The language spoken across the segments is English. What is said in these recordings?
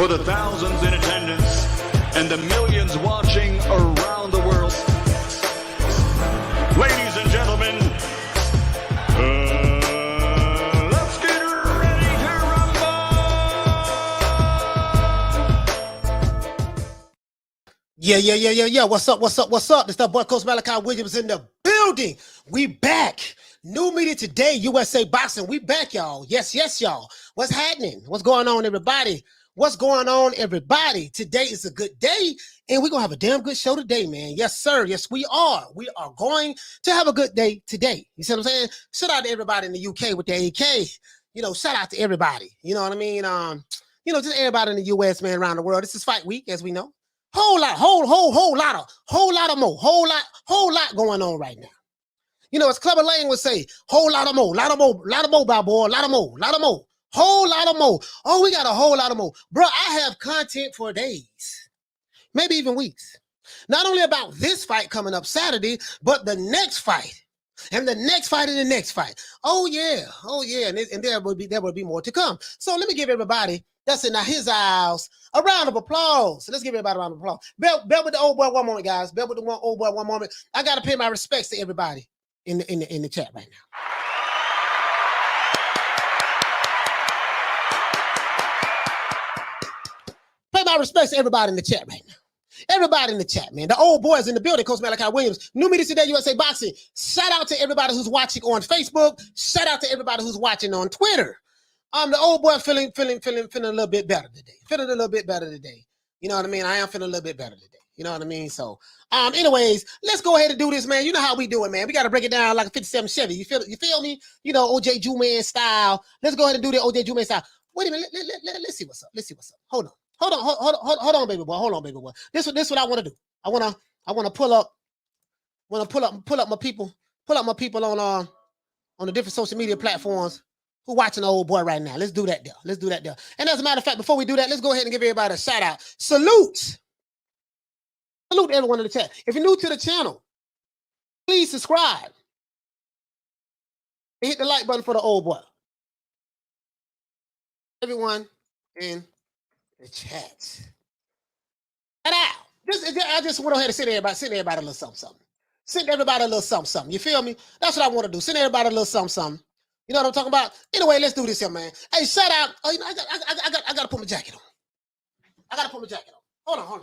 for the thousands in attendance and the millions watching around the world. Ladies and gentlemen, let's get ready to rumble! Yeah. What's up? This the boy Coach Malachi Williams in the building. We back. New media today, USA Boxing. We back, y'all. Yes, y'all. What's happening? What's going on, everybody? Today is a good day, and we're going to have a damn good show today, man. Yes, sir. Yes, we are. We are going to have a good day today. You see what I'm saying? Shout out to everybody in the UK with the AK. You know, shout out to everybody. You know what I mean? Just everybody in the US, man, around the world. This is fight week, as we know. Whole lot going on right now. You know, as Clubber Lane would say, whole lot of more, by boy, lot of more, whole lot of more. Oh, we got a whole lot of more. Bro, I have content for days, maybe even weeks. Not only about this fight coming up Saturday, but the next fight, and the next fight, and the next fight. Oh yeah, and there will be more to come. So let me give everybody that's in his house a round of applause. So let's give everybody a round of applause. Bell with the old boy one moment, guys. Bell with the old boy one moment. I gotta pay my respects to everybody in the chat right now. Pay my respects to everybody in the chat right now. Everybody in the chat, man. The old boys in the building. Coach Malachi Williams. New media today, USA Boxing. Shout out to everybody who's watching on Facebook. Shout out to everybody who's watching on Twitter. The old boy feeling a little bit better today. You know what I mean? I am feeling a little bit better today. You know what I mean? So, anyways, let's go ahead and do this, man. You know how we do it, man. We got to break it down like a 57 Chevy. You feel me? You know, OJ Juman style. Let's go ahead and do the OJ Juman style. Wait a minute. Let's see what's up. Hold on, baby boy. This what I want to do. I want to pull up my people on the different social media platforms who watching the old boy right now. Let's do that there. And as a matter of fact, before we do that, let's go ahead and give everybody a shout out. Salute everyone in the chat. If you're new to the channel, please subscribe and hit the like button for the old boy. Everyone in the chat. And I just went ahead and send everybody a little something. Send everybody a little something. You feel me? That's what I want to do. Send everybody a little something. You know what I'm talking about? Anyway, let's do this here, man. Hey, shout out. Oh, you know, I gotta put my jacket on. Hold on.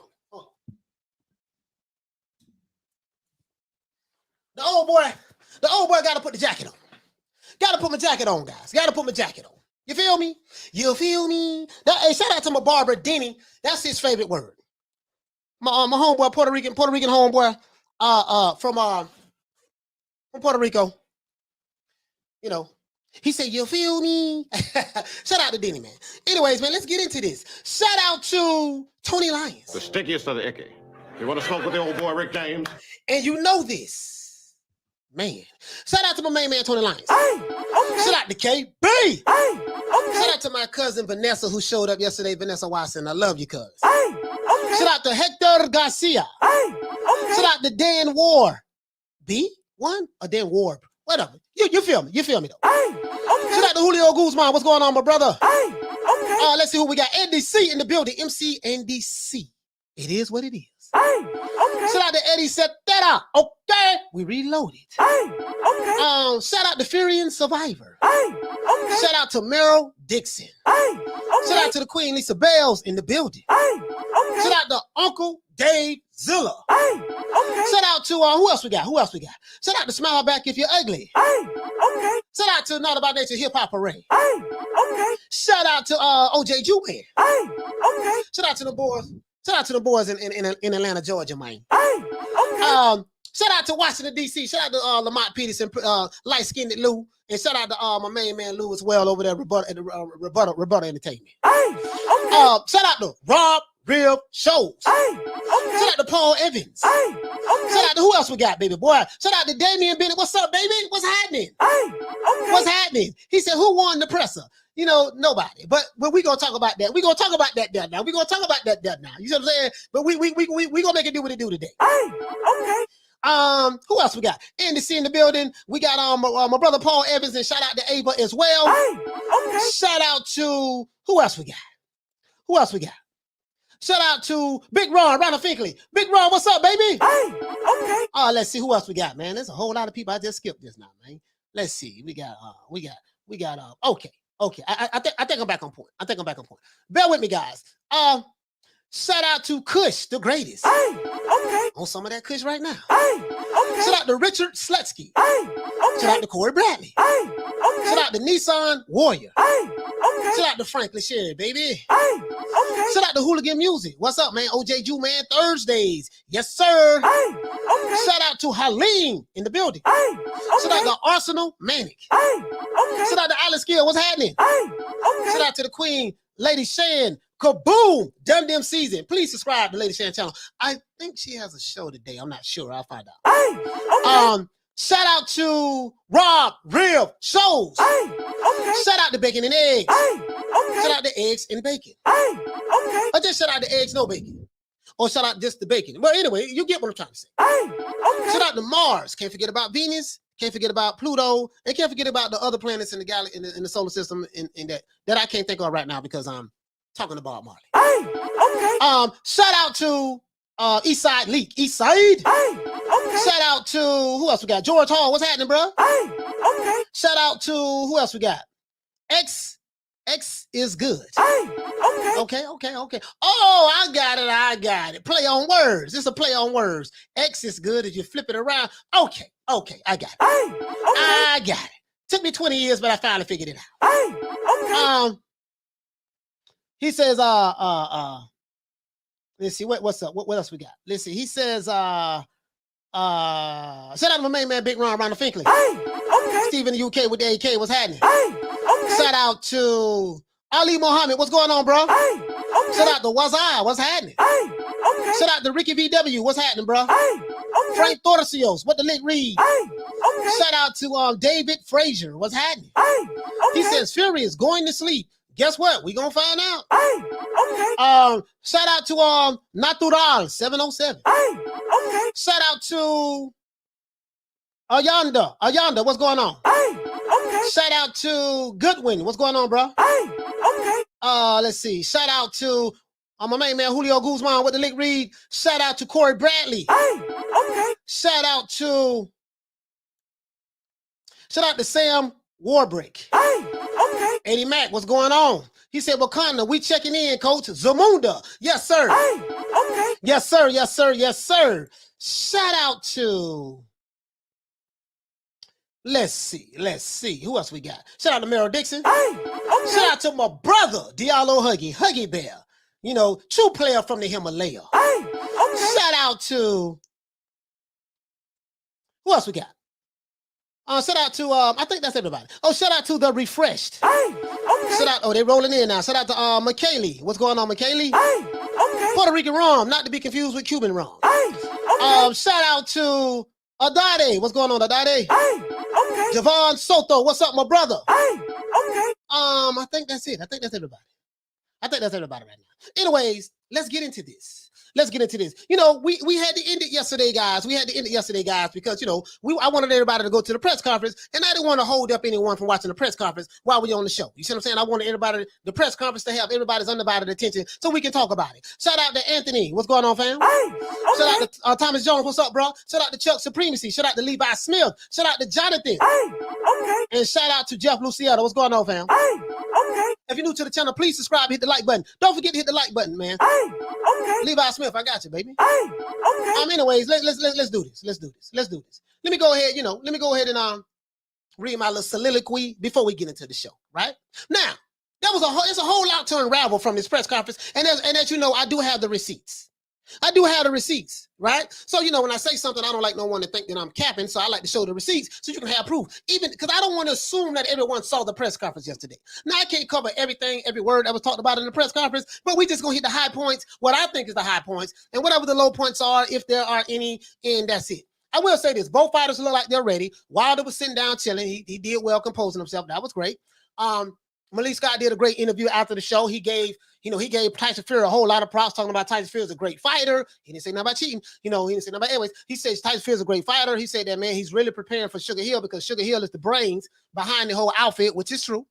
The old boy gotta put the jacket on. Gotta put my jacket on, guys. You feel me? Hey, shout out to my barber, Denny. That's his favorite word. My homeboy, Puerto Rican homeboy, from Puerto Rico. You know, he said, you feel me? Shout out to Denny, man. Anyways, man, let's get into this. Shout out to Tony Lyons. The stickiest of the icky. You want to smoke with the old boy, Rick James? And you know this, man. Shout out to my main man, Tony Lyons. Hey, okay. Shout out to KB. Hey, okay. Shout out to my cousin, Vanessa, who showed up yesterday. Vanessa Watson, I love you, cuz. Hey, okay. Shout out to Hector Garcia. Hey, okay. Shout out to Dan Ward. B1 or Dan Ward? Whatever. You feel me? Though. Hey, okay. Shout out to Julio Guzman. What's going on, my brother? Hey, okay. Let's see who we got. NDC in the building. MC NDC. It is what it is. Hey, okay. Shout out to Eddie Setera. Okay. We reloaded. Hey, okay. Shout out to Furian Survivor. Hey, okay. Shout out to Meryl Dixon. Hey, okay. Shout out to the Queen Lisa Bells in the building. Hey, okay. Shout out to Uncle Dave Zilla. Hey, okay. Shout out to who else we got? Shout out to Smile Back If You're Ugly. Hey, okay. Shout out to Not About Nature Hip Hop Parade. Hey, okay. Shout out to OJ Juman. Hey, okay. Shout out to the boys. Shout out to the boys in Atlanta, Georgia, man. Hey, okay. Shout out to Washington, D.C. Shout out to Lamont Peterson, light-skinned Lou. And shout out to my main man Lou as well over there at Rebuttal Entertainment. Hey, okay. Shout out to Rob Real Shows. Hey, okay. Shout out to Paul Evans. Hey, okay. Shout out to who else we got, baby boy? Shout out to Damian Bennett. What's up, baby? What's happening? Hey, okay. What's happening? He said, who won the presser? You know, nobody. But we're gonna talk about that. We're gonna talk about that now. We're gonna talk about that now. You see what I'm saying? But we gonna make it do what it do today. Hey, okay. Who else we got? Andy C in the building. We got my brother Paul Evans, and shout out to Ava as well. Hey, okay. Shout out to who else we got? Shout out to Big Ron, Ronald Finkley. Big Ron, what's up, baby? Hey, okay. Let's see who else we got, man. There's a whole lot of people. I just skipped this now, man. Let's see. We got. Okay. I think I'm back on point. Bear with me, guys. Shout out to Kush, the greatest. Hey, okay. On some of that Kush right now. Hey, okay. Shout out to Richard Slutsky. Hey, okay. Shout out to Corey Bradley. Hey, okay. Shout out to Nissan Warrior. Hey, okay. Shout out to Franklin Sherry, baby. Hey, okay. Shout out to Hooligan Music. What's up, man? OJ Jew, man. Thursdays. Yes, sir. Hey, okay. Shout out to Haleen in the building. Hey, Shout out okay. to Arsenal Manic. Hey, okay. Shout out to Alice Gill. What's happening? Hey, okay. Shout out to the Queen, Lady Shan. Kaboom! Dum season. Please subscribe to Lady Shan channel. I think she has a show today. I'm not sure. I'll find out. Hey, okay. Shout out to Rob Real Shows. Hey, okay. Shout out to Bacon and Eggs. Hey, okay. Shout out to Eggs and Bacon. Hey, okay. Or just shout out to Eggs, no bacon. Or shout out just the bacon. But anyway, you get what I'm trying to say. Hey, okay. Shout out to Mars. Can't forget about Venus. Can't forget about Pluto. And can't forget about the other planets in the galaxy, in the solar system, in that I can't think of right now because I'm talking about Marley. Hey, okay. Shout out to Eastside Leak. Eastside. Hey, okay. Shout out to who else we got? George Hall. What's happening, bro? Hey, okay. Shout out to who else we got? X is good. Hey, okay. Okay. Oh, I got it. Play on words. It's a play on words. X is good as you flip it around. Okay, I got it. Hey, okay. I got it. Took me 20 years, but I finally figured it out. Hey, okay. He says, let's see, what's up? What else we got? Let's see. He says, shout out to my main man, Big Ron, Ronald Finkley. Hey, okay. Steve in the UK with the AK, what's happening? Hey, okay. Shout out to Ali Mohammed, what's going on, bro? Hey, okay. Shout out to Wazai, what's happening? Hey, okay. Shout out to Ricky VW, what's happening, bro? Hey, okay. Frank Thorsios, what the lick read? Hey, okay. Shout out to David Frazier, what's happening? Hey, okay. He says Fury is going to sleep. Guess what? We gonna find out. Hey, okay. Shout out to Natural 707. Hey, okay. Shout out to Ayanda, what's going on? Hey, okay. Shout out to Goodwin, what's going on, bro? Hey, okay. Let's see. Shout out to my main man Julio Guzman with the link read. Shout out to Corey Bradley. Hey, okay. Shout out to Sam Warbrick. Hey, okay. Eddie Mack, what's going on? He said, Wakanda, we checking in, coach. Zamunda. Yes, sir. Hey, okay. Yes, sir. Yes, sir. Yes, sir. Shout out to, let's see. Who else we got? Shout out to Meryl Dixon. Hey, okay. Shout out to my brother, Diallo Huggy Bear. You know, true player from the Himalaya. Hey, okay. Shout out to, who else we got? Shout out to, I think that's everybody. Oh, shout out to the Refreshed. Hey, okay. Shout out, they rolling in now. Shout out to McKaylee. What's going on, McKaylee? Hey, okay. Puerto Rican rum, not to be confused with Cuban rum. Hey, okay. Shout out to Adade. What's going on, Adade? Hey, okay. Javon Soto. What's up, my brother? Hey, okay. I think that's it. I think that's everybody right now. Anyways, let's get into this. You know, we had to end it yesterday, guys. Because, you know, I wanted everybody to go to the press conference, and I didn't want to hold up anyone from watching the press conference while we're on the show. You see what I'm saying? I wanted the press conference to have everybody's undivided attention so we can talk about it. Shout out to Anthony. What's going on, fam? Hey, okay. Shout out to Thomas Jones. What's up, bro? Shout out to Chuck Supremacy. Shout out to Levi Smith. Shout out to Jonathan. Hey, okay. And shout out to Jeff Luciano. What's going on, fam? Hey, okay. If you're new to the channel, please subscribe, hit the like button. Don't forget to hit the like button, man. Hey, okay. Levi Smith, I got you, baby. Hey, okay. Anyways, let's do this. Let me go ahead and read my little soliloquy before we get into the show, right? Now, it's a whole lot to unravel from this press conference, and as you know, I do have the receipts. Right? So, you know, when I say something, I don't like no one to think that I'm capping, so I like to show the receipts so you can have proof. Even because I don't want to assume that everyone saw the press conference yesterday. Now, I can't cover everything, every word that was talked about in the press conference, but we just gonna hit the high points, what I think is the high points, and whatever the low points are, if there are any, and that's it. I will say this, both fighters look like they're ready. Wilder was sitting down chilling. He did well composing himself. That was great. Malik Scott did a great interview after the show. He gave Tyson Fury a whole lot of props, talking about Tyson Fury is a great fighter. He didn't say nothing about cheating. He didn't say nothing about, anyways, he says Tyson Fury is a great fighter. He said that, man, he's really preparing for Sugar Hill because Sugar Hill is the brains behind the whole outfit, which is true.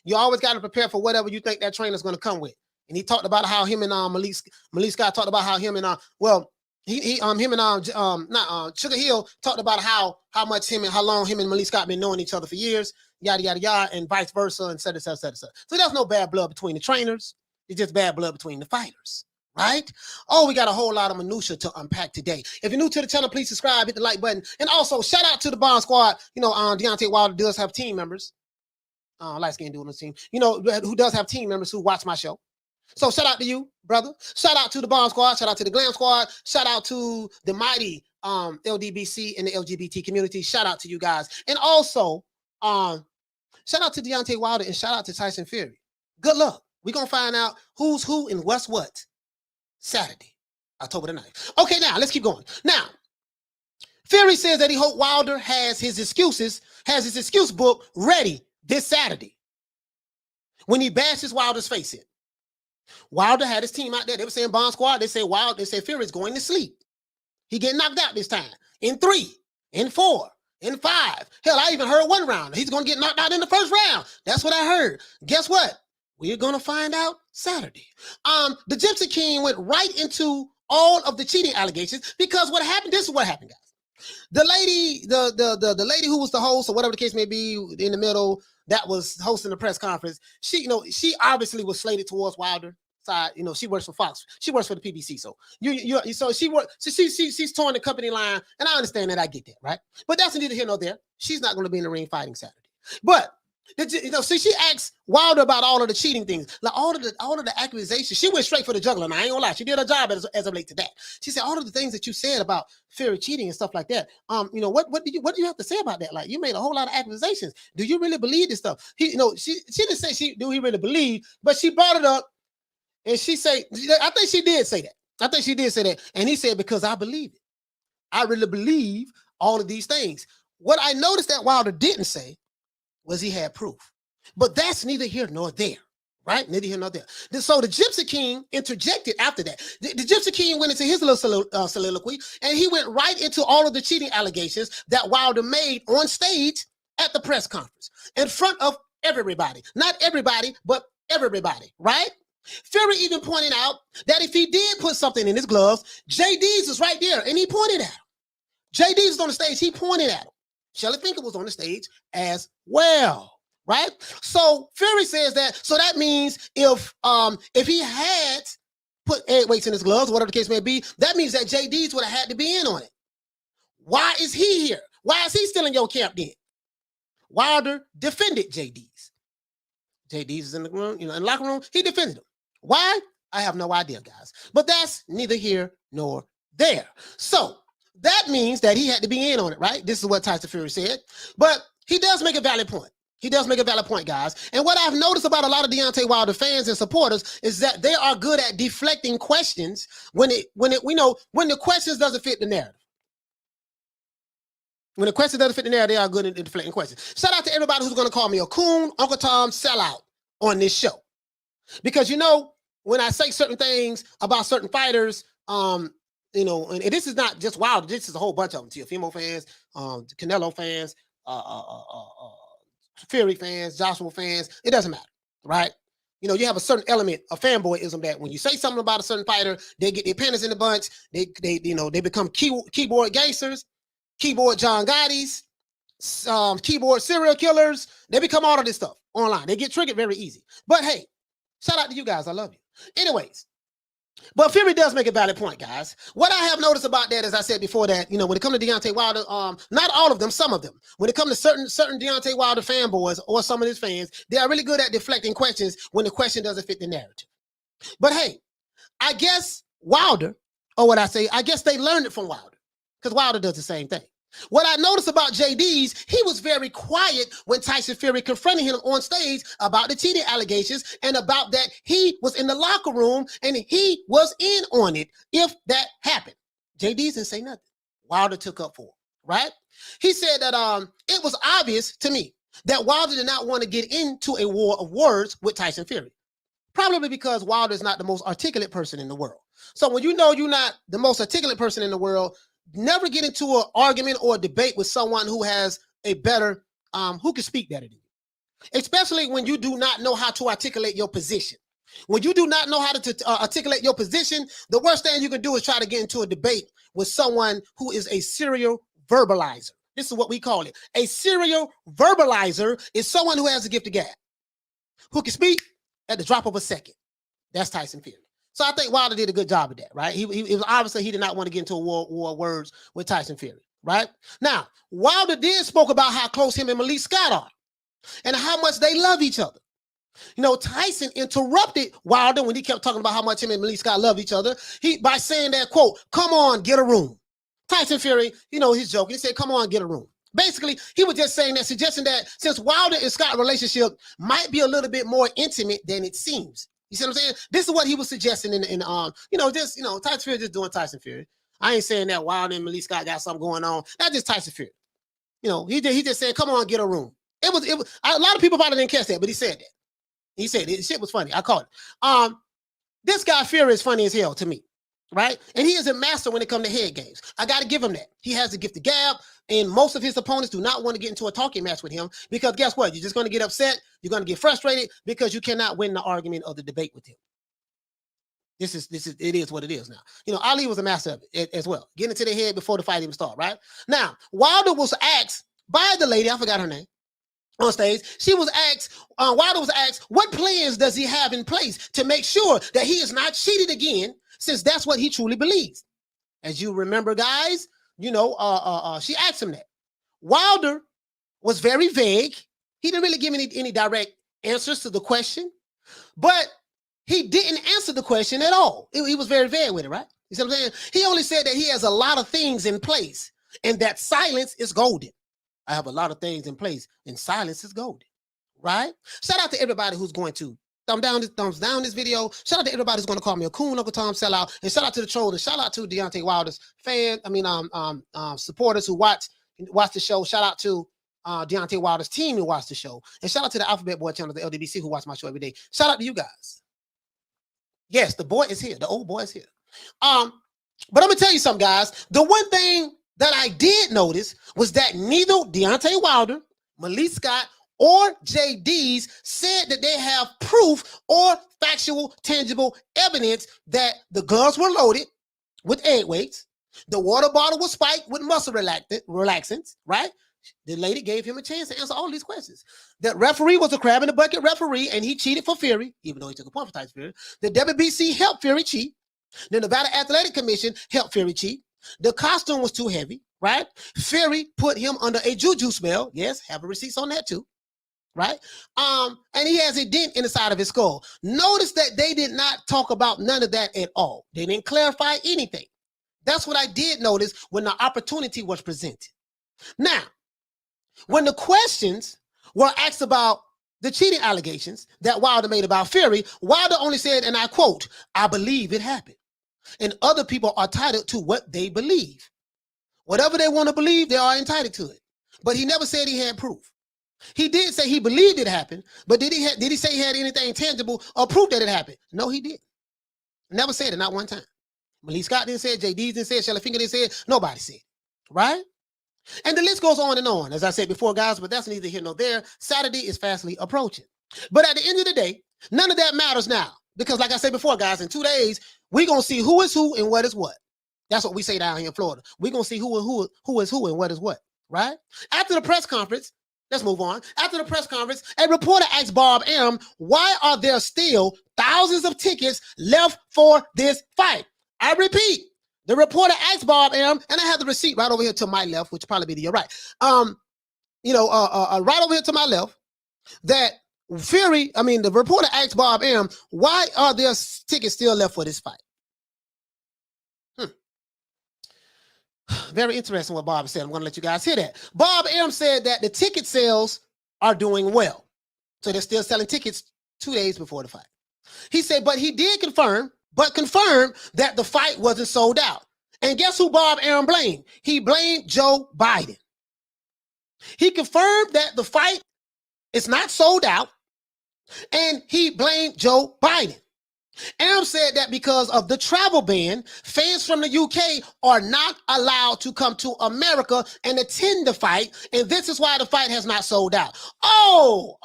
You always got to prepare for whatever you think that trainer's going to come with. and he talked about how him and Malik Scott talked about how him and Sugar Hill talked about how long him and Malik Scott been knowing each other for years, yada yada yada, and vice versa, and et cetera, et cetera, et cetera. So there's no bad blood between the trainers. It's just bad blood between the fighters, right? Oh, we got a whole lot of minutia to unpack today. If you're new to the channel, please subscribe, hit the like button, and also shout out to the Bond Squad. You know, Deontay Wilder does have team members. Light skin dude on the team, you know, who does have team members who watch my show. So shout out to you, brother. Shout out to the Bomb Squad. Shout out to the Glam Squad. Shout out to the mighty LDBC and the LGBT community. Shout out to you guys. And also, shout out to Deontay Wilder and shout out to Tyson Fury. Good luck. We're going to find out who's who and what's what Saturday, October the 9th. Okay, now let's keep going. Now, Fury says that he hopes Wilder has his excuse book ready this Saturday when he bashes Wilder's face in. Wilder had his team out there. They were saying Bond Squad. They said Fury's going to sleep. He getting knocked out this time. In 3, in 4, in 5. Hell, I even heard one round. He's going to get knocked out in the first round. That's what I heard. Guess what? We're going to find out Saturday. The Gypsy King went right into all of the cheating allegations because what happened, this is what happened, guys. The lady, the lady who was the host or whatever the case may be in the middle that was hosting the press conference, she obviously was slated towards Wilder side. You know, she works for Fox. She works for the PBC. So she's torn the company line, and I understand that. I get that, right? But that's neither here nor there. She's not going to be in the ring fighting Saturday. But she asked Wilder about all of the cheating things, like all of the accusations. She went straight for the juggler. Now I ain't gonna lie, she did her job as of late to that. She said all of the things that you said about Fury cheating and stuff like that. What do you have to say about that? Like, you made a whole lot of accusations. Do you really believe this stuff? She didn't say he really believed, but she brought it up, and she said, I think she did say that. And he said, because I believe it. I really believe all of these things. What I noticed that Wilder didn't say was he had proof. But that's neither here nor there, right? Neither here nor there. So the Gypsy King interjected after that. The Gypsy King went into his little soliloquy, and he went right into all of the cheating allegations that Wilder made on stage at the press conference in front of everybody. Not everybody, but everybody, right? Fury even pointed out that if he did put something in his gloves, Jay Deas is right there, and he pointed at him. Jay Deas was on the stage, he pointed at him. Shelly Finkel was on the stage as well, right? So Fury says that. So that means if he had put egg weights in his gloves, whatever the case may be, that means that Jay Deas would have had to be in on it. Why is he here? Why is he still in your camp then? Wilder defended Jay Deas. Jay Deas is in the room, in the locker room. He defended him. Why? I have no idea, guys. But that's neither here nor there. So that means that he had to be in on it, right? This is what Tyson Fury said. But he does make a valid point. He does make a valid point, guys. And what I've noticed about a lot of Deontay Wilder fans and supporters is that they are good at deflecting questions when the questions doesn't fit the narrative. When the question doesn't fit the narrative, they are good at deflecting questions. Shout out to everybody who's going to call me a coon, Uncle Tom, sellout on this show. Because, when I say certain things about certain fighters, and this is not just Wilder, this is a whole bunch of them. Teofimo fans, Canelo fans, Fury fans, Joshua fans, it doesn't matter, right? You have a certain element of fanboyism that when you say something about a certain fighter, they get their panties in the bunch, they become keyboard gangsters, keyboard John Gotti's, keyboard serial killers. They become all of this stuff online. They get triggered very easy. But hey, shout out to you guys. I love you. Anyways, but Fury does make a valid point, guys. What I have noticed about that, as I said before, that when it comes to Deontay Wilder, not all of them, some of them, when it comes to certain Deontay Wilder fanboys or some of his fans, they are really good at deflecting questions when the question doesn't fit the narrative. But hey, I guess Wilder, I guess they learned it from Wilder, because Wilder does the same thing. What I noticed about Jay Deas, he was very quiet when Tyson Fury confronted him on stage about the cheating allegations and about that he was in the locker room and he was in on it if that happened. Jay Deas didn't say nothing. Wilder took up for him, right? He said that it was obvious to me that Wilder did not want to get into a war of words with Tyson Fury. Probably because Wilder is not the most articulate person in the world. So when you're not the most articulate person in the world, never get into an argument or a debate with someone who has a better, who can speak better than you. Especially when you do not know how to articulate your position. When you do not know how to articulate your position, the worst thing you can do is try to get into a debate with someone who is a serial verbalizer. This is what we call it. A serial verbalizer is someone who has a gift of gab, who can speak at the drop of a second. That's Tyson Fury. So I think Wilder did a good job of that, right? It was obviously he did not want to get into a war of words with Tyson Fury, right? Now, Wilder did spoke about how close him and Malik Scott are and how much they love each other. You know, Tyson interrupted Wilder when he kept talking about how much him and Malik Scott love each other. By saying that, quote, "Come on, get a room." Tyson Fury, you know, he's joking. He said, "Come on, get a room." Basically, he was just saying that, suggesting that since Wilder and Scott relationship might be a little bit more intimate than it seems. You see what I'm saying? This is what he was suggesting Tyson Fury just doing Tyson Fury. I ain't saying that Wilder and Malik Scott got something going on. That's just Tyson Fury. You know, he just said, "Come on, get a room." It was a lot of people probably didn't catch that, but he said that. He said it. Shit was funny. I caught it. This guy Fury is funny as hell to me, right? And he is a master when it comes to head games. I got to give him that. He has the gift of gab, and most of his opponents do not want to get into a talking match with him because guess what? You're just going to get upset. You're going to get frustrated because you cannot win the argument or the debate with him. It is what it is now. You know, Ali was a master of it as well. Getting into the head before the fight even started, right? Now, Wilder was asked by the lady, I forgot her name, on stage. Wilder was asked, what plans does he have in place to make sure that he is not cheated again, since that's what he truly believes. As you remember, guys, you know, she asked him that. Wilder was very vague. He didn't really give any direct answers to the question, but he didn't answer the question at all. He was very vague with it, right? You see what I'm saying? He only said that he has a lot of things in place and that silence is golden. I have a lot of things in place and silence is golden, right? Shout out to everybody who's going to thumbs down this video. Shout out to everybody who's going to call me a coon, Uncle Tom sellout, and shout out to the troll, and shout out to Deontay Wilder's supporters who watch the show. Shout out to Deontay Wilder's team who watch the show, and shout out to the Alphabet Boy channel, the LDBC, who watch my show every day. Shout out to you guys. Yes, the boy is here. The old boy is here. But I'm gonna tell you something, guys. The one thing that I did notice was that neither Deontay Wilder, Malik Scott, or Jay Deas said that they have proof or factual, tangible evidence that the gloves were loaded with egg weights, the water bottle was spiked with muscle relaxants, right? The lady gave him a chance to answer all these questions. That referee was a crab in the bucket referee, and he cheated for Fury, even though he took a point for Tyson Fury. The WBC helped Fury cheat. The Nevada Athletic Commission helped Fury cheat. The costume was too heavy, right? Fury put him under a juju spell. Yes, have a receipts on that too, right? And he has a dent in the side of his skull. Notice that they did not talk about none of that at all. They didn't clarify anything. That's what I did notice when the opportunity was presented. Now, when the questions were asked about the cheating allegations that Wilder made about Fury, Wilder only said, and I quote, "I believe it happened." And other people are entitled to what they believe. Whatever they want to believe, they are entitled to it. But he never said he had proof. He did say he believed it happened, but did he say he had anything tangible or proof that it happened? No, he didn't. Never said it, not one time. Malik Scott didn't say it, Jay Deas didn't say it, Shelly Finger didn't say it, nobody said it, right? And the list goes on and on, as I said before, guys, but that's neither here nor there. Saturday is fastly approaching. But at the end of the day, none of that matters now. Because like I said before, guys, in 2 days, we're going to see who is who and what is what. That's what we say down here in Florida. We're going to see who is who and what is what, right? After the press conference, let's move on. After the press conference, a reporter asked Bob Arum, why are there still thousands of tickets left for this fight? I repeat, the reporter asked Bob Arum, and I have the receipt right over here to my left, which probably be to your right. Right over here to my left, that the reporter asked Bob Arum, why are there tickets still left for this fight? Very interesting what Bob said. I'm going to let you guys hear that. Bob Arum said that the ticket sales are doing well. So they're still selling tickets 2 days before the fight. He said, but he did confirm that the fight wasn't sold out. And guess who Bob Arum blamed? He blamed Joe Biden. He confirmed that the fight is not sold out, and he blamed Joe Biden. Arum said that because of the travel ban, fans from the UK are not allowed to come to America and attend the fight, and this is why the fight has not sold out. Oh,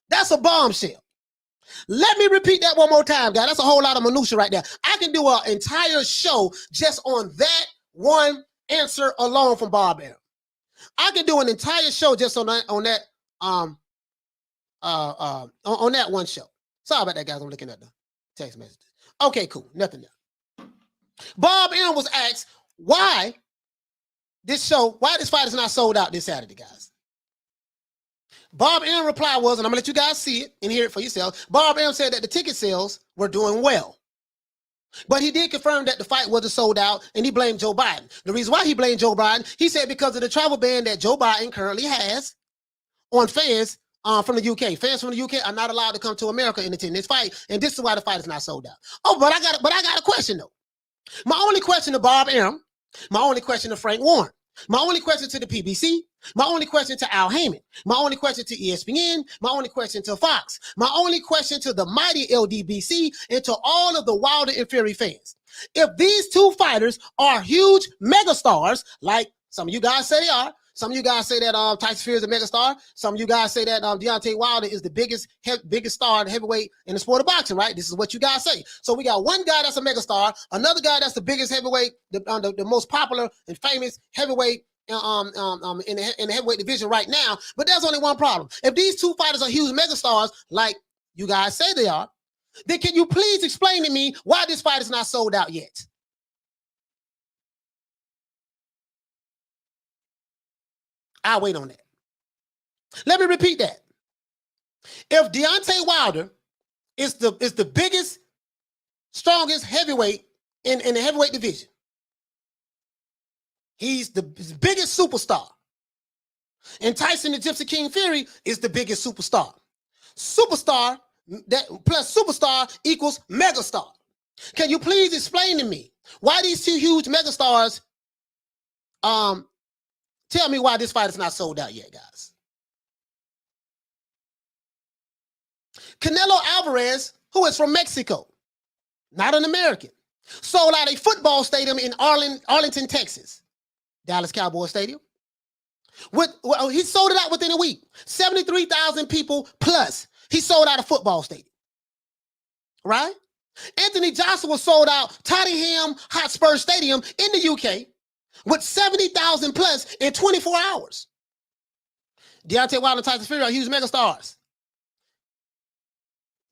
that's a bombshell. Let me repeat that one more time, guys. That's a whole lot of minutia right there. I can do an entire show just on that one answer alone from Bob Arum. I can do an entire show just on that on that one show. Sorry about that, guys. I'm looking at the text messages. Okay, cool. Nothing there. Bob Arum was asked why this fight is not sold out this Saturday, guys. Bob Arum reply was, and I'm gonna let you guys see it and hear it for yourself. Bob Arum said that the ticket sales were doing well, but he did confirm that the fight wasn't sold out, and he blamed Joe Biden. The reason why he blamed Joe Biden, he said because of the travel ban that Joe Biden currently has on fans from the UK. Fans from the UK are not allowed to come to America and attend this fight, and this is why the fight is not sold out. Oh, but I got a question though. My only question to Bob Arum, my only question to Frank Warren, my only question to the PBC, my only question to Al Heyman, my only question to ESPN, my only question to Fox, my only question to the mighty LDBC, and to all of the Wilder and Fury fans. If these two fighters are huge megastars, like some of you guys say they are, some of you guys say that Tyson Fury is a megastar, some of you guys say that Deontay Wilder is the biggest star in heavyweight in the sport of boxing, right? This is what you guys say. So we got one guy that's a megastar, another guy that's the biggest heavyweight, the most popular and famous heavyweight in the heavyweight division right now. But there's only one problem. If these two fighters are huge megastars, like you guys say they are, then can you please explain to me why this fight is not sold out yet? I'll wait on that. Let me repeat that. If Deontay Wilder is the biggest, strongest heavyweight in the heavyweight division, he's the biggest superstar. And Tyson the Gypsy King Fury is the biggest superstar. Superstar plus superstar equals megastar. Can you please explain to me why these two huge megastars tell me why this fight is not sold out yet, guys? Canelo Alvarez, who is from Mexico, not an American, sold out a football stadium in Arlington, Texas, Dallas Cowboys Stadium. He sold it out within a week. 73,000 people plus. He sold out a football stadium, right? Anthony Joshua sold out Tottenham Hotspur Stadium in the UK with 70,000 plus in 24 hours. Deontay Wilder and Tyson Fury are huge megastars.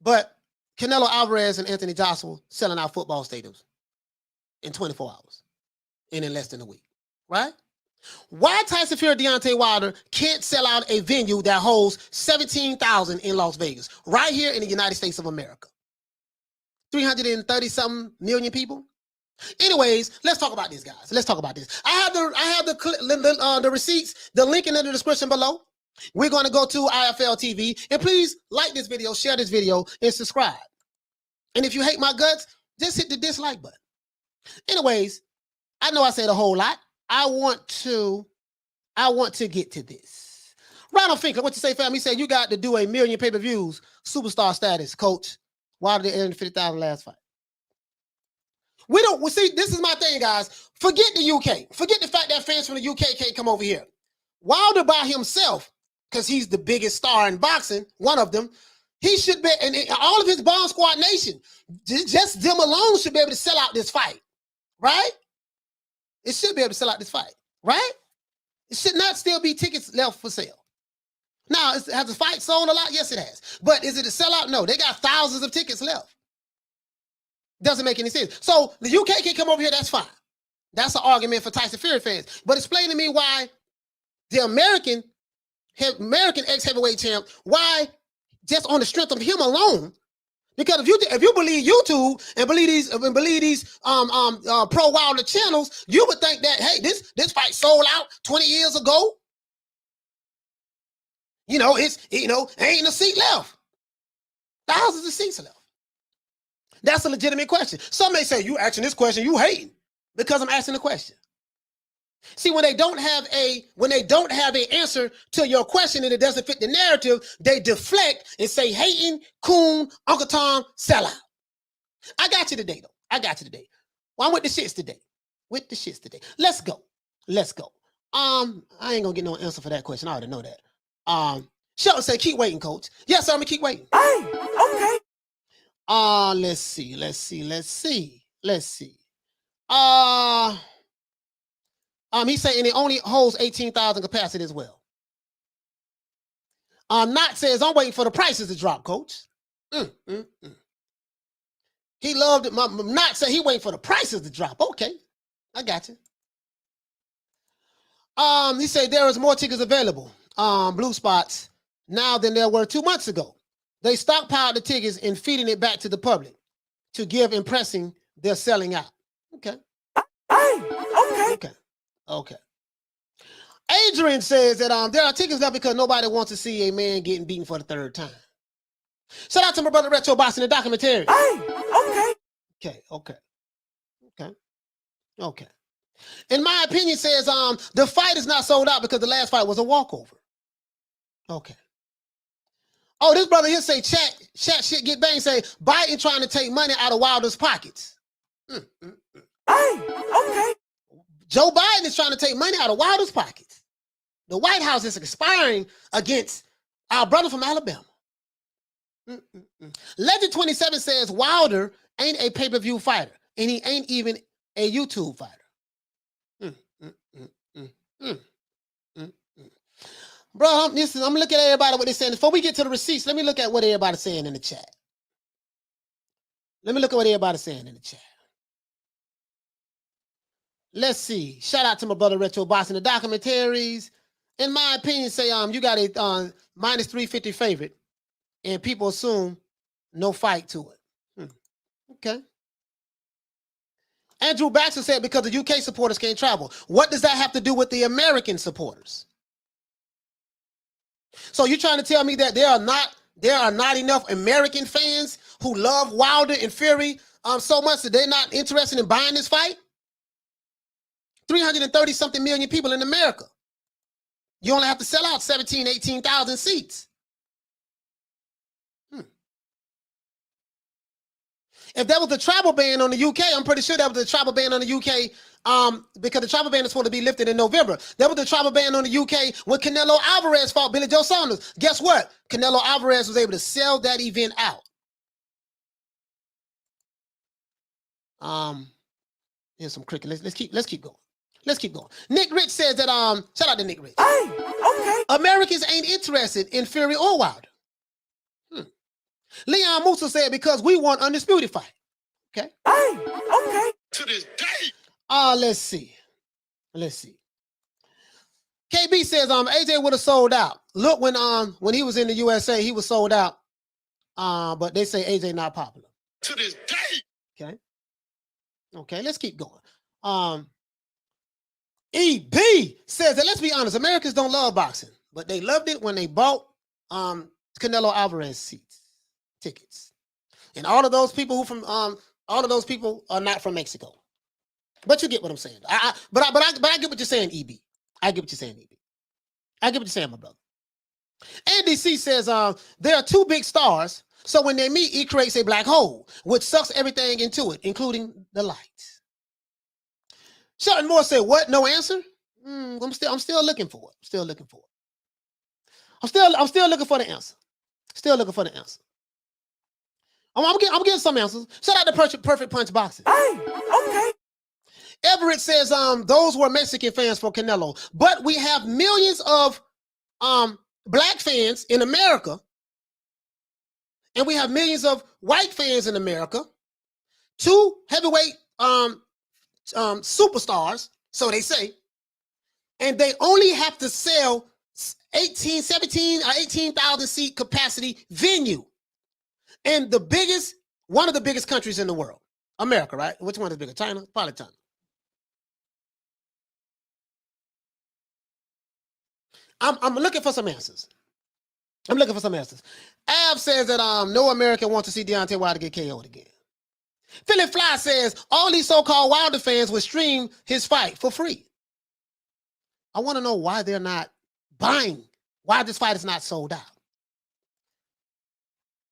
But Canelo Alvarez and Anthony Joshua selling out football stadiums in 24 hours and in less than a week, right? Why Tyson Fury and Deontay Wilder can't sell out a venue that holds 17,000 in Las Vegas, right here in the United States of America? 330-something million people? Anyways, let's talk about this, guys. Let's talk about this. I have the receipts, the link in the description below. We're going to go to IFL TV, and please like this video, share this video, and subscribe. And if you hate my guts, just hit the dislike button. Anyways, I know I said a whole lot. I want to get to this. Ronald Finkler, what you say, fam? He said you got to do 1 million pay-per-views, superstar status, coach. Why did they earn 50,000 last fight? See, this is my thing, guys. Forget the UK. Forget the fact that fans from the UK can't come over here. Wilder by himself, because he's the biggest star in boxing, one of them, he should be, and all of his Bomb Squad Nation, just them alone should be able to sell out this fight, right? It should be able to sell out this fight, right? It should not still be tickets left for sale. Now, has the fight sold a lot? Yes, it has. But is it a sellout? No, they got thousands of tickets left. Doesn't make any sense. So the UK can come over here, that's fine. That's an argument for Tyson Fury fans. But explain to me why the American ex-heavyweight champ, why just on the strength of him alone? Because if you believe YouTube and believe these pro Wilder channels, you would think that, hey, this fight sold out 20 years ago. Ain't a seat left. Thousands of seats left. That's a legitimate question. Some may say, you asking this question, you hating, because I'm asking the question. See, when they don't have an answer to your question and it doesn't fit the narrative, they deflect and say hating, coon, Uncle Tom, sell out. I got you today, though. I got you today. Well, I'm with the shits today. Let's go. I ain't gonna get no answer for that question. I already know that. Shelton say, keep waiting, coach. Yes, sir, I'm gonna keep waiting. Hey, okay. Let's see. He's saying it only holds 18,000 capacity as well. Knott says, I'm waiting for the prices to drop, coach. He loved it. Knott said he waiting for the prices to drop. Okay, I got you. He said there is more tickets available, blue spots, now than there were 2 months ago. They stockpiled the tickets and feeding it back to the public to give impressing they're selling out. Okay. Okay. Adrian says that there are tickets left because nobody wants to see a man getting beaten for the 3rd time. Shout out to my brother Retro Boss in the documentary. Okay. In my opinion, says the fight is not sold out because the last fight was a walkover. Okay. Oh, this brother here say chat shit get banged. Say Biden trying to take money out of Wilder's pockets. Joe Biden is trying to take money out of Wilder's pockets. The White House is conspiring against our brother from Alabama. Legend 27 says Wilder ain't a pay-per-view fighter, and he ain't even a YouTube fighter. Bro, I'm looking at everybody what they're saying. Before we get to the receipts, let me look at what everybody's saying in the chat. Let's see. Shout out to my brother Retro Boss in the documentaries. In my opinion, say you got a minus 350 favorite, and people assume no fight to it. Okay. Andrew Baxter said because the UK supporters can't travel. What does that have to do with the American supporters? So you're trying to tell me that there are not enough American fans who love Wilder and Fury so much that they're not interested in buying this fight? 330 something million people in America. You only have to sell out 17, 18,000 seats. If there was a travel ban on the UK, I'm pretty sure there was a travel ban on the UK because the travel ban is supposed to be lifted in November. There was a travel ban on the UK when Canelo Alvarez fought Billy Joe Saunders. Guess what? Canelo Alvarez was able to sell that event out. Here's some cricket. Let's keep going. Nick Rich says that shout out to Nick Rich. Americans ain't interested in Fury or Wilder. Leon Musa said because we want undisputed fight. Okay. To this day. Let's see. KB says AJ would have sold out. Look, when he was in the USA, he was sold out. But they say AJ not popular. To this day. Okay, let's keep going. EB says that let's be honest, Americans don't love boxing, but they loved it when they bought Canelo Alvarez tickets. And all of those people are not from Mexico. But you get what I'm saying. But I get what you're saying, EB. I get what you're saying, my brother. Andy C says there are 2 big stars, so when they meet, it creates a black hole, which sucks everything into it, including the light. Shelton Moore said, "What? No answer? I'm still looking for it. I'm still looking for the answer. I'm getting some answers. Shout out to Perfect Punch Boxing. Everett says those were Mexican fans for Canelo, but we have millions of black fans in America, and we have millions of white fans in America. 2 heavyweight superstars, so they say, and they only have to sell 18,000 seat capacity venue. And one of the biggest countries in the world, America, right? Which one is bigger? China? Probably China. I'm looking for some answers. Ab says that no American wants to see Deontay Wilder get KO'd again. Philip Fly says all these so-called Wilder fans would stream his fight for free. I want to know why they're not buying, why this fight is not sold out.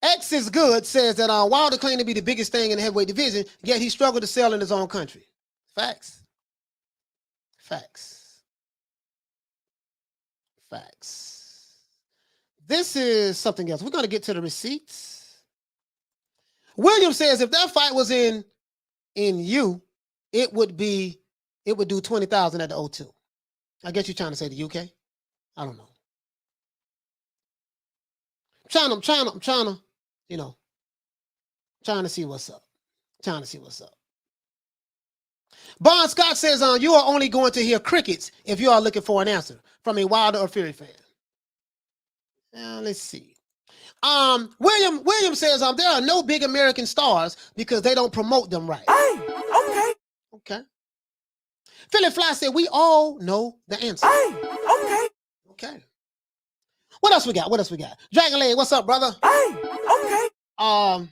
X is Good says that Wilder claimed to be the biggest thing in the heavyweight division, yet he struggled to sell in his own country. Facts. This is something else. We're going to get to the receipts. William says if that fight was in you, it would do 20,000 at the O2. I guess you're trying to say the UK. I don't know. I'm trying to, you know, trying to see what's up. Trying to see what's up. Bon Scott says, you are only going to hear crickets if you are looking for an answer from a Wilder or Fury fan. Let's see. William says, there are no big American stars because they don't promote them right. Hey, okay. Okay. Philly Fly said, we all know the answer. Hey, okay. Okay. What else we got? Dragon Leg, what's up, brother? Hey, okay.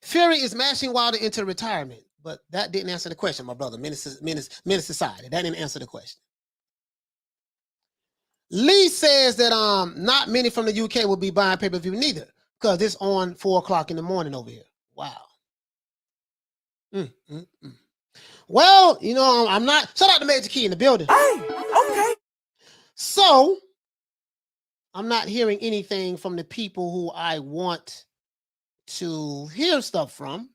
Fury is mashing Wilder into retirement, but that didn't answer the question, my brother. Menace Society. That didn't answer the question. Lee says that not many from the UK will be buying pay-per-view neither, because it's on 4 o'clock in the morning over here. Wow. Well, you know, I'm not. Shout out to Major Key in the building. Hey, okay. So I'm not hearing anything from the people who I want to hear stuff from.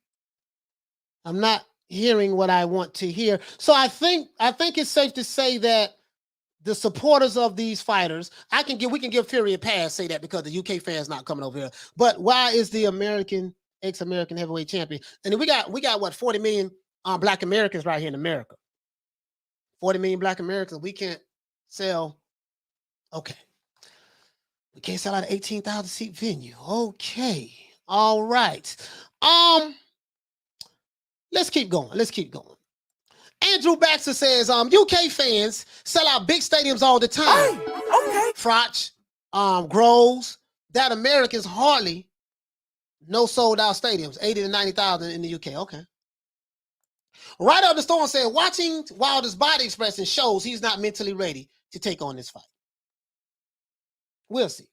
I'm not hearing what I want to hear. So I think it's safe to say that the supporters of these fighters, we can give Fury a pass, say that because the UK fans not coming over here. But why is the ex-American heavyweight champion? And we got what, 40 million Black Americans right here in America. 40 million Black Americans. We can't sell. Okay. We can't sell out an 18,000 seat venue. Okay. All right. Let's keep going. Andrew Baxter says, UK fans sell out big stadiums all the time. Hey, okay. Frotch, Groves, that Americans hardly no sold out stadiums, 80 to 90,000 in the UK. Okay. Right up the storm said, watching Wilder's body expression shows he's not mentally ready to take on this fight. We'll see.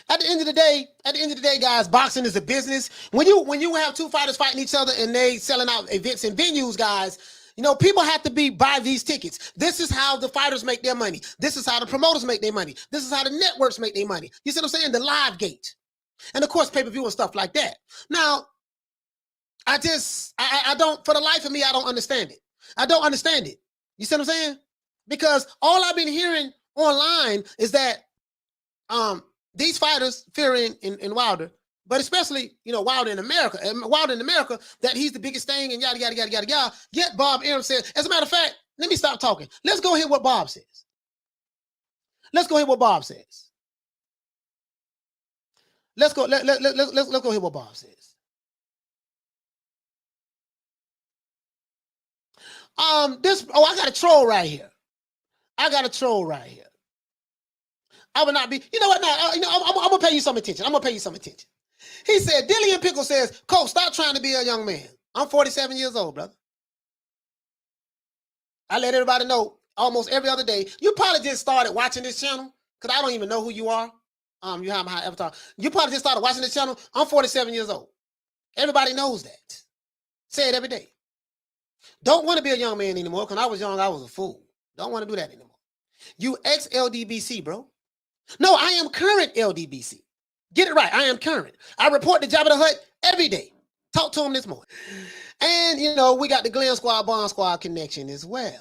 At the end of the day, guys, boxing is a business. When you have two fighters fighting each other and they selling out events and venues, guys, you know, people have to buy these tickets. This is how the fighters make their money. This is how the promoters make their money. This is how the networks make their money. You see what I'm saying? The live gate. And of course, pay-per-view and stuff like that. Now, I don't, for the life of me, I don't understand it. I don't understand it. You see what I'm saying? Because all I've been hearing online is that these fighters, Fury and Wilder, but especially, you know, Wilder in America, that he's the biggest thing and yada, yada, yada, yada, yada. Yet Bob Arum said, as a matter of fact, let me stop talking. Let's go hear what Bob says. Let's go hear what Bob says. Let's go hear what Bob says. I got a troll right here. I would not be, you know what? Now, I'm gonna pay you some attention. He said, Dillian Pickle says, Coach, stop trying to be a young man. I'm 47 years old, brother. I let everybody know almost every other day. You probably just started watching this channel because I don't even know who you are. You have my avatar. You probably just started watching this channel. I'm 47 years old. Everybody knows that. Say it every day. Don't want to be a young man anymore. Because I was young, I was a fool. Don't want to do that anymore. You ex-LDBC, bro. No, I am current LDBC. Get it right. I am current. I report to Jabba the Hutt every day. Talk to him this morning. And, you know, we got the Glenn Squad, Bond Squad connection as well.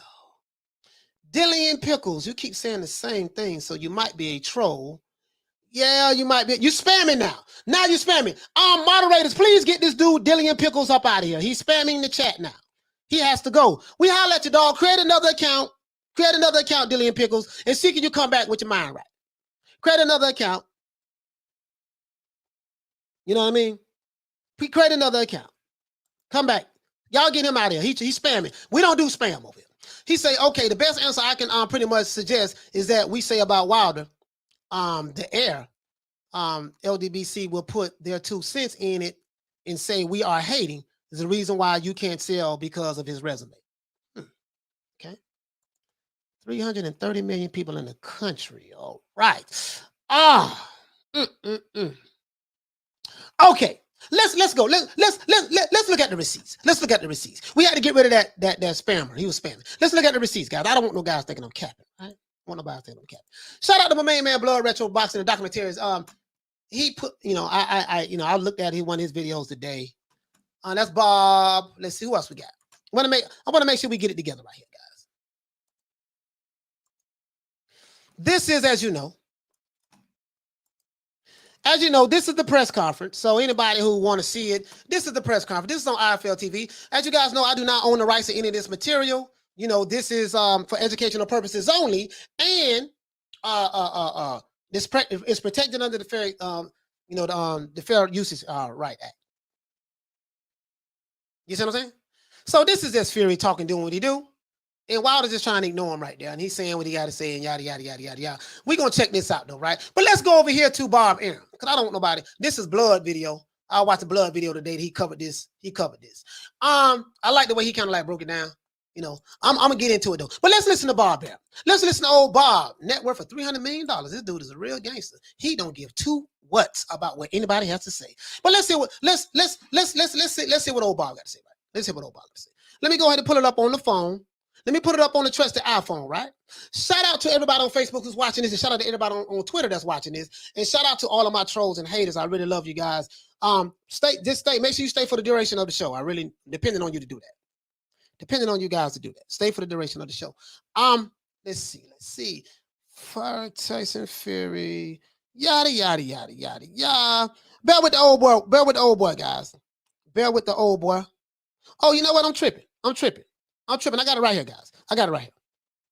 Dillian Pickles, you keep saying the same thing, so you might be a troll. Yeah, you might be. You spamming now. Now you spamming. Moderators, please get this dude Dillian Pickles up out of here. He's spamming the chat now. He has to go. We holler at you, dog. Create another account, Dillian Pickles, and see can you come back with your mind right. Create another account. You know what I mean? Create another account. Come back. Y'all get him out of here. He's spamming. We don't do spam over here. He say, okay, the best answer I can pretty much suggest is that we say about Wilder, the air, LDBC will put their 2 cents in it and say we are hating is the reason why you can't sell because of his resume. Okay. 330 million people in the country. All right. Okay. Let's go. Let's look at the receipts. We had to get rid of that spammer. He was spamming. Let's look at the receipts, guys. I don't want no guys thinking I'm capping. Right? I want nobody thinking I'm capping. Shout out to my main man, Blood Retro Boxing and Documentaries. he put, I looked at one of his videos today. That's Bob. Let's see who else we got. I want to make sure we get it together right here, guys. This is, as you know, this is the press conference. So anybody who want to see it, this is the press conference. This is on IFL TV. As you guys know, I do not own the rights to any of this material. This is for educational purposes only, and this is protected under the Fair, the Fair Usage Right Act. You see what I'm saying? So this is just Fury talking, doing what he do. And Wilder's just trying to ignore him right there. And he's saying what he got to say and yada, yada, yada, yada, yada. We're going to check this out, though, right? But let's go over here to Bob Arum, because I don't want nobody. This is Blood video. I watched the Blood video today. He covered this. I like the way he kind of like broke it down. I'm going to get into it, though. But let's listen to Bob Arum. Let's listen to old Bob. Net worth of $300 million. This dude is a real gangster. He don't give two whats about what anybody has to say. But let's see what old Bob got to say, right? Let's hear what old Bob got to say. Let me go ahead and pull it up on the phone. Let me put it up on the trusted iPhone, right? Shout out to everybody on Facebook who's watching this, and shout out to everybody on Twitter that's watching this, and shout out to all of my trolls and haters. I really love you guys. Make sure you stay for the duration of the show. I really depending on you to do that. Depending on you guys to do that. Stay for the duration of the show. Let's see. For Tyson Fury, yada yada yada yada yada. Bear with the old boy, guys. Bear with the old boy. Oh, you know what? I'm tripping. I got it right here, guys.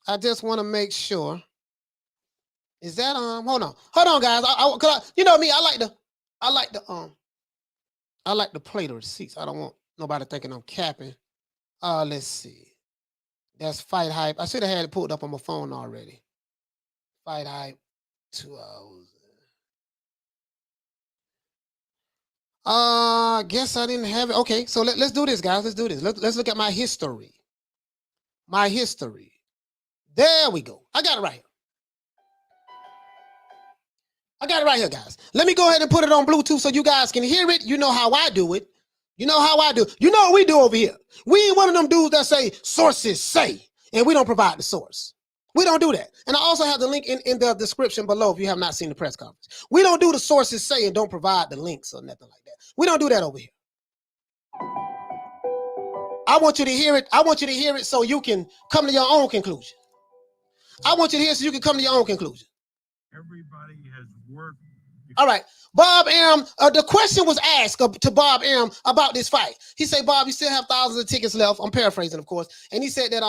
I just want to make sure. Is that hold on, guys. You know me, I like to play the receipts. I don't want nobody thinking I'm capping. Let's see. That's Fight Hype. I should have had it pulled up on my phone already. Fight Hype 2 hours. Guess I didn't have it. Okay, so let's do this, guys. Let's do this. Let's look at my history. There we go. I got it right here. Guys. Let me go ahead and put it on Bluetooth so you guys can hear it. You know how I do it. You know what we do over here. We ain't one of them dudes that say sources say, and we don't provide the source. We don't do that. And I also have the link in the description below if you have not seen the press conference. We don't do the sources say and don't provide the links or nothing like that. We don't do that over here. I want you to hear it so you can come to your own conclusion. Everybody has worked. All right. Bob Arum, the question was asked to Bob Arum about this fight. He said, Bob, you still have thousands of tickets left. I'm paraphrasing, of course. And he said that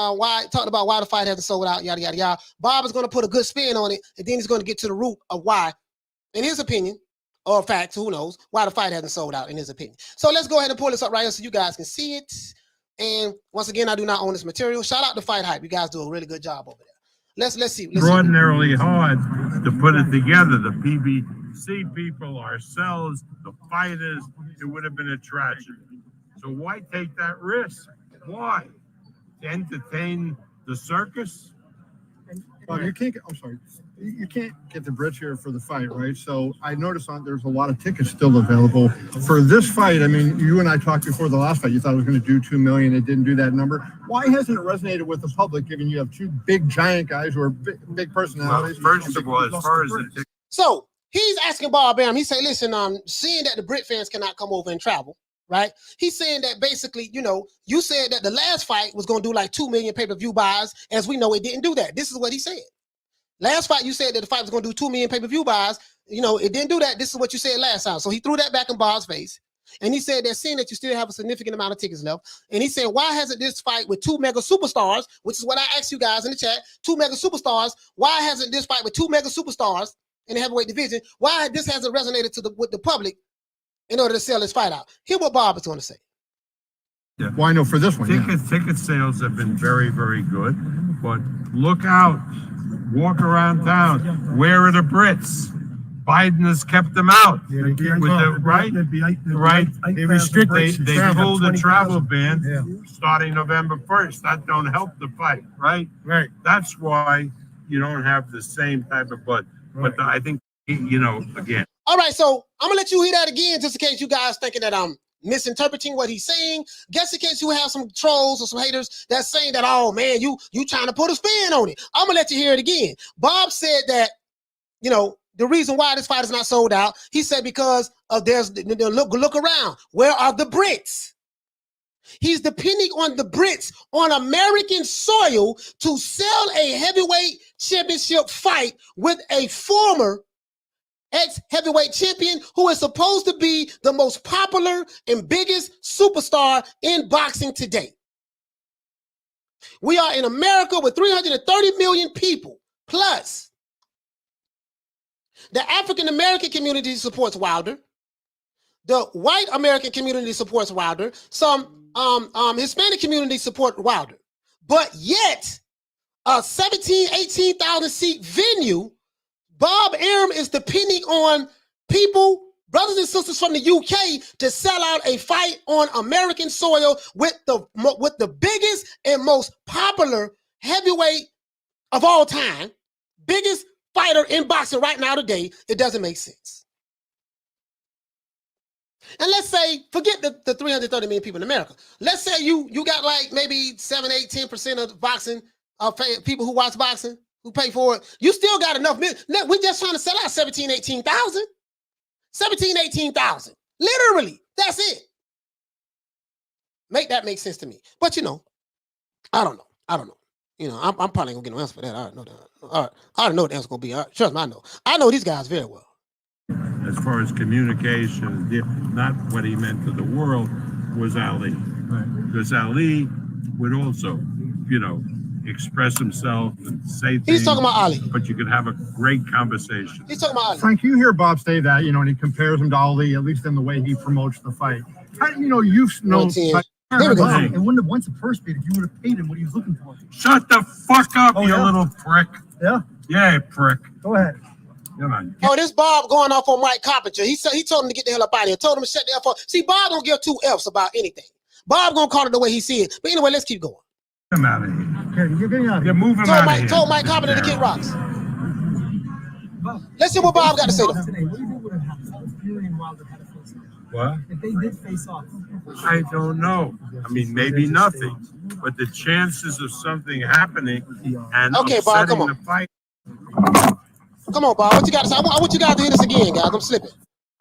talked about why the fight hasn't sold out, yada, yada, yada. Bob is going to put a good spin on it, and then he's going to get to the root of why, in his opinion, or facts, who knows, why the fight hasn't sold out, in his opinion. So let's go ahead and pull this up right here so you guys can see it. And once again, I do not own this material. Shout out to Fight Hype. You guys do a really good job over there. Let's see. Extraordinarily hard to put it together. The PBC people, ourselves, the fighters, it would have been a tragedy. So why take that risk? Why? To entertain the circus? Well, you can't get the Brits here for the fight, right? So I noticed there's a lot of tickets still available for this fight. I mean, you and I talked before the last fight. You thought it was going to do 2 million. It didn't do that number. Why hasn't it resonated with the public, given you have two big giant guys who are big personalities? Well, first of all, as far as the tickets. So he's asking Bob Arum. He said, listen, seeing that the Brit fans cannot come over and travel, right? He's saying that basically, you said that the last fight was going to do like 2 million pay-per-view buys. As we know, it didn't do that. This is what he said. Last fight, you said that the fight was going to do 2 million pay-per-view buys. It didn't do that. This is what you said last time. So he threw that back in Bob's face. And he said that seeing that you still have a significant amount of tickets left. And he said, why hasn't this fight with 2 mega superstars, which is what I asked you guys in the chat, 2 mega superstars, why hasn't this fight with 2 mega superstars in the heavyweight division, why this hasn't resonated with the public in order to sell this fight out? Hear what Bob is going to say. Yeah. Well, I know for this one. Ticket sales have been very, very good. But look out. Walk around town. Where are the Brits? Biden has kept them out. They restricted. They pulled the travel ban starting November 1st. That don't help the fight, right? Right. That's why you don't have the same type of blood. But I think, again. All right, so I'm going to let you hear that again just in case you guys thinking that I'm misinterpreting what he's saying. Just in case you have some trolls or some haters that's saying that, oh, man, you trying to put a spin on it. I'm going to let you hear it again. Bob said that, the reason why this fight is not sold out, he said because of look around. Where are the Brits? He's depending on the Brits on American soil to sell a heavyweight championship fight with a former ex-heavyweight champion who is supposed to be the most popular and biggest superstar in boxing today. We are in America with 330 million people plus. The African American community supports Wilder. The white American community supports Wilder. Some Hispanic community support Wilder. But yet, a 18,000 seat venue, Bob Arum is depending on people, brothers and sisters from the UK, to sell out a fight on American soil with the biggest and most popular heavyweight of all time, biggest fighter in boxing right now today. It doesn't make sense. And let's say, forget the 330 million people in America. Let's say you got like maybe 7, 8, 10% of boxing, people who watch boxing, who pay for it. You still got enough. We're just trying to sell out 17, 18,000. 17, 18,000. Literally, that's it. Make that make sense to me. But I don't know. I'm probably gonna get no answer for that. I don't know that. All right, I don't know what the answer's gonna be. All right, trust me, I know. I know these guys very well. As far as communication, not what he meant to the world was Ali. Right. Because Ali would also, express himself and say things. He's talking about Ali. But you could have a great conversation. He's talking about Ali. Frank, you hear Bob say that, and he compares him to Ali, at least in the way he promotes the fight. How, you know. There we go. It wouldn't have won the purse bid if you would have paid him what he was looking for. Shut the fuck up, you little prick. Yeah? Yeah, prick. Go ahead. Come on. Oh, this Bob going off on Mike Carpenter. He told him to get the hell up out of here. Told him to shut the F up. See, Bob don't give two F's about anything. Bob gonna call it the way he see it. But anyway, let's keep going. Get him out of here. You're getting out of You're here. moving out of here. Told Mike Carpenter to kick rocks. Let's see what Bob got to say though. Today, what do you think would have happened if Fury and Wilder had a face off? What? If they did face off? I don't know. I mean, maybe nothing. But the chances of something happening and Okay, Bob, come on. the fight. Come on, Bob. What you got to say? I want you guys to hear this again, guys. I'm slipping.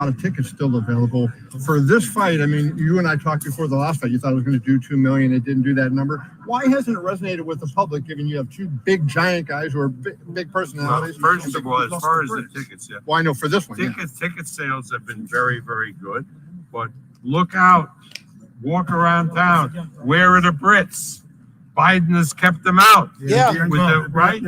A lot of tickets still available for this fight. I mean, you and I talked before the last fight. You thought it was going to do 2 million. It didn't do that number. Why hasn't it resonated with the public, given you have two big, giant guys who are big personalities? Well, first of all, as far as the tickets, yeah. Well, I know for this one. Ticket sales have been very, very good. But look out. Walk around town. Where are the Brits? Biden has kept them out. Yeah. With the, right?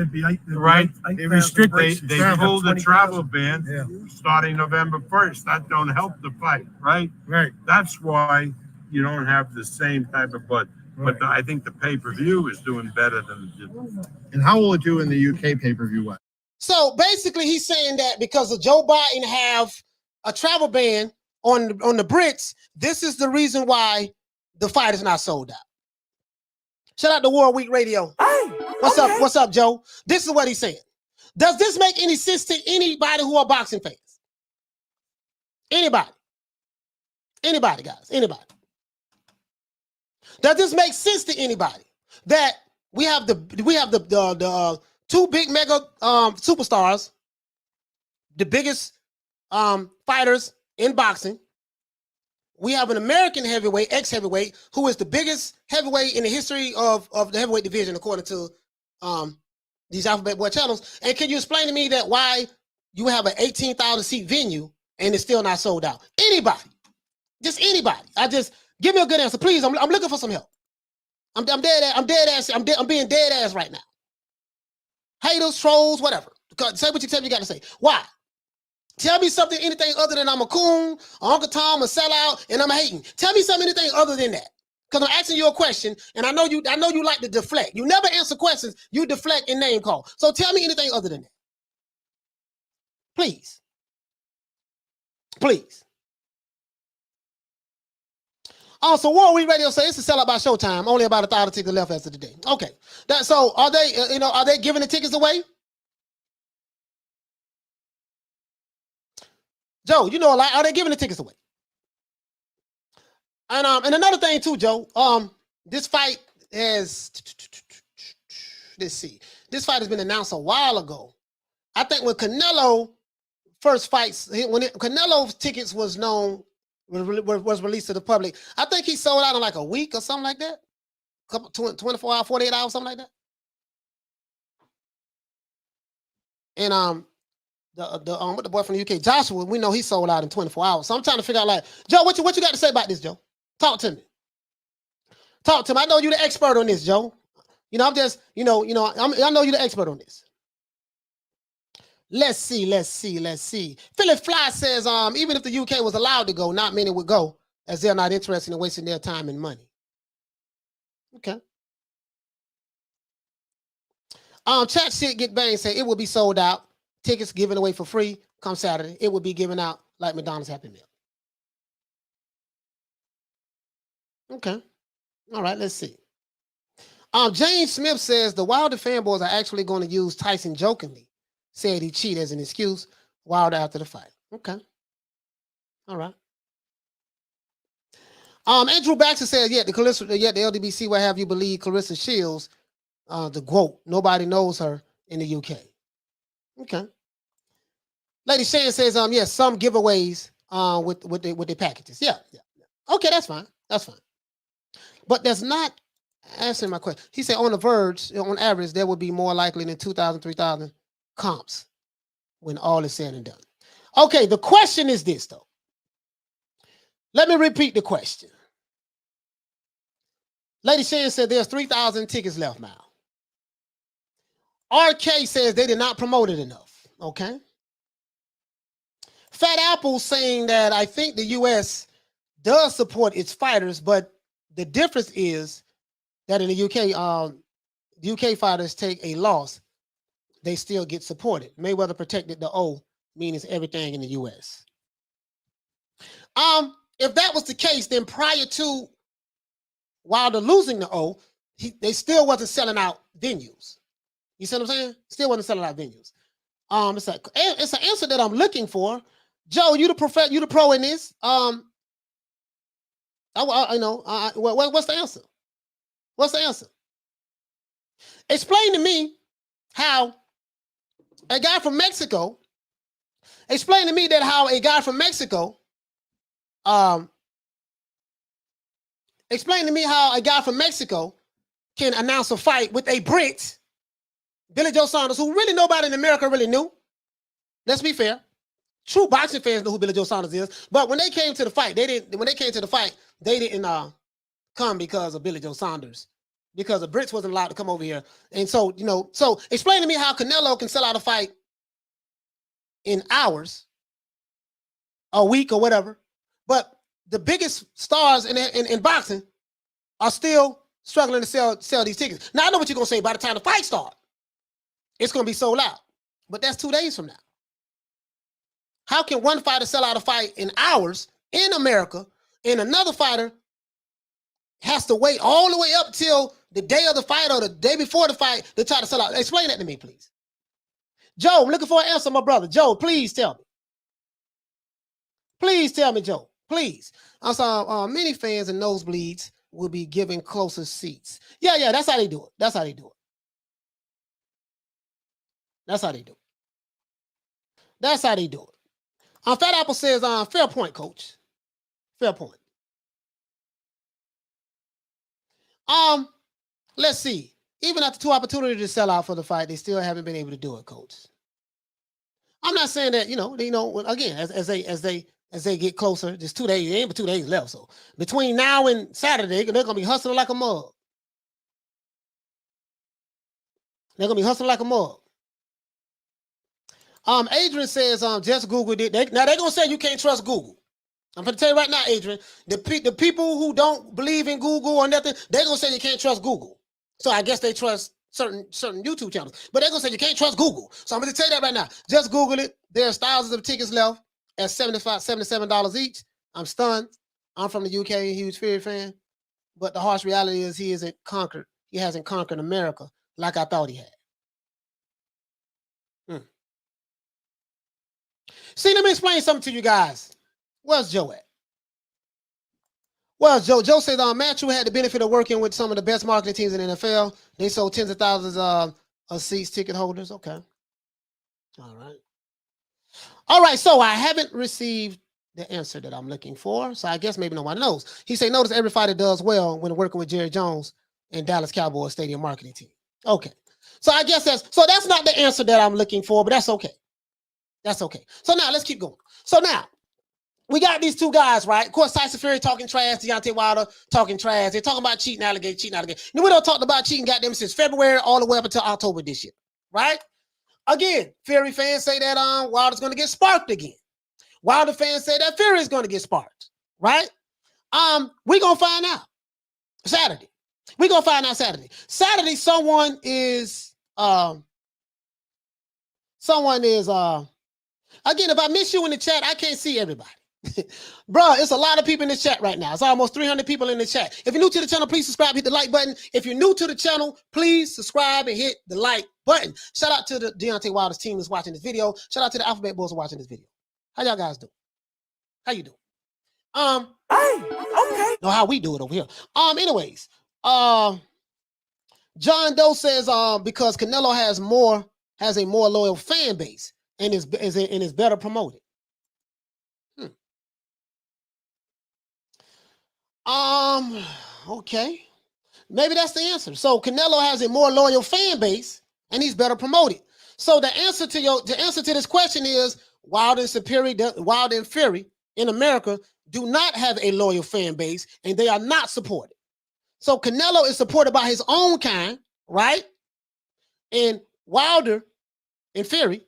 They restricted. They pulled the travel ban starting November 1st. That don't help the fight, right? Right. That's why you don't have the same type of but I think the pay-per-view is doing better than it did. And how will it do in the UK pay-per-view? So basically, he's saying that because of Joe Biden have a travel ban on the Brits, this is the reason why the fight is not sold out. Shout out to World Week Radio. Hey, What's okay. up? What's up, Joe? This is what he's saying. Does this make any sense to anybody who are boxing fans? Anybody? Anybody, guys? Anybody? Does this make sense to anybody that we have the two big mega superstars, the biggest fighters in boxing? We have an American heavyweight, ex-heavyweight, who is the biggest heavyweight in the history of the heavyweight division, according to these Alphabet Boy channels. And can you explain to me that why you have an 18,000 seat venue and it's still not sold out? Anybody, just anybody. Give me a good answer, please. I'm looking for some help. I'm dead ass. I'm being dead ass right now. Haters, trolls, whatever. Say what you tell me you got to say. Why? Tell me something, anything other than I'm a coon, Uncle Tom, a sellout, and I'm hating. Tell me something, anything other than that. Because I'm asking you a question, and I know you like to deflect. You never answer questions. You deflect and name call. So tell me anything other than that. Please. Please. Also, World Week Radio says it's a sellout by Showtime. Only about 1,000 tickets left as of today. Okay. So are they giving the tickets away? Joe, you know a lot. Are they giving the tickets away? And another thing too, Joe. This fight has. Let's see. This fight has been announced a while ago. I think when Canelo first fights, when Canelo's tickets was released to the public, I think he sold out in like a week or something like that. 24 hours, 48 hours, something like that. And with the boy from the UK, Joshua, we know he sold out in 24 hours. So I'm trying to figure out, like, Joe, what you got to say about this, Joe? Talk to me. Talk to me. I know you're the expert on this, Joe. You know, I'm just, I know you're the expert on this. Let's see. Philip Fly says, even if the UK was allowed to go, not many would go, as they're not interested in wasting their time and money. Okay. Chat shit get banged say it will be sold out. Tickets given away for free come Saturday. It will be given out like McDonald's Happy Meal. Okay. All right, let's see. James Smith says the Wilder fanboys are actually going to use Tyson jokingly. Said he cheated as an excuse. Wilder after the fight. Okay. All right. Andrew Baxter says, the LDBC will have you believe Clarissa Shields, the GOAT. Nobody knows her in the UK. Okay. Lady Shan says, yes, some giveaways with the packages. Yeah. Okay, that's fine. But that's not answering my question. He said on the verge, on average, there would be more likely than 2,000, 3,000 comps when all is said and done. Okay, the question is this, though. Let me repeat the question. Lady Shan said there's 3,000 tickets left now. RK says they did not promote it enough. Okay. Fat Apple saying that I think the U.S. does support its fighters, but the difference is that in the UK fighters take a loss, they still get supported. Mayweather protected the O, meaning everything in the U.S. If that was the case, then prior to Wilder losing the O, they still wasn't selling out venues. You see what I'm saying? Still wasn't selling out venues. It's an answer that I'm looking for. Joe, you the pro in this. What's the answer? What's the answer? Explain to me how a guy from Mexico. Explain to me that how a guy from Mexico. Explain to me how a guy from Mexico can announce a fight with a Brit, Billy Joe Saunders, who really nobody in America really knew. Let's be fair. True boxing fans know who Billy Joe Saunders is, but when they came to the fight, they didn't come because of Billy Joe Saunders, because the Brits wasn't allowed to come over here. And so, so explain to me how Canelo can sell out a fight in hours, a week or whatever, but the biggest stars in boxing are still struggling to sell these tickets. Now, I know what you're going to say. By the time the fight starts, it's going to be sold out. But that's 2 days from now. How can one fighter sell out a fight in hours in America and another fighter has to wait all the way up till the day of the fight or the day before the fight to try to sell out? Explain that to me, please. Joe, I'm looking for an answer, my brother. Joe, please tell me. Please tell me, Joe. Please. I saw many fans and nosebleeds will be given closer seats. Yeah, that's how they do it. That's how they do it. Fat Apple says, fair point, coach. Fair point. Let's see. Even after 2 opportunities to sell out for the fight, they still haven't been able to do it, coach. I'm not saying that, again, as they get closer, there's 2 days, ain't but 2 days left. So between now and Saturday, they're gonna be hustling like a mug. Adrian says, just Googled it. Now they're gonna say you can't trust Google. I'm gonna tell you right now, Adrian, the people who don't believe in Google or nothing, they're gonna say you can't trust Google. So I guess they trust certain YouTube channels, but they're gonna say you can't trust Google. So I'm gonna tell you that right now. Just Google it. There's thousands of tickets left at $77 each. I'm stunned. I'm from the UK, a huge Fury fan, but the harsh reality is he hasn't conquered America like I thought he had. See, let me explain something to you guys. Where's Joe at? Well, Joe says Matthew had the benefit of working with some of the best marketing teams in the NFL. They sold tens of thousands of seats, ticket holders. Okay. All right. All right, so I haven't received the answer that I'm looking for. So I guess maybe no one knows. He said, notice every fighter does well when working with Jerry Jones and Dallas Cowboys Stadium marketing team. Okay. So I guess that's not the answer that I'm looking for, but that's okay. That's okay. So now let's keep going. So now we got these two guys, right? Of course, Tyson Fury talking trash, Deontay Wilder talking trash. They're talking about cheating allegation. And we don't talk about cheating goddamn since February all the way up until October this year, right? Again, Fury fans say that Wilder's going to get sparked again. Wilder fans say that Fury is going to get sparked, right? We're going to find out Saturday. We're going to find out Saturday. Saturday, someone is, again, if I miss you in the chat, I can't see everybody. Bro, it's a lot of people in the chat right now. It's almost 300 people in the chat. If you're new to the channel, please subscribe, hit the like button. If you're new to the channel, please subscribe and hit the like button. Shout out to the Deontay Wilder's team that's watching this video. Shout out to the Alphabet Bulls who are watching this video. How y'all guys do? How you doing? Hey, okay. No, how we do it over here. Anyways, John Doe says because Canelo has a more loyal fan base and is better promoted. Okay. Maybe that's the answer. So Canelo has a more loyal fan base and he's better promoted. So the answer to this question is Wilder and Fury in America do not have a loyal fan base and they are not supported. So Canelo is supported by his own kind, right? And Wilder and Fury,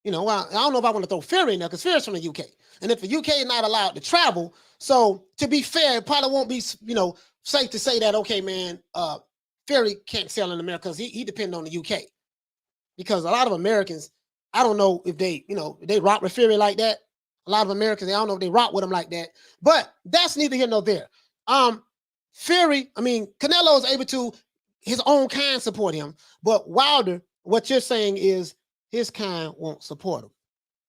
I don't know if I want to throw Fury in there because Fury's from the UK. And if the UK is not allowed to travel, so to be fair, it probably won't be, safe to say that, okay, man, Fury can't sell in America because he depends on the UK. Because a lot of Americans, I don't know if they rock with Fury like that. A lot of Americans, I don't know if they rock with him like that. But that's neither here nor there. Canelo is able to, his own kind support him. But Wilder, what you're saying is his kind won't support him.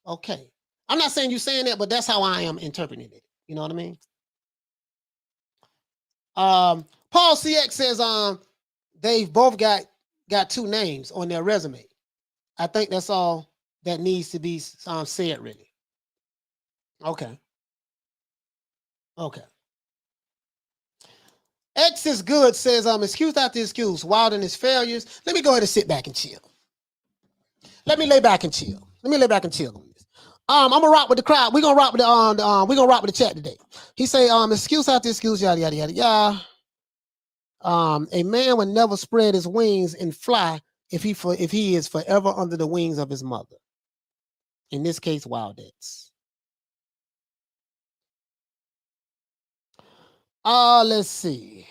Okay. I'm not saying you're saying that, but that's how I am interpreting it. You know what I mean? Paul CX says they've both got two names on their resume. I think that's all that needs to be said, really. Okay. X is good says excuse after excuse, Wilder and his failures. Let me go ahead and sit back and chill. Let me lay back and chill on this. I'm gonna rock with the crowd. We're gonna rock with the chat today. He say, excuse after excuse, yada yada yada yada. A man would never spread his wings and fly if he is forever under the wings of his mother. In this case, Wildets. Let's see.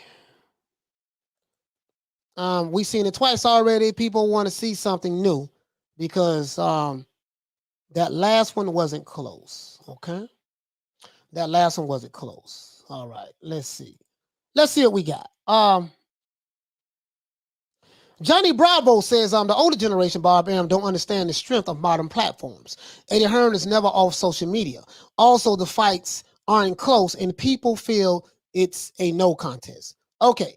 We've seen it twice already. People want to see something new because that last one wasn't close. Okay. That last one wasn't close. All right. Let's see. Let's see what we got. Johnny Bravo says, the older generation, Bob Arum, don't understand the strength of modern platforms. Eddie Hearn is never off social media. Also, the fights aren't close and people feel it's a no contest. Okay.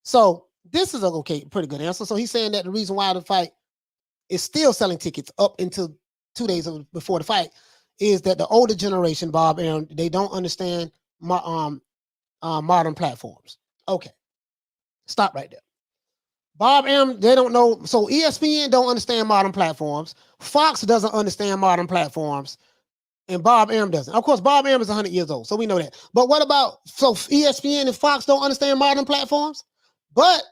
So this is a pretty good answer. So he's saying that the reason why the fight is still selling tickets up until 2 days before the fight is that the older generation, Bob Arum, they don't understand modern platforms. Okay. Stop right there. Bob Arum, they don't know. So ESPN don't understand modern platforms. Fox doesn't understand modern platforms. And Bob Arum doesn't. Of course, Bob Arum is 100 years old, so we know that. But what about, so ESPN and Fox don't understand modern platforms? But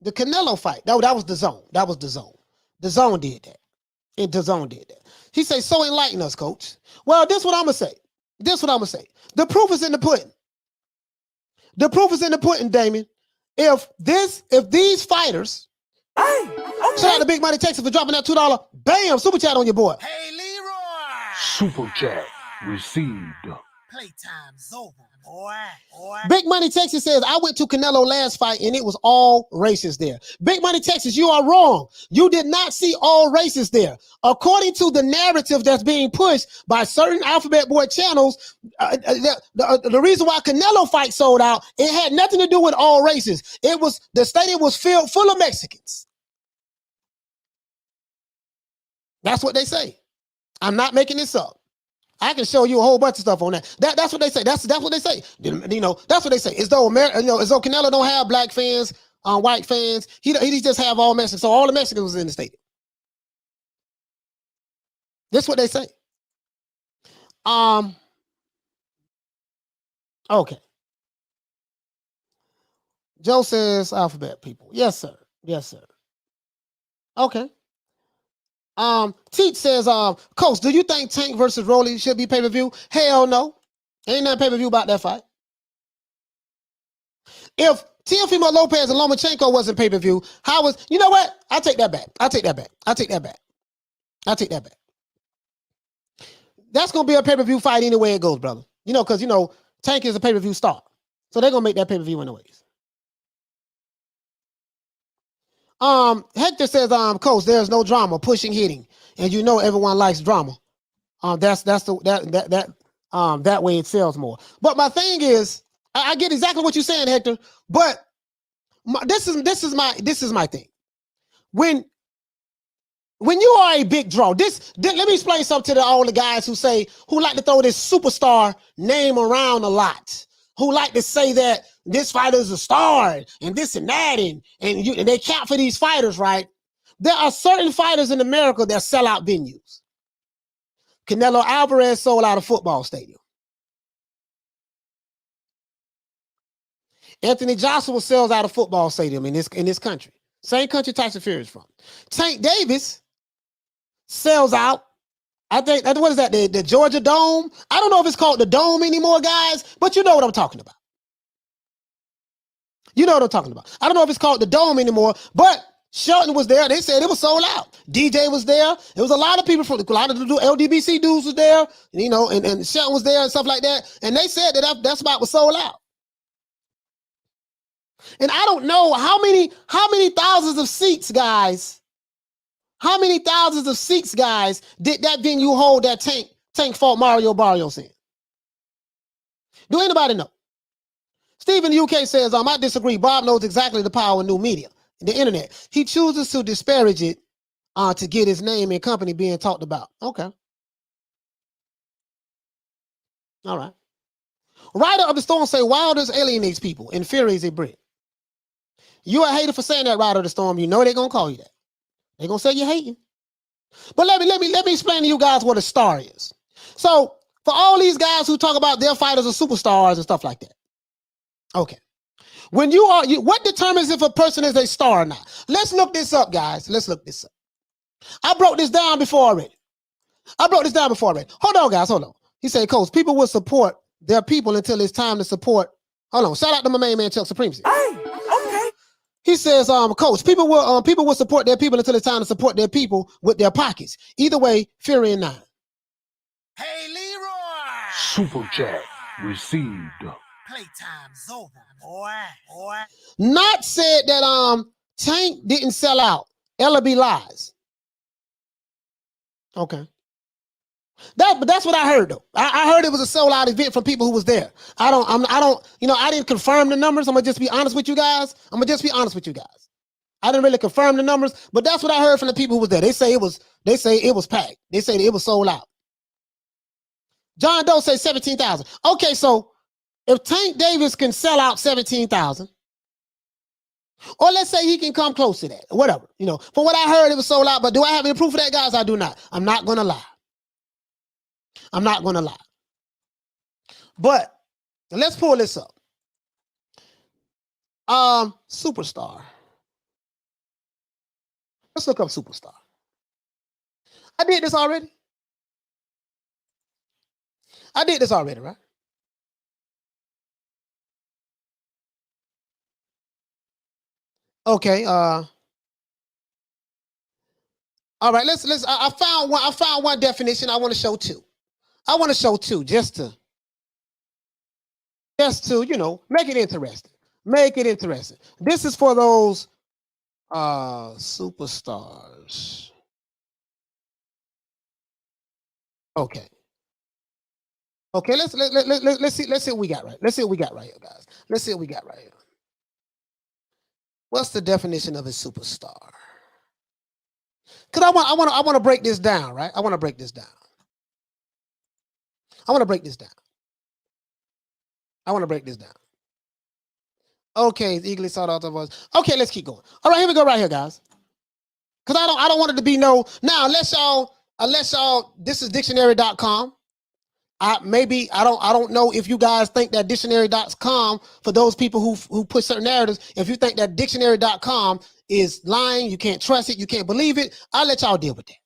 the Canelo fight, that was the zone. That was the zone. The zone did that. And the zone did that. He says, so enlighten us, coach. Well, this is what I'm going to say. The proof is in the pudding. The proof is in the pudding, Damien. If these fighters, shout out to Big Money Texas for dropping that $2, bam, super chat on your board. Hey, Leroy! Super chat received. Playtime's over, boy. Big Money Texas says, I went to Canelo last fight and it was all races there. Big Money Texas, you are wrong. You did not see all races there. According to the narrative that's being pushed by certain Alphabet Boy channels, the reason why Canelo fight sold out, it had nothing to do with all races. The stadium was filled full of Mexicans. That's what they say. I'm not making this up. I can show you a whole bunch of stuff on that. That's what they say. That's what they say. You know, that's what they say. As though as though Canelo don't have black fans, white fans. He just have all Mexicans. So all the Mexicans was in the stadium. That's what they say. Okay. Joe says alphabet people. Yes, sir. Yes, sir. Okay. Teach says, Coach, do you think Tank versus Rolly should be pay-per-view? Hell no. Ain't nothing pay-per-view about that fight. If Teofimo Lopez and Lomachenko wasn't pay-per-view, how was, you know what? I take that back. I take that back. I take that back. I take that back. That's going to be a pay-per-view fight any way it goes, brother. You know, because, you know, Tank is a pay-per-view star. So they're going to make that pay-per-view anyways. Hector says, Coach, there's no drama, pushing, hitting. And you know everyone likes drama. That way it sells more. But my thing is, I get exactly what you're saying, Hector. But this is my thing. When you are a big draw, let me explain something to all the guys who like to throw this superstar name around a lot, who like to say that this fighter is a star and this and that, and they count for these fighters, right? There are certain fighters in America that sell out venues. Canelo Alvarez sold out a football stadium. Anthony Joshua sells out a football stadium in this country. Same country Tyson Fury is from. Tank Davis sells out, I think, what is that, the Georgia Dome? I don't know if it's called the Dome anymore, guys, but you know what I'm talking about. You know what I'm talking about. I don't know if it's called the Dome anymore, but Shelton was there. They said it was sold out. DJ was there. There was a lot of people from a lot of the LDBC dudes was there, you know, and Shelton was there and stuff like that. And they said that spot was sold out. And I don't know how many thousands of seats, guys. How many thousands of seats, guys, did that venue hold that Tank fought Mario Barrios in? Do anybody know? Stephen UK says, I disagree. Bob knows exactly the power of new media, the internet. He chooses to disparage it to get his name and company being talked about. Okay. All right. Writer of the Storm say Wilder's alienates people and Fury is a Brit. You a hater for saying that, Rider of the Storm. You know they're gonna call you that. They're gonna say you're hating. But let me explain to you guys what a star is. So for all these guys who talk about their fighters are superstars and stuff like that. Okay. When what determines if a person is a star or not? Let's look this up, guys. Let's look this up. I broke this down before already. Hold on, guys. Hold on. He said, Coach, people will support their people until it's time to support. Hold on. Shout out to my main man, Chuck Supremacy. Hey, okay. He says, Coach, people will support their people until it's time to support their people with their pockets. Either way, Fury and 9. Hey, Leroy! Super chat received. Playtime's over, boy. Not said that Tank didn't sell out. Ella be lies. Okay. But that's what I heard though. I heard it was a sold out event from people who was there. I didn't confirm the numbers. I'm gonna just be honest with you guys. I didn't really confirm the numbers, but that's what I heard from the people who was there. They say it was packed. They say it was sold out. John Doe says 17,000. Okay, so if Tank Davis can sell out 17,000, or let's say he can come close to that, whatever, from what I heard, it was sold out. But do I have any proof of that, guys? I do not. I'm not gonna lie. But let's pull this up. Superstar. Let's look up superstar. I did this already, right? Okay. All right. Let's. I found one definition. I want to show two. Just to make it interesting. This is for those superstars. Okay, let's see what we got right. Let's see what we got right here, guys. What's the definition of a superstar? Because I want to break this down, right? I want to break this down. Okay, it's eagerly sought after was. Okay, let's keep going. All right, here we go right here, guys. Because I don't want it to be no. Now, unless y'all, this is dictionary.com. I don't know if you guys think that dictionary.com, for those people who push certain narratives, if you think that dictionary.com is lying, you can't trust it, you can't believe it, I'll let y'all deal with that.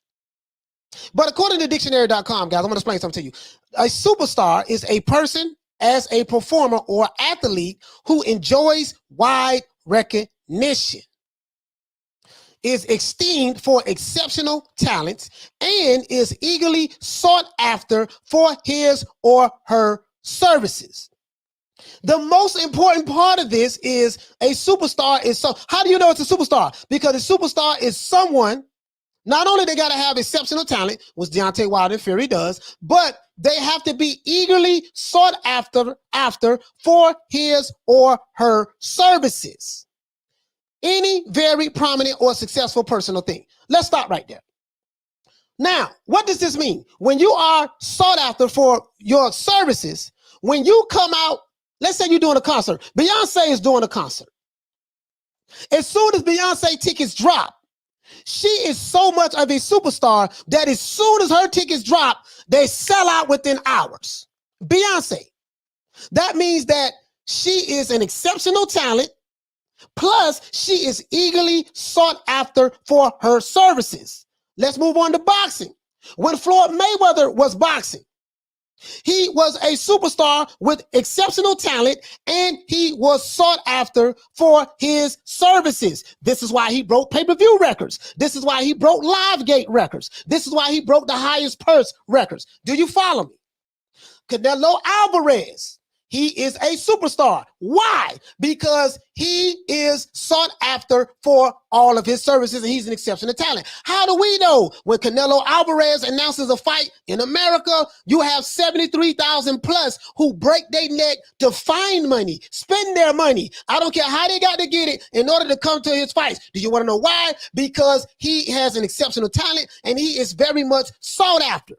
But according to dictionary.com, guys, I'm going to explain something to you. A superstar is a person as a performer or athlete who enjoys wide recognition, is esteemed for exceptional talents, and is eagerly sought after for his or her services. The most important part of this is a superstar is so. How do you know it's a superstar? Because a superstar is someone, not only they got to have exceptional talent, which Deontay Wilder and Fury does, but they have to be eagerly sought after for his or her services. Any very prominent or successful person or thing. Let's stop right there. Now, what does this mean? When you are sought after for your services, when you come out, let's say you're doing a concert. Beyonce is doing a concert. As soon as Beyonce tickets drop, she is so much of a superstar that as soon as her tickets drop, they sell out within hours. Beyonce. That means that she is an exceptional talent. Plus, she is eagerly sought after for her services. Let's move on to boxing. When Floyd Mayweather was boxing, he was a superstar with exceptional talent, and he was sought after for his services. This is why he broke pay-per-view records. This is why he broke live gate records. This is why he broke the highest purse records. Do you follow me? Canelo Alvarez. He is a superstar. Why? Because he is sought after for all of his services, and he's an exceptional talent. How do we know? When Canelo Alvarez announces a fight in America, you have 73,000 plus who break their neck to find money, spend their money. I don't care how they got to get it in order to come to his fights. Do you want to know why? Because he has an exceptional talent, and he is very much sought after.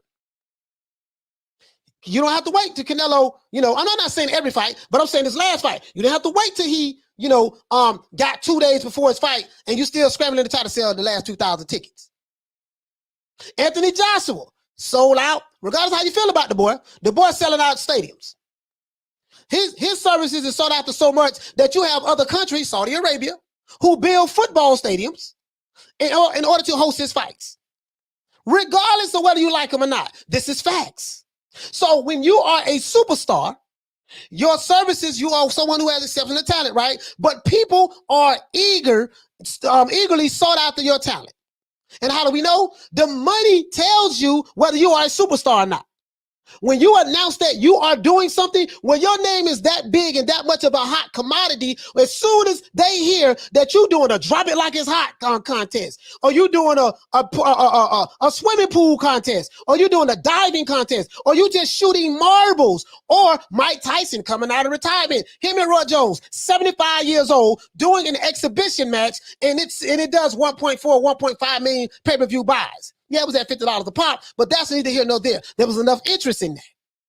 You don't have to wait till Canelo, I'm not saying every fight, but I'm saying this last fight. You didn't have to wait till he, got 2 days before his fight, and you still scrambling to try to sell the last 2,000 tickets. Anthony Joshua sold out, regardless of how you feel about the boy selling out stadiums. His services is sought after so much that you have other countries, Saudi Arabia, who build football stadiums in order to host his fights. Regardless of whether you like them or not, this is facts. So when you are a superstar, your services, you are someone who has exceptional talent, right? But people are eagerly sought after your talent. And how do we know? The money tells you whether you are a superstar or not. When you announce that you are doing something, when your name is that big and that much of a hot commodity, as soon as they hear that you're doing a drop it like it's hot contest, or you're doing a swimming pool contest, or you're doing a diving contest, or you just shooting marbles, or Mike Tyson coming out of retirement, him and Roy Jones, 75 years old, doing an exhibition match, and it does 1.4, 1.5 million pay-per-view buys. Yeah, it was at $50 a pop, but that's neither here nor there. There was enough interest in that,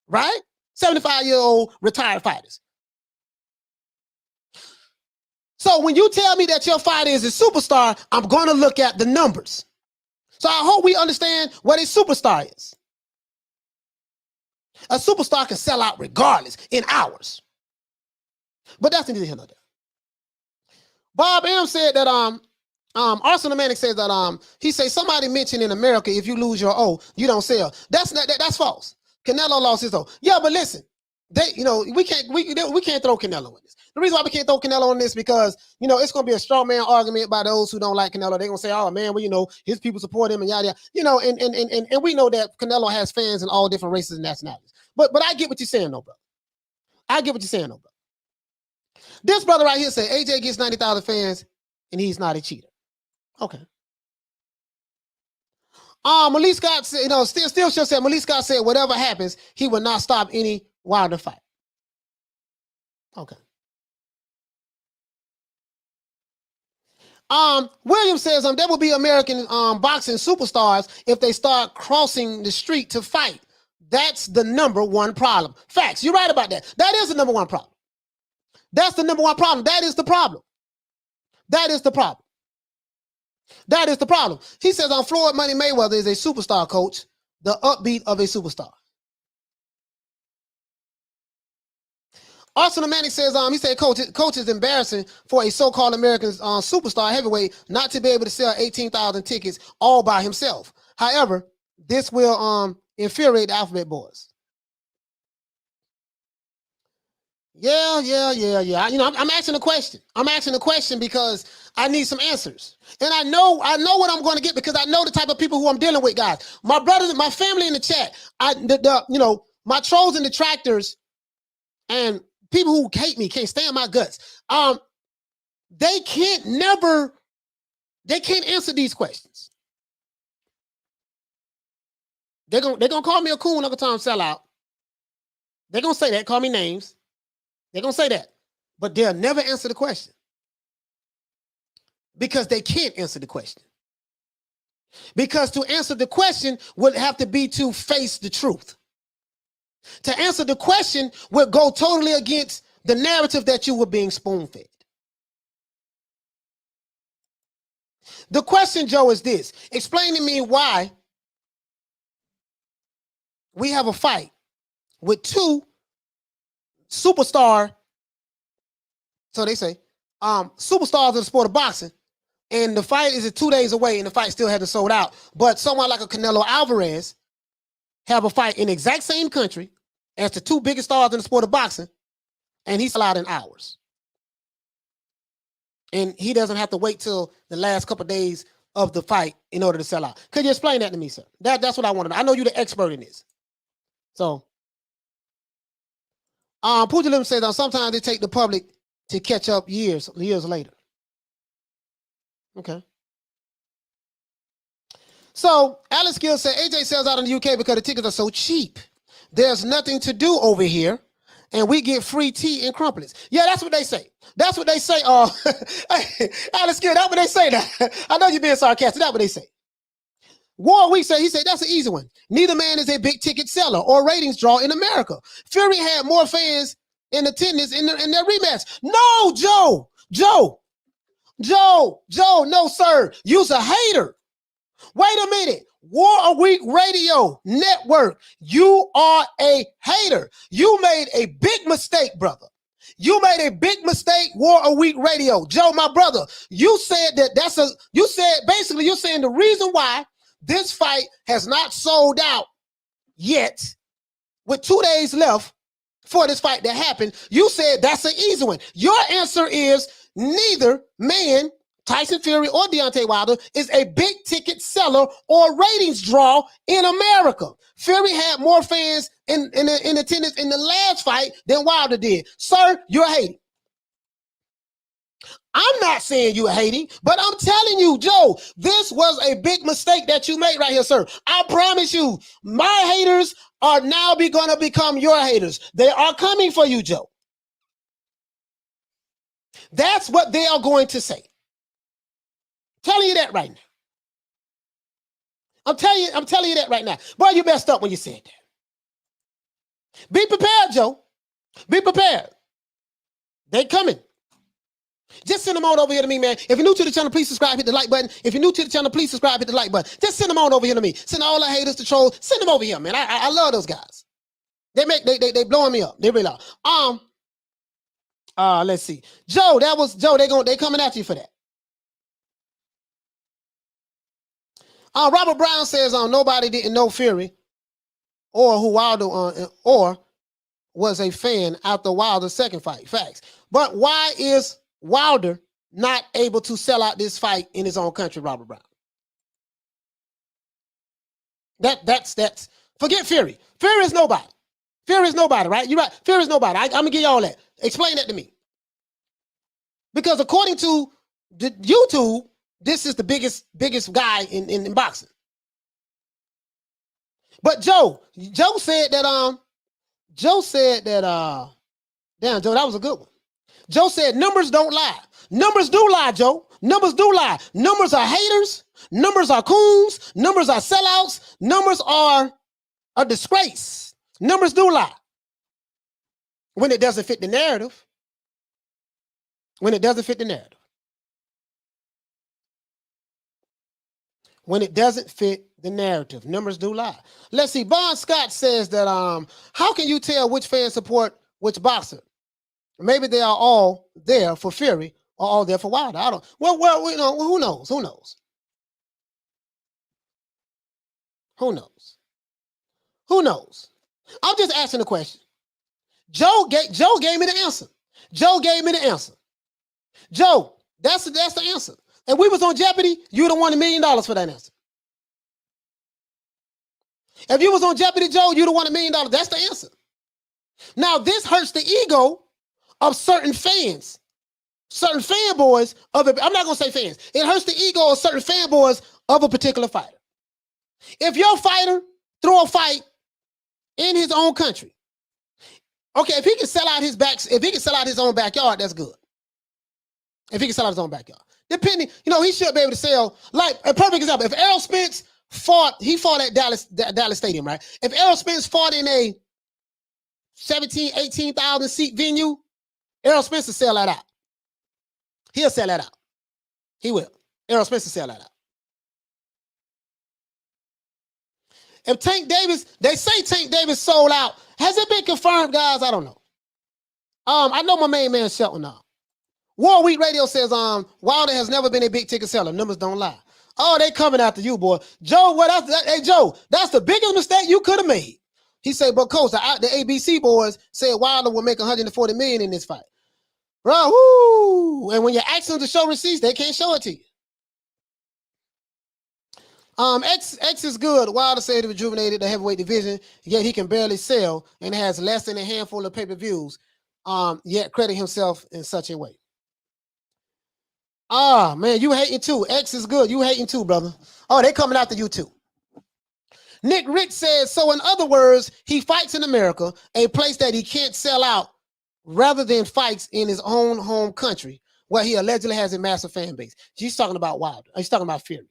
right? 75-year-old retired fighters. So when you tell me that your fighter is a superstar, I'm going to look at the numbers. So I hope we understand what a superstar is. A superstar can sell out regardless in hours. But that's neither here nor there. Bob M said that Arsenal Manic says that he say somebody mentioned in America, if you lose your O, you don't sell. That's false. Canelo lost his O. Yeah, but listen, we can't throw Canelo in this. The reason why we can't throw Canelo in this because it's gonna be a straw man argument by those who don't like Canelo. They're gonna say, oh man, well his people support him and yada yada. And we know that Canelo has fans in all different races and nationalities. But I get what you're saying, though, bro. I get what you're saying, though, bro. This brother right here said AJ gets 90,000 fans and he's not a cheater. Okay. Malik Scott said, still said, Malik Scott said, whatever happens, he will not stop any Wilder fight. Okay. William says there will be American boxing superstars if they start crossing the street to fight. That's the number one problem. Facts. You're right about that. That is the number one problem. That's the number one problem. That is the problem. That is the problem. That is the problem. He says Floyd Money Mayweather is a superstar, coach. The upbeat of a superstar. Arsenal Manning says, he said, coach is embarrassing for a so-called American superstar heavyweight not to be able to sell 18,000 tickets all by himself. However, this will infuriate the Alphabet Boys. Yeah. You know, I'm asking a question. I'm asking a question because I need some answers. And I know what I'm going to get because I know the type of people who I'm dealing with, guys. My brothers, my family in the chat, you know, my trolls and detractors and people who hate me, can't stand my guts. They can't answer these questions. They're gonna call me a coon, Uncle Tom sellout. They're gonna say that, call me names. They're gonna say that, but they'll never answer the question because they can't answer the question. Because to answer the question would have to be to face the truth. To answer the question would go totally against the narrative that you were being spoon-fed. The question, Joe, is this. Explain to me why we have a fight with two superstar, so they say, superstars of the sport of boxing, and the fight is 2 days away and the fight still hasn't sold out. But someone like a Canelo Alvarez have a fight in the exact same country as the two biggest stars in the sport of boxing, and he's allowed in hours. And he doesn't have to wait till the last couple of days of the fight in order to sell out. Could you explain that to me, sir? That's what I want to know. I know you're the expert in this. So, Pugilim says sometimes they take the public to catch up years later. Okay. So, Alex Gill said AJ sells out in the UK because the tickets are so cheap. There's nothing to do over here, and we get free tea and crumpets. Yeah, that's what they say. That's what they say. Alex Gill, that's what they say now. I know you're being sarcastic. That's what they say. War Week said, he said, that's an easy one. Neither man is a big ticket seller or ratings draw in America. Fury had more fans in attendance in their rematch. No, Joe, no, sir. You's a hater. Wait a minute. War a Week Radio Network. You are a hater. You made a big mistake, brother. You made a big mistake, War a Week Radio. Joe, my brother, you said you're saying the reason why this fight has not sold out yet, with 2 days left for this fight to happen, you said that's an easy one. Your answer is neither man, Tyson Fury or Deontay Wilder, is a big ticket seller or ratings draw in America. Fury had more fans in attendance in the last fight than Wilder did. Sir, you're hating. I'm not saying you're hating, but I'm telling you, Joe, this was a big mistake that you made right here, sir. I promise you, my haters are now going to become your haters. They are coming for you, Joe. That's what they are going to say. Telling you that right now. I'm telling you that right now. Boy, you messed up when you said that. Be prepared, Joe. Be prepared. They coming. Just send them on over here to me, man. If you're new to the channel, please subscribe, hit the like button. If you're new to the channel, please subscribe, hit the like button. Just send them on over here to me. Send all the haters, the trolls. Send them over here, man. I love those guys. They blowing me up. They really are. Let's see. Joe, they coming after you for that. Robert Brown says nobody didn't know Fury or who Wilder or was a fan after Wilder's second fight. Facts. But why is Wilder not able to sell out this fight in his own country, Robert Brown? That's forget Fury. Fury is nobody. Fury is nobody, right? You're right. Fury is nobody. I'm gonna give you all that. Explain that to me. Because according to the YouTube, this is the biggest guy in boxing. But Joe said that damn, Joe, that was a good one. Joe said numbers don't lie. Numbers do lie, Joe. Numbers do lie. Numbers are haters. Numbers are coons. Numbers are sellouts. Numbers are a disgrace. Numbers do lie. When it doesn't fit the narrative. When it doesn't fit the narrative. When it doesn't fit the narrative. Numbers do lie. Let's see. Bon Scott says that how can you tell which fans support which boxer? Maybe they are all there for Fury or all there for Wilder. I don't. Well, you know, who knows? Who knows? Who knows? Who knows? I'm just asking the question. Joe gave me the answer. Joe gave me the answer. Joe, that's the answer. If we was on Jeopardy, you'd have won $1 million for that answer. If you was on Jeopardy, Joe, you'd have won $1 million. That's the answer. Now, this hurts the ego of certain fans, certain fanboys of it. I'm not going to say fans. It hurts the ego of certain fanboys of a particular fighter. If your fighter throw a fight in his own country, okay, if he can sell out his if he can sell out his own backyard, that's good. If he can sell out his own backyard. Depending, you know, he should be able to sell, like, a perfect example. If Errol Spence fought at Dallas Stadium, right? If Errol Spence fought in a 18,000 seat venue, Errol Spence will sell that out. He'll sell that out. He will. Errol Spence will sell that out. If Tank Davis, they say Tank Davis sold out. Has it been confirmed, guys? I don't know. I know my main man Shelton now. War Week Radio says Wilder has never been a big ticket seller. Numbers don't lie. Oh, they coming after you, boy. Joe, hey, Joe, that's the biggest mistake you could have made. He said, but Coach, the ABC boys said Wilder will make $140 million in this fight. Bro, woo! And when you ask them to show receipts, they can't show it to you. X is good. Wilder said he rejuvenated the heavyweight division, yet he can barely sell and has less than a handful of pay-per-views, yet credit himself in such a way. Ah, man, you hating too. X is good. You hating too, brother. Oh, they coming after you too. Nick Rich says, so in other words, he fights in America, a place that he can't sell out, rather than fights in his own home country, where he allegedly has a massive fan base. He's talking about Wilder. He's talking about Fury.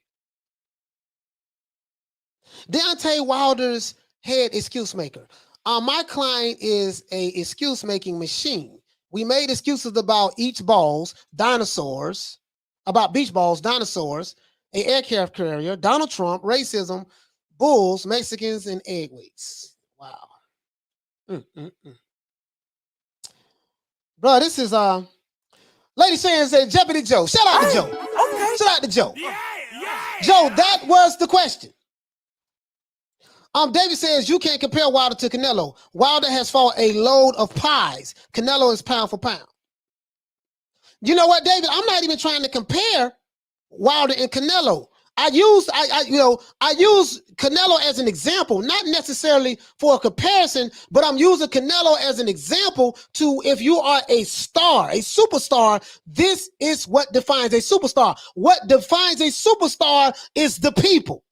Deontay Wilder's head excuse maker. My client is a excuse making machine. We made excuses about beach balls, dinosaurs, an aircraft carrier, Donald Trump, racism, bulls, Mexicans, and egg weights. Wow. Bro, this is Lady Sharon said Jeopardy Joe. Shout out to Joe. Okay. Shout out to Joe. Joe, that was the question. David says you can't compare Wilder to Canelo. Wilder has fought a load of pies. Canelo is pound for pound. You know what, David? I'm not even trying to compare Wilder and Canelo. I use Canelo as an example, not necessarily for a comparison, but I'm using Canelo as an example to, if you are a star, a superstar, this is what defines a superstar. What defines a superstar is the people.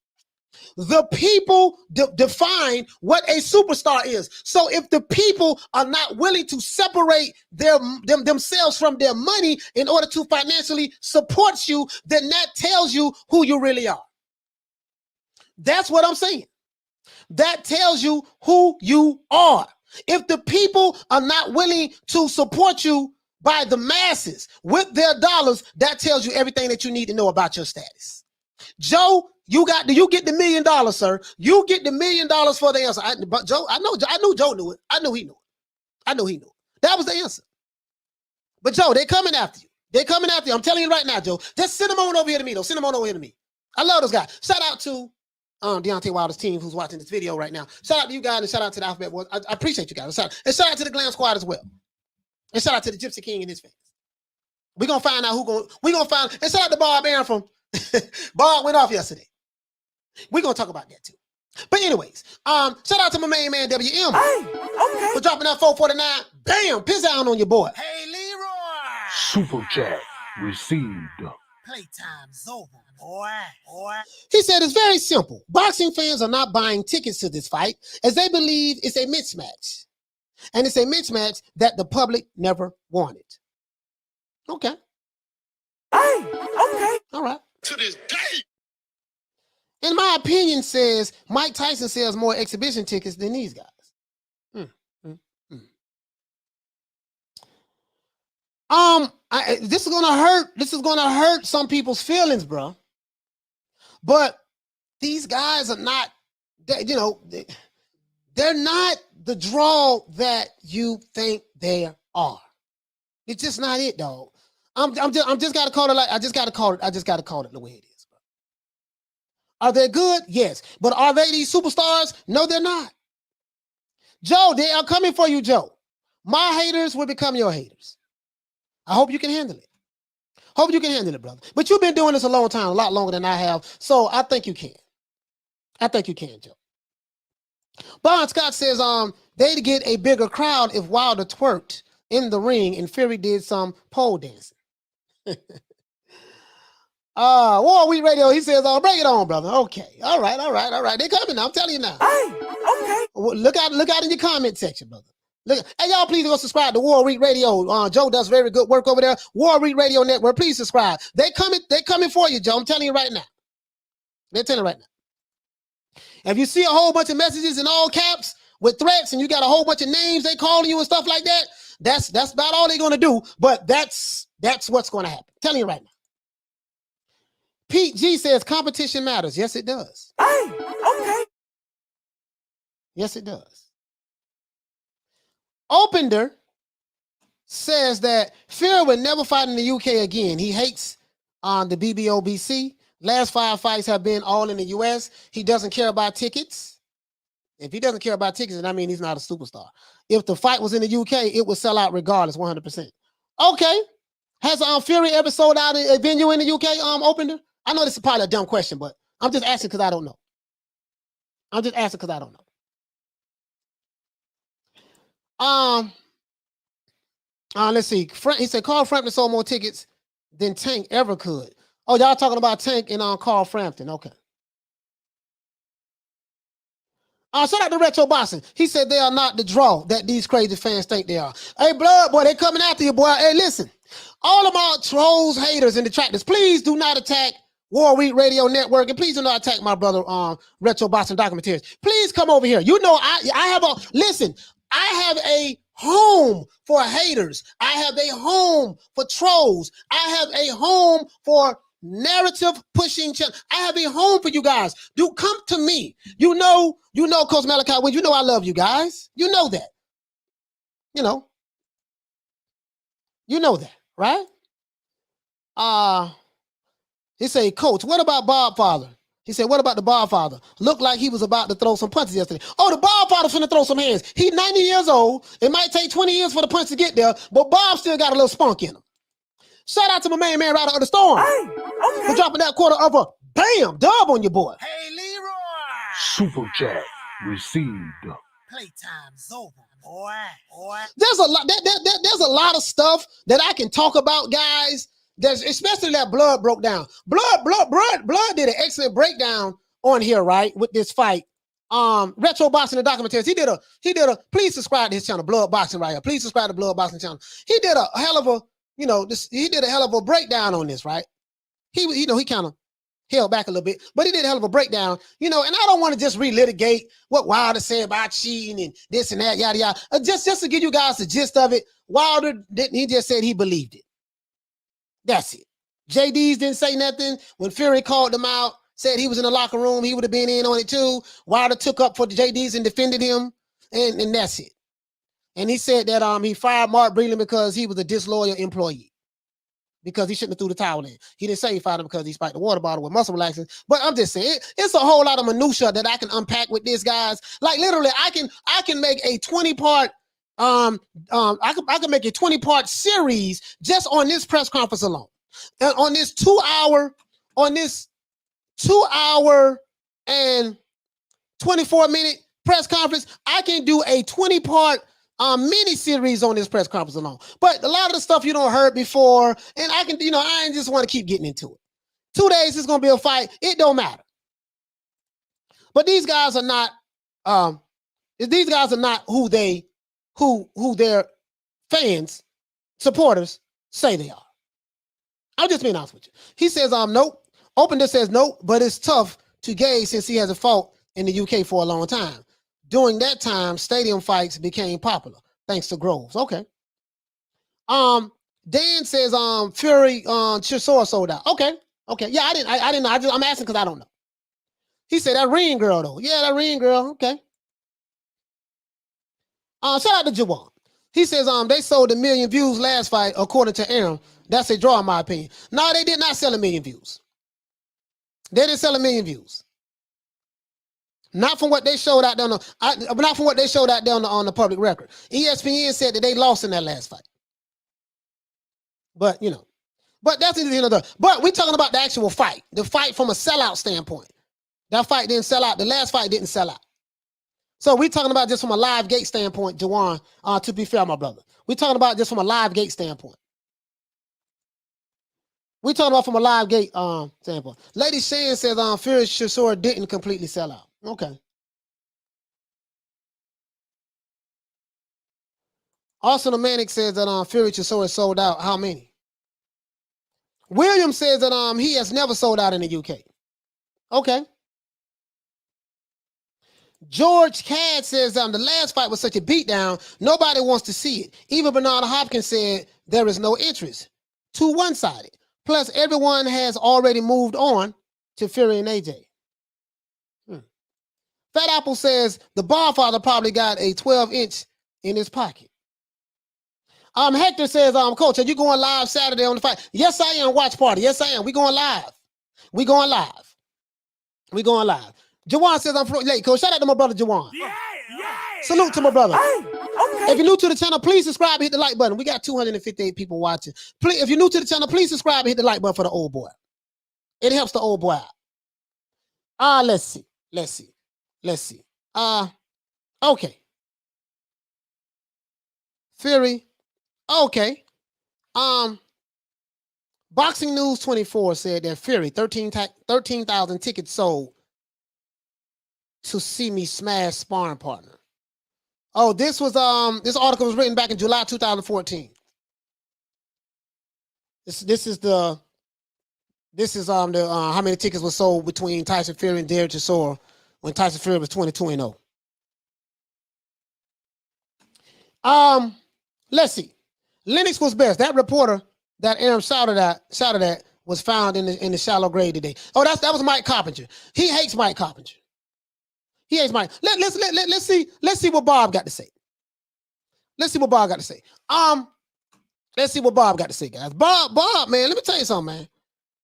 The people define what a superstar is. So if the people are not willing to separate themselves from their money in order to financially support you, then that tells you who you really are. That's what I'm saying. That tells you who you are. If the people are not willing to support you by the masses with their dollars, that tells you everything that you need to know about your status. Joe, you get the $1 million, sir. You get the $1 million for the answer. But Joe, I knew Joe knew it. I knew he knew it. That was the answer. But Joe, they're coming after you. I'm telling you right now, Joe. Just send them on over here to me, though. Send them on over here to me. I love those guys. Shout out to Deontay Wilder's team who's watching this video right now. Shout out to you guys and shout out to the Alphabet Boys. I appreciate you guys. And shout out to the Glam Squad as well. And shout out to the Gypsy King and his fans. We're gonna find out and shout out to Bob Aaron from Bob went off yesterday. We're gonna talk about that too. But anyways, shout out to my main man WM. Okay. For dropping that 449. Bam, piss down on your boy. Hey, Leroy. Super chat received. Playtime's over, boy. He said it's very simple. Boxing fans are not buying tickets to this fight as they believe it's a mismatch. And it's a mismatch that the public never wanted. Okay. Hey, okay. All right. To this day. In my opinion, says Mike Tyson sells more exhibition tickets than these guys. Mm, mm. This is gonna hurt. This is gonna hurt some people's feelings, bro. But these guys are not, you know, they're not the draw that you think they are. It's just not it, dog. I'm just gotta call it like I just gotta call it the way it is, bro. Are they good? Yes. But are they these superstars? No, they're not. Joe, they are coming for you, Joe. My haters will become your haters. I hope you can handle it. Hope you can handle it, brother. But you've been doing this a long time, a lot longer than I have. So I think you can. I think you can, Joe. Bon Scott says, they'd get a bigger crowd if Wilder twerked in the ring and Fury did some pole dancing. War Week Radio, he says, bring it on, brother. Okay. All right. They're coming now. I'm telling you now. Hey, okay. Look out in your comment section, brother. Look, hey, y'all, please go subscribe to War Week Radio. Joe does very good work over there. War Week Radio Network. Please subscribe. They're coming for you, Joe. I'm telling you right now. They're telling you right now. If you see a whole bunch of messages in all caps with threats and you got a whole bunch of names they calling you and stuff like that, that's about all they're going to do. But that's what's going to happen. I'm telling you right now. Pete G says competition matters. Yes, it does. Hey, okay. Yes, it does. Opender says that Fury will never fight in the UK again. He hates the BBOBC. Last 5 fights have been all in the US. He doesn't care about tickets. If he doesn't care about tickets, then I mean he's not a superstar. If the fight was in the UK, it would sell out regardless, 100%. Okay. Has Fury ever sold out a venue in the UK, Opender? I know this is probably a dumb question, but I'm just asking because I don't know. Let's see. He said Carl Frampton sold more tickets than Tank ever could. Oh, y'all talking about Tank and Carl Frampton. Okay. Shout out to Retro Boxing. He said they are not the draw that these crazy fans think they are. Hey, blood boy, they coming after you, boy. Hey, listen. All of my trolls, haters, and detractors, please do not attack War Week Radio Network, and please do not attack my brother, Retro Boxing Documentaries. Please come over here. You know, I have a home for haters. I have a home for trolls. I have a home for narrative pushing channel. I have a home for you guys. Do come to me. You know, Coach Malachi, well, you know I love you guys. You know that. You know that, right? He said, Coach, what about Bob Father? He said, what about the Bob Father? Looked like he was about to throw some punches yesterday. Oh, the Bob Father's finna throw some hands. He's 90 years old. It might take 20 years for the punch to get there, but Bob still got a little spunk in him. Shout out to my man Rider of the Storm. Hey, okay. For dropping that quarter of a bam dub on your boy. Hey, Leroy. Super chat received. Playtime's over, boy. There's a lot. There's a lot of stuff that I can talk about, guys. There's especially that Blood broke down. Blood did an excellent breakdown on here, right, with this fight. Retro Boxing and Documentaries. He did a. Please subscribe to his channel, Blood Boxing, right here. Please subscribe to Blood Boxing channel. He did a hell of a. He did a hell of a breakdown on this, right? He kind of held back a little bit, but he did a hell of a breakdown, and I don't want to just relitigate what Wilder said about cheating and this and that, yada, yada. Just to give you guys the gist of it, Wilder didn't, he just said he believed it. That's it. Jay Deas didn't say nothing. When Fury called him out, said he was in the locker room, he would have been in on it too. Wilder took up for the Jay Deas and defended him, and that's it. And he said that he fired Mark Breland because he was a disloyal employee. Because he shouldn't have threw the towel in. He didn't say he fired him because he spiked the water bottle with muscle relaxants. But I'm just saying, it's a whole lot of minutia that I can unpack with this, guys. Like literally, I can make a 20-part I can make a 20-part series just on this press conference alone. And on this 2 hour and 24-minute press conference, I can do a 20-part mini series on this press conference alone. But a lot of the stuff you don't heard before, and I ain't just want to keep getting into it. 2 days is gonna be a fight. It don't matter. But these guys are not who their fans, supporters say they are. I'm just being honest with you. He says, nope. Open says nope, but it's tough to gauge since he hasn't fought in the UK for a long time. During that time, stadium fights became popular thanks to Groves. Okay. Dan says, Fury, Chisora sold out. Okay. Okay. Yeah, I didn't know. I'm asking because I don't know. He said that ring girl though. Yeah, that ring girl. Okay. Shout out to Jawan. He says, they sold 1 million views last fight, according to Aaron. That's a draw, in my opinion. No, they did not sell 1 million views. They didn't sell 1 million views. Not from what they showed out there not from what they showed out there on the public record. ESPN said that they lost in that last fight. But but that's the but we're talking about the actual fight. The fight from a sellout standpoint. That fight didn't sell out. The last fight didn't sell out. So we're talking about just from a live gate standpoint, Jawan, to be fair, my brother. We're talking about just from a live gate standpoint. We're talking about from a live gate standpoint. Lady Shan says Fury Chisora didn't completely sell out. Okay. Austin Manic says that Fury Chisora sold out. How many? William says that he has never sold out in the UK. Okay. George Cadd says the last fight was such a beatdown, nobody wants to see it. Even Bernard Hopkins said there is no interest. Too one-sided. Plus, everyone has already moved on to Fury and AJ. Fat Apple says the Barfather probably got a 12-inch in his pocket. Hector says, Coach, are you going live Saturday on the fight? Yes, I am. Watch party. Yes, I am. We going live. We going live. We going live. Jawan says I'm late, Coach. Shout out to my brother Jawan. Yeah. Salute to my brother. Hey, okay. If you're new to the channel, please subscribe and hit the like button. We got 258 people watching. Please, if you're new to the channel, please subscribe and hit the like button for the old boy. It helps the old boy out. Let's see. Okay. Fury. Okay. Boxing News 24 said that Fury 13,000 tickets sold to see me smash sparring partner. Oh, this article was written back in July 2014. This is how many tickets were sold between Tyson Fury and Derek Chisora when Tyson Fury was 22-0. Let's see. Lennox was best. That reporter that Aaron shouted at was found in the shallow grave today. Oh, that was Mike Coppinger. He hates Mike Coppinger. He hates Mike. Let's see what Bob got to say. Let's see what Bob got to say. Let's see what Bob got to say, guys. Bob, man, let me tell you something,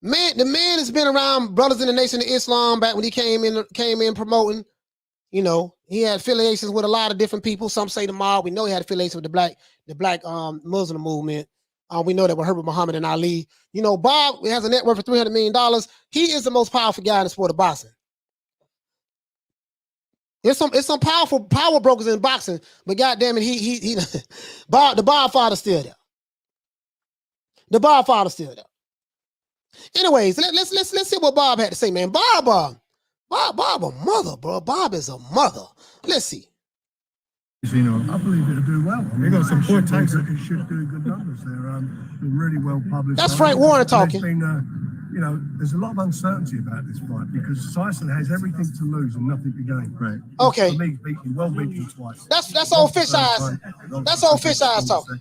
man. The man has been around Brothers in the Nation of Islam back when he came in promoting. You know, he had affiliations with a lot of different people. Some say the mob. We know he had affiliations with the black Muslim movement. We know that with Herbert Muhammad and Ali. You know, Bob has a net worth of $300 million. He is the most powerful guy in the sport of boxing. It's some powerful power brokers in boxing, but goddamn it, he the Barfather's still there. The Barfather's still there. Anyways, let's see what Bob had to say, man. Bob a mother, bro. Bob is a mother. Let's see. You know, I believe it'll do well. I mean, got some poor Tyson. It should do good numbers. They're really well published. That's Frank Warren talking. You know, there's a lot of uncertainty about this fight because Tyson has everything to lose and nothing to gain. Right. Okay. For me, beaten twice. That's old fish eyes. That's old fish eyes talking.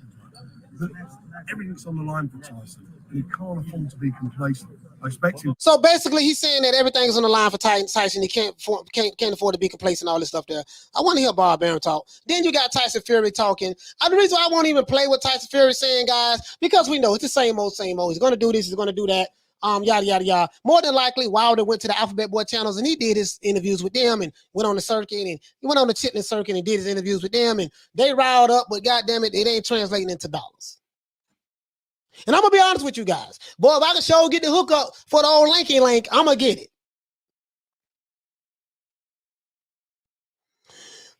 Everything's on the line for Tyson. He can't afford to be complacent. I expect him. So basically, he's saying that everything's on the line for Tyson. He can't afford to be complacent. All this stuff there. I want to hear Bob Arum talk. Then you got Tyson Fury talking. The reason why I won't even play what Tyson Fury saying, guys, because we know it's the same old. He's going to do this. He's going to do that. Yada yada yada. More than likely, Wilder went to the Alphabet Boy channels and he did his interviews with them and went on the circuit and he went on the Chitlin circuit and did his interviews with them and they riled up, but goddamn it, it ain't translating into dollars. And I'm gonna be honest with you guys, boy. If I can show get the hookup for the old Lanky Link, I'm gonna get it.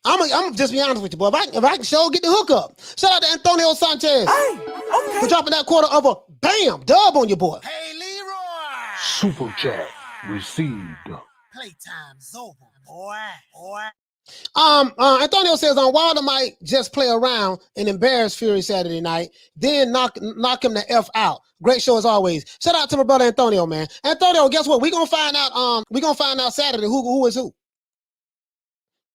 I'm just be honest with you, boy. If I can show get the hookup. Shout out to Antonio Sanchez for dropping that quarter of a bam dub on your boy. Hey, Leroy. Super chat received. Playtime's over, boy. Antonio says Wilder might just play around and embarrass Fury Saturday night, then knock him the F out. Great show as always. Shout out to my brother Antonio, man. Antonio, guess what? We're gonna find out Saturday who is who.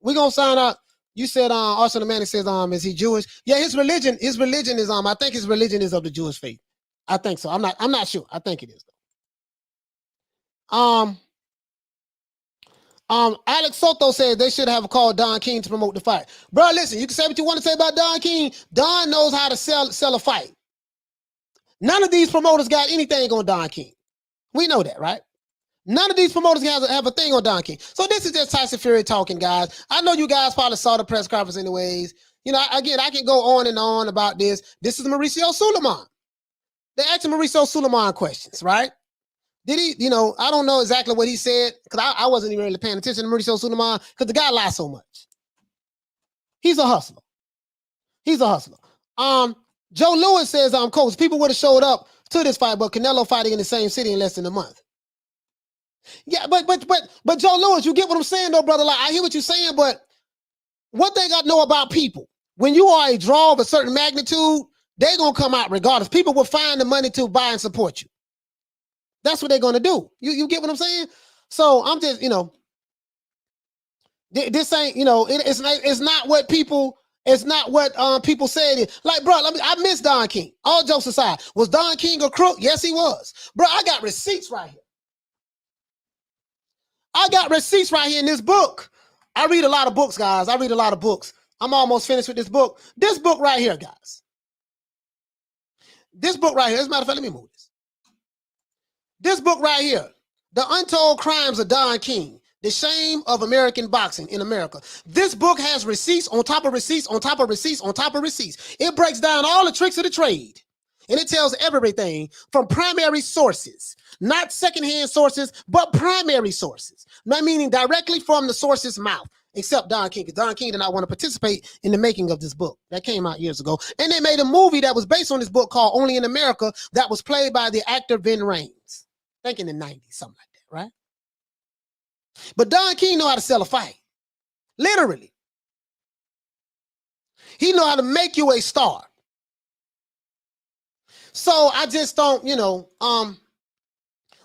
We're gonna find out. You said Arsenal Manning says is he Jewish? Yeah, his religion is I think his religion is of the Jewish faith. I think so. I'm not sure. I think it is though. Alex Soto said they should have called Don King to promote the fight. Bro, listen, you can say what you want to say about Don King. Don knows how to sell a fight. None of these promoters got anything on Don King. We know that, right? None of these promoters have a thing on Don King. So this is just Tyson Fury talking, guys. I know you guys probably saw the press conference anyways. You know, again, I can go on and on about this. This is Mauricio Suleiman. They asked Mauricio Suleiman questions, right? Did he, you know, I don't know exactly what he said because I wasn't even really paying attention to Mauricio Suleiman because the guy lies so much. He's a hustler. He's a hustler. Joe Lewis says, Coach, people would have showed up to this fight, but Canelo fighting in the same city in less than a month. Yeah, but Joe Lewis, you get what I'm saying though, brother? Like, I hear what you're saying, but one thing I know about people, when you are a draw of a certain magnitude, they're going to come out regardless. People will find the money to buy and support you. That's what they're going to do. You get what I'm saying? So I'm just, you know, this ain't, you know, it's not what people, it's not what people say it is. Like, bro, I miss Don King. All jokes aside, was Don King a crook? Yes, he was. Bro, I got receipts right here. I got receipts right here in this book. I read a lot of books, guys. I read a lot of books. I'm almost finished with this book. This book right here, guys. This book right here. As a matter of fact, let me move this. This book right here, The Untold Crimes of Don King, The Shame of American Boxing in America. This book has receipts on top of receipts on top of receipts on top of receipts. It breaks down all the tricks of the trade. And it tells everything from primary sources, not secondhand sources, but primary sources. Not meaning directly from the source's mouth, except Don King. Because Don King did not want to participate in the making of this book. That came out years ago. And they made a movie that was based on this book called Only in America that was played by the actor Vin Rames. I think in the 90s, something like that, right? But Don King know how to sell a fight. Literally. He know how to make you a star. So I just don't, you know, all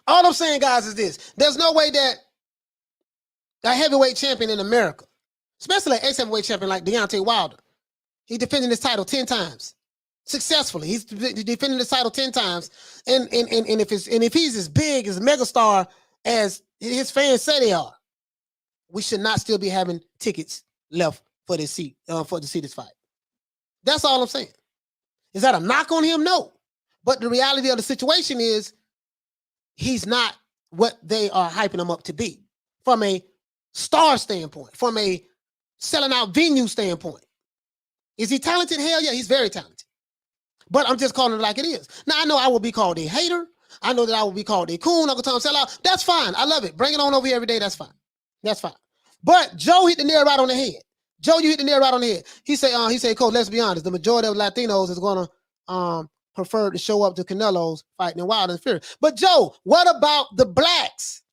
I'm saying, guys, is this. There's no way that a heavyweight champion in America, especially an ex-heavyweight champion like Deontay Wilder, he defended his title 10 times. Successfully. He's defending his title 10 times. And if he's as big as a megastar as his fans say they are, we should not still be having tickets left for this seat, for to see this fight. That's all I'm saying. Is that a knock on him? No. But the reality of the situation is he's not what they are hyping him up to be from a star standpoint, from a selling out venue standpoint. Is he talented? Hell yeah, he's very talented. But I'm just calling it like it is. Now, I know I will be called a hater. I know that I will be called a coon, Uncle Tom sellout. That's fine. I love it. Bring it on over here every day. That's fine. That's fine. But Joe hit the nail right on the head. Joe, you hit the nail right on the head. He said, Coach, let's be honest. The majority of Latinos is going to prefer to show up to Canelo's fighting in Wilder and Fury. But Joe, what about the blacks?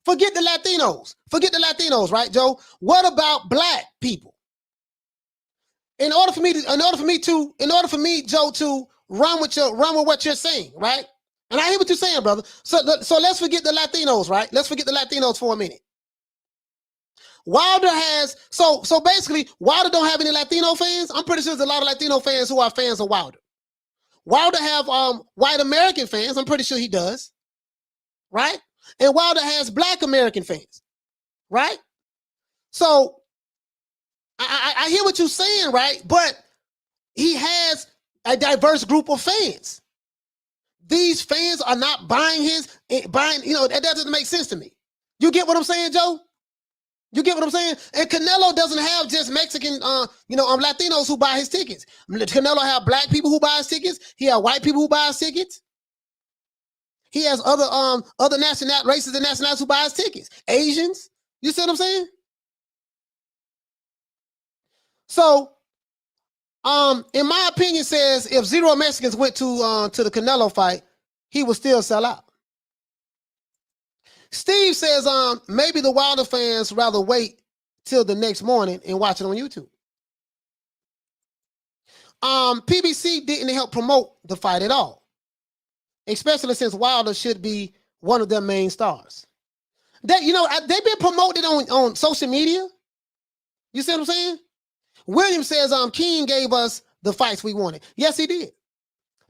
Forget the Latinos. Forget the Latinos, right, Joe? What about black people? In order for me, Joe, to run with what you're saying, right? And I hear what you're saying, brother. So let's forget the Latinos, right? Let's forget the Latinos for a minute. Wilder has so basically Wilder don't have any Latino fans. I'm pretty sure there's a lot of Latino fans who are fans of Wilder. Wilder have white American fans. I'm pretty sure he does, right? And Wilder has black American fans, right? So I hear what you're saying, right? But he has a diverse group of fans. These fans are not buying, you know, that doesn't make sense to me. You get what I'm saying, Joe? You get what I'm saying? And Canelo doesn't have just Mexican, Latinos who buy his tickets. Canelo have black people who buy his tickets. He have white people who buy his tickets. He has other races and nationalities who buy his tickets. Asians. You see what I'm saying? So, in my opinion, says if 0 Mexicans went to the Canelo fight, he would still sell out. Steve says maybe the Wilder fans rather wait till the next morning and watch it on YouTube. PBC didn't help promote the fight at all, especially since Wilder should be one of their main stars. They've been promoted on social media. You see what I'm saying? Williams says King gave us the fights we wanted. Yes, he did.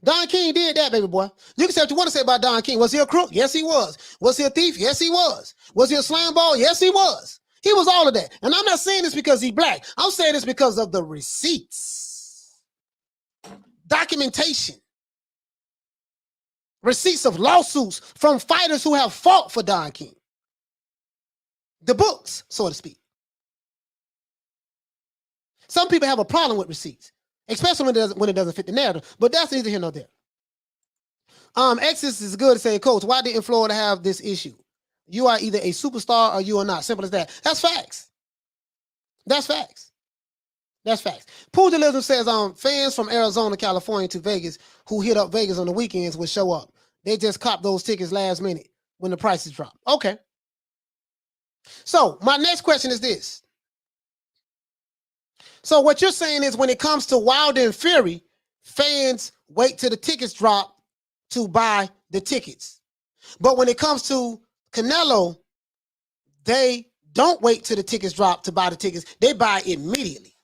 Don King did that, baby boy. You can say what you want to say about Don King. Was he a crook? Yes, he was. Was he a thief? Yes, he was. Was he a slam ball? Yes, he was. He was all of that. And I'm not saying this because he's black. I'm saying this because of the receipts. Documentation. Receipts of lawsuits from fighters who have fought for Don King. The books, so to speak. Some people have a problem with receipts, especially when it doesn't fit the narrative. But that's neither here nor there. Exodus is good to say, Coach, why didn't Florida have this issue? You are either a superstar or you are not. Simple as that. That's facts. That's facts. That's facts. Pugilism says fans from Arizona, California to Vegas who hit up Vegas on the weekends will show up. They just cop those tickets last minute when the prices drop. Okay. So my next question is this. So what you're saying is when it comes to Wilder and Fury, fans wait till the tickets drop to buy the tickets. But when it comes to Canelo, they don't wait till the tickets drop to buy the tickets. They buy immediately.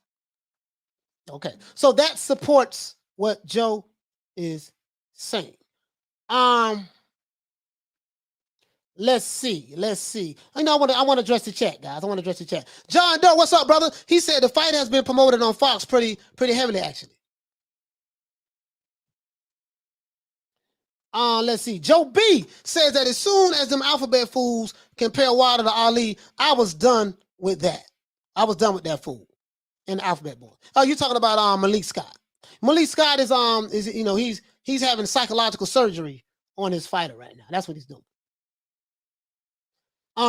Okay. So that supports what Joe is saying. Let's see. I want to address the chat, guys. I want to address the chat. John Doe, what's up, brother? He said the fight has been promoted on Fox pretty heavily, actually. Let's see. Joe B says that as soon as them alphabet fools compare Wilder to Ali, I was done with that. I was done with that fool in the alphabet boy. Oh, you're talking about Malik Scott. Malik Scott is he's having psychological surgery on his fighter right now. That's what he's doing.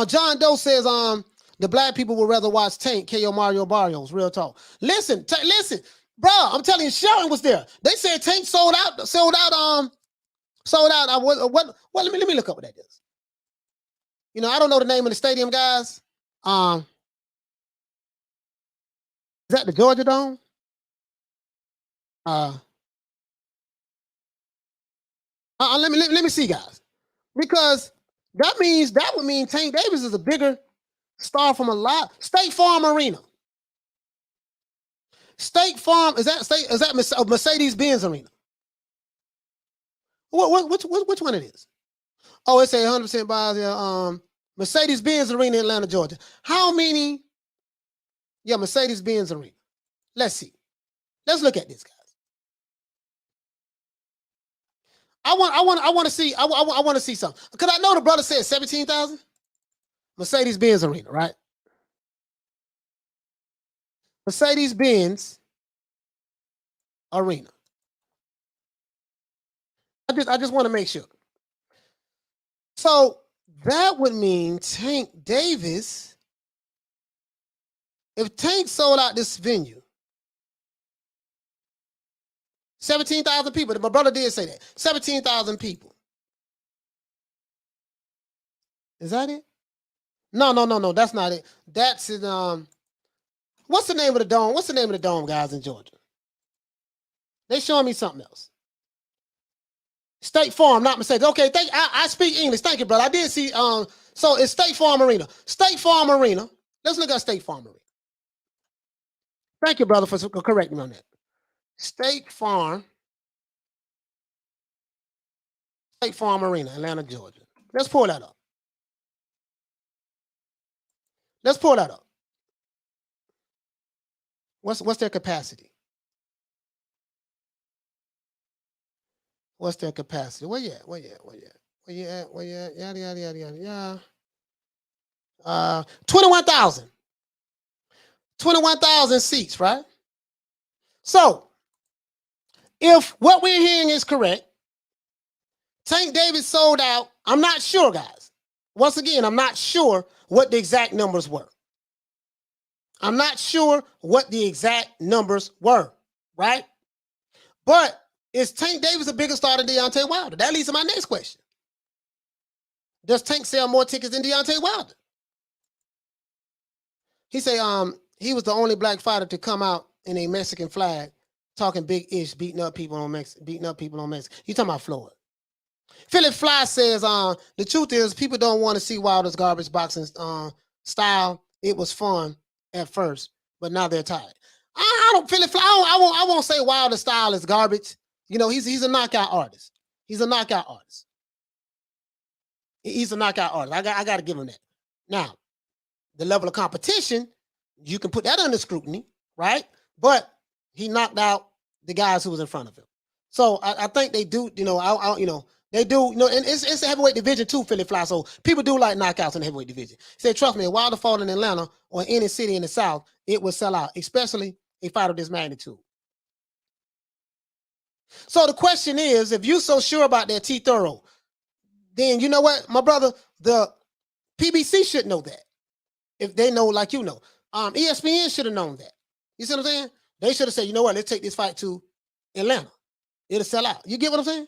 John Doe says the black people would rather watch Tank KO Mario Barrios. Real talk. Listen, bro. I'm telling you, Shelton was there. They said Tank sold out. What? Let me look up what that is. I don't know the name of the stadium, guys. Is that the Georgia Dome? Let me see, guys, because that would mean Tank Davis is a bigger star from a lot. State Farm Arena. State Farm is that Mercedes-Benz Arena? Which one it is? Oh, it's a 100% buys. Yeah, Mercedes-Benz Arena, Atlanta, Georgia. How many? Yeah, Mercedes-Benz Arena. Let's see. Let's look at this, guys. I want to see. I want to see something because I know the brother said 17,000. Mercedes-Benz Arena, right? Mercedes-Benz Arena. I just want to make sure. So that would mean Tank Davis. If Tank sold out this venue, 17,000 people. My brother did say that. 17,000 people. Is that it? No. That's not it. That's in, what's the name of the dome? What's the name of the dome, guys, in Georgia? They showing me something else. State Farm, not Mercedes. Okay, I speak English. Thank you, brother. I did see. So it's State Farm Arena. State Farm Arena. Let's look at State Farm Arena. Thank you, brother, for correcting me on that. State Farm Arena, Atlanta, Georgia. Let's pull that up. What's their capacity? What's their capacity? Where you at? Yada. 21,000. 21,000 seats, right? So, if what we're hearing is correct, Tank Davis sold out. I'm not sure, guys. Once again, I'm not sure what the exact numbers were. Right? But is Tank Davis a bigger star than Deontay Wilder? That leads to my next question. Does Tank sell more tickets than Deontay Wilder? He say he was the only black fighter to come out in a Mexican flag, talking big ish, beating up people on Mexico. You talking about Floyd? Philip Fly says the truth is people don't want to see Wilder's garbage boxing style. It was fun at first, but now they're tired. I don't Philip Fly. I won't say Wilder's style is garbage. You know, he's a knockout artist. He's a knockout artist. He's a knockout artist. I got to give him that. Now, the level of competition, you can put that under scrutiny, right? But he knocked out the guys who was in front of him. So I think they do, they do, and it's a heavyweight division too, Philly Fly. So people do like knockouts in the heavyweight division. Say, trust me, if Wilder fought in Atlanta or any city in the South, it would sell out, especially a fight of this magnitude. So the question is, if you're so sure about that T Thorough, then you know what, my brother, the PBC should know that. If they know like you know. ESPN should have known that. You see what I'm saying? They should have said, you know what, let's take this fight to Atlanta. It'll sell out. You get what I'm saying?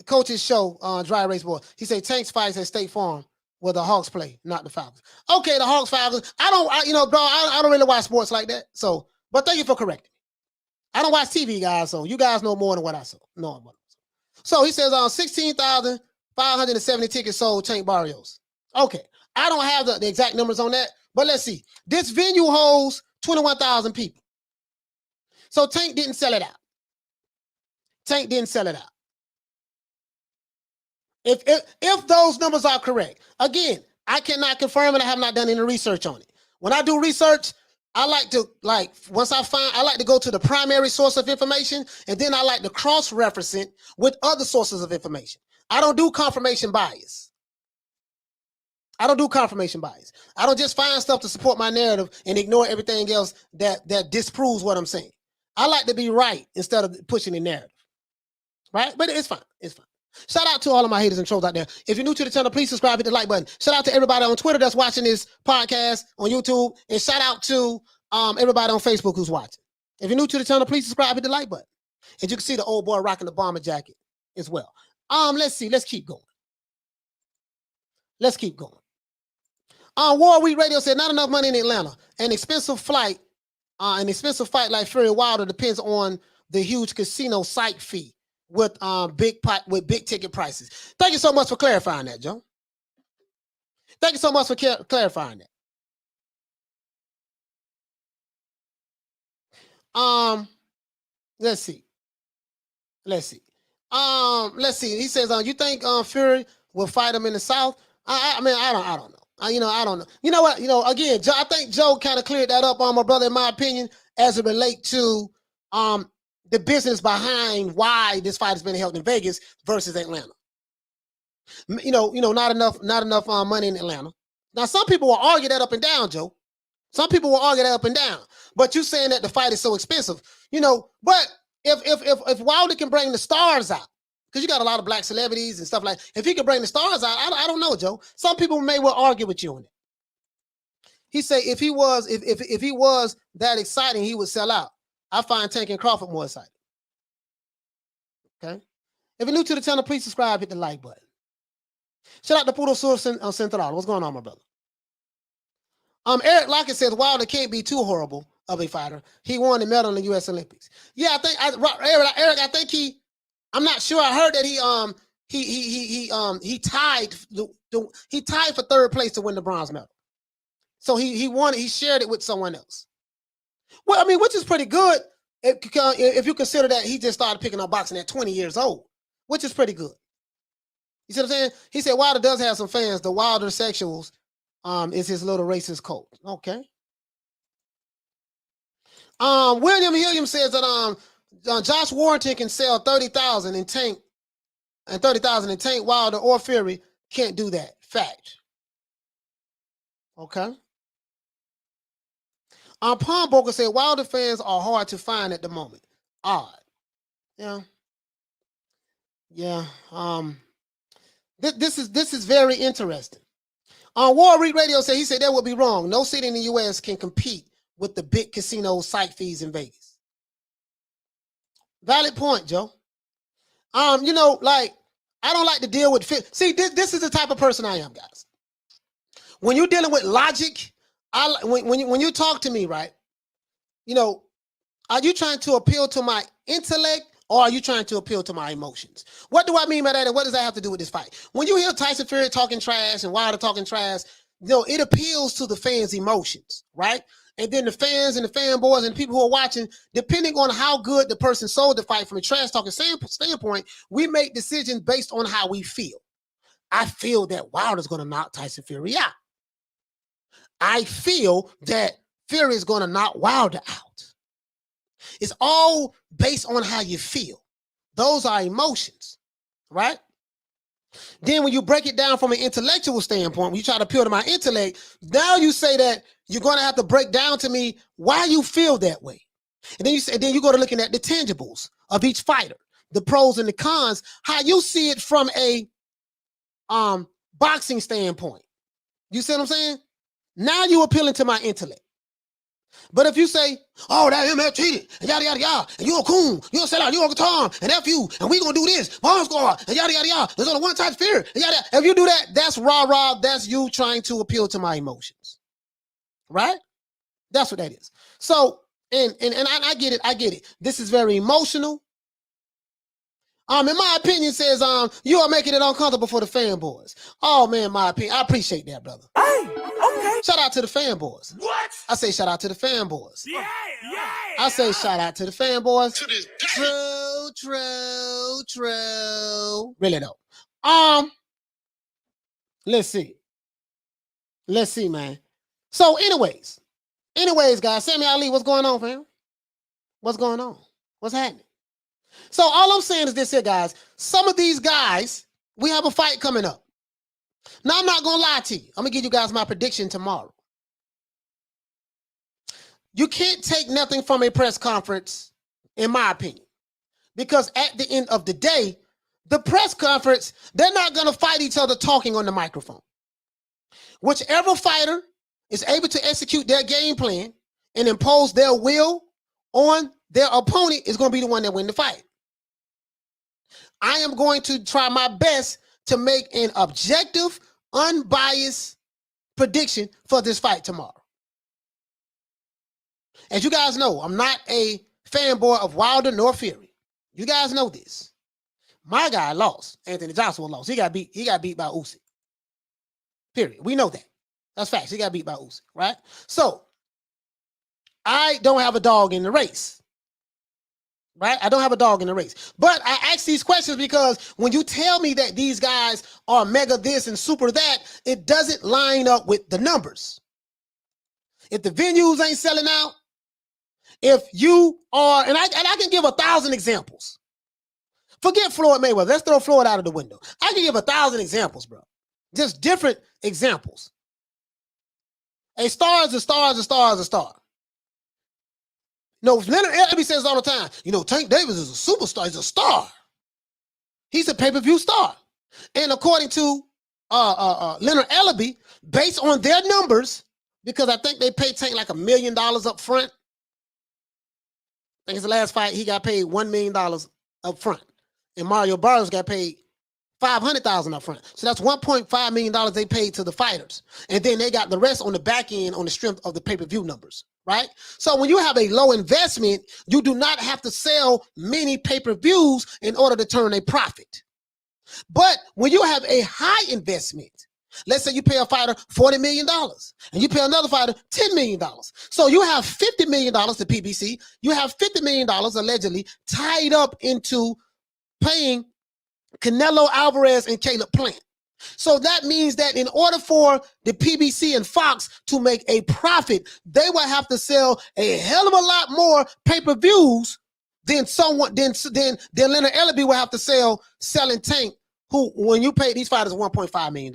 Coach's show, Dry Race Boy. He said Tank's fights at State Farm where the Hawks play, not the Falcons. Okay, the Hawks, Falcons. I don't really watch sports like that. So, but thank you for correcting me. I don't watch TV, guys, so you guys know more than what I saw. So he says 16,570 tickets sold, Tank Barrios. Okay. I don't have the exact numbers on that, but let's see. This venue holds 21,000 people. So Tank didn't sell it out. If those numbers are correct, again, I cannot confirm and I have not done any research on it. When I do research, I like to go to the primary source of information, and then I like to cross-reference it with other sources of information. I don't do confirmation bias. I don't just find stuff to support my narrative and ignore everything else that disproves what I'm saying. I like to be right instead of pushing the narrative. Right? But it's fine. Shout out to all of my haters and trolls out there. If you're new to the channel, please subscribe, hit the like button. Shout out to everybody on Twitter that's watching this podcast, on YouTube, and shout out to everybody on Facebook who's watching. If you're new to the channel, please subscribe, hit the like button. And you can see the old boy rocking the bomber jacket as well. Let's see. Let's keep going. War Week Radio said not enough money in Atlanta. An expensive fight like Fury Wilder depends on the huge casino site fee with big ticket prices. Thank you so much for clarifying that, Joe. Thank you so much for clarifying that. Let's see. He says, you think Fury will fight him in the South? I mean, I don't know. I don't know. You know what? Again, I think Joe kind of cleared that up on my brother, in my opinion, as it relates to the business behind why this fight has been held in Vegas versus Atlanta. Not enough money in Atlanta. Now, some people will argue that up and down, Joe. Some people will argue that up and down. But you saying that the fight is so expensive, But if Wilder can bring the stars out, because you got a lot of black celebrities and stuff like, if he can bring the stars out, I don't know, Joe. Some people may well argue with you on it. He say if he was that exciting, he would sell out. I find Tank and Crawford more exciting. Okay. If you're new to the channel, please subscribe, hit the like button. Shout out to Puro Sur Central. What's going on, my brother? Eric Lockett says Wilder can't be too horrible of a fighter. He won the medal in the U.S. Olympics. Yeah, Eric, I think I'm not sure. I heard that he tied for third place to win the bronze medal. So he won it. He shared it with someone else. Well, I mean, which is pretty good if you consider that he just started picking up boxing at 20 years old, which is pretty good. You see what I'm saying? He said Wilder does have some fans. The Wilder sexuals is his little racist cult. Okay. William Hilliam says that Josh Warrington can sell 30,000 in Tank, and 30,000 in Tank. Wilder or Fury can't do that. Fact. Okay. Pawnbroker said Wilder fans are hard to find at the moment. Odd. Yeah. This is very interesting. War Week Radio said he said that would be wrong. No city in the U.S. can compete with the big casino site fees in Vegas. Valid point, Joe. I don't like to deal with. See, this is the type of person I am, guys. When you're dealing with logic, When you talk to me, right? You know, are you trying to appeal to my intellect or are you trying to appeal to my emotions? What do I mean by that, and what does that have to do with this fight? When you hear Tyson Fury talking trash and Wilder talking trash, you know, it appeals to the fans' emotions, right? And then the fans and the fanboys and the people who are watching, depending on how good the person sold the fight from a trash talking standpoint, we make decisions based on how we feel. I feel that Wilder's going to knock Tyson Fury out. I feel that Fury is going to knock Wilder out. It's all based on how you feel. Those are emotions, right? Then when you break it down from an intellectual standpoint, when you try to appeal to my intellect, now you say that you're going to have to break down to me why you feel that way. And then you go to looking at the tangibles of each fighter, the pros and the cons, how you see it from a boxing standpoint. You see what I'm saying? Now you appealing to my intellect. But if you say, oh, that MF cheated, and yada, yada, yada, and you're a coon, you're a sellout, you're a Tom, and F you, and we gonna do this, bomb squad, and yada, yada, yada, there's only one Tyson Fury, and yada. If you do that, that's rah-rah, that's you trying to appeal to my emotions. Right? That's what that is. So, and I get it. This is very emotional. In my opinion, says you are making it uncomfortable for the fanboys. Oh man, my opinion. I appreciate that, brother. Hey, okay. Shout out to the fanboys. What? I say shout out to the fanboys. Yeah. I say shout out to the fanboys. To this day. True. Really though. Let's see, man. So, anyways, guys, Sammy Ali, what's going on, fam? What's going on? What's happening? So all I'm saying is this here, guys. Some of these guys, we have a fight coming up. Now, I'm not going to lie to you. I'm going to give you guys my prediction tomorrow. You can't take nothing from a press conference, in my opinion. Because at the end of the day, the press conference, they're not going to fight each other talking on the microphone. Whichever fighter is able to execute their game plan and impose their will on their opponent is going to be the one that wins the fight. I am going to try my best to make an objective, unbiased prediction for this fight tomorrow. As you guys know, I'm not a fanboy of Wilder nor Fury. You guys know this. My guy lost. Anthony Joshua lost. He got beat by Usyk. Period. We know that. That's facts. He got beat by Usyk, right? So, I don't have a dog in the race. Right? I don't have a dog in the race. But I ask these questions because when you tell me that these guys are mega this and super that, it doesn't line up with the numbers. If the venues ain't selling out, if you are, and I can give 1,000 examples. Forget Floyd Mayweather. Let's throw Floyd out of the window. I can give 1,000 examples, bro. Just different examples. A star is a star is a star is a star. No, Leonard Elby says all the time, you know, Tank Davis is a superstar. He's a star. He's a pay-per-view star. And according to Leonard Elby, based on their numbers, because I think they paid Tank like $1 million up front. I think it's the last fight, he got paid $1 million up front. And Mario Barrios got paid $500,000 up front. So that's $1.5 million they paid to the fighters. And then they got the rest on the back end on the strength of the pay-per-view numbers, right? So when you have a low investment, you do not have to sell many pay-per-views in order to turn a profit. But when you have a high investment, let's say you pay a fighter $40 million and you pay another fighter $10 million. So you have $50 million to PBC. You have $50 million allegedly tied up into paying Canelo Alvarez and Caleb Plant. So that means that in order for the PBC and Fox to make a profit, they will have to sell a hell of a lot more pay-per-views than Leonard Elby will have to sell selling Tank, who when you pay these fighters $1.5 million.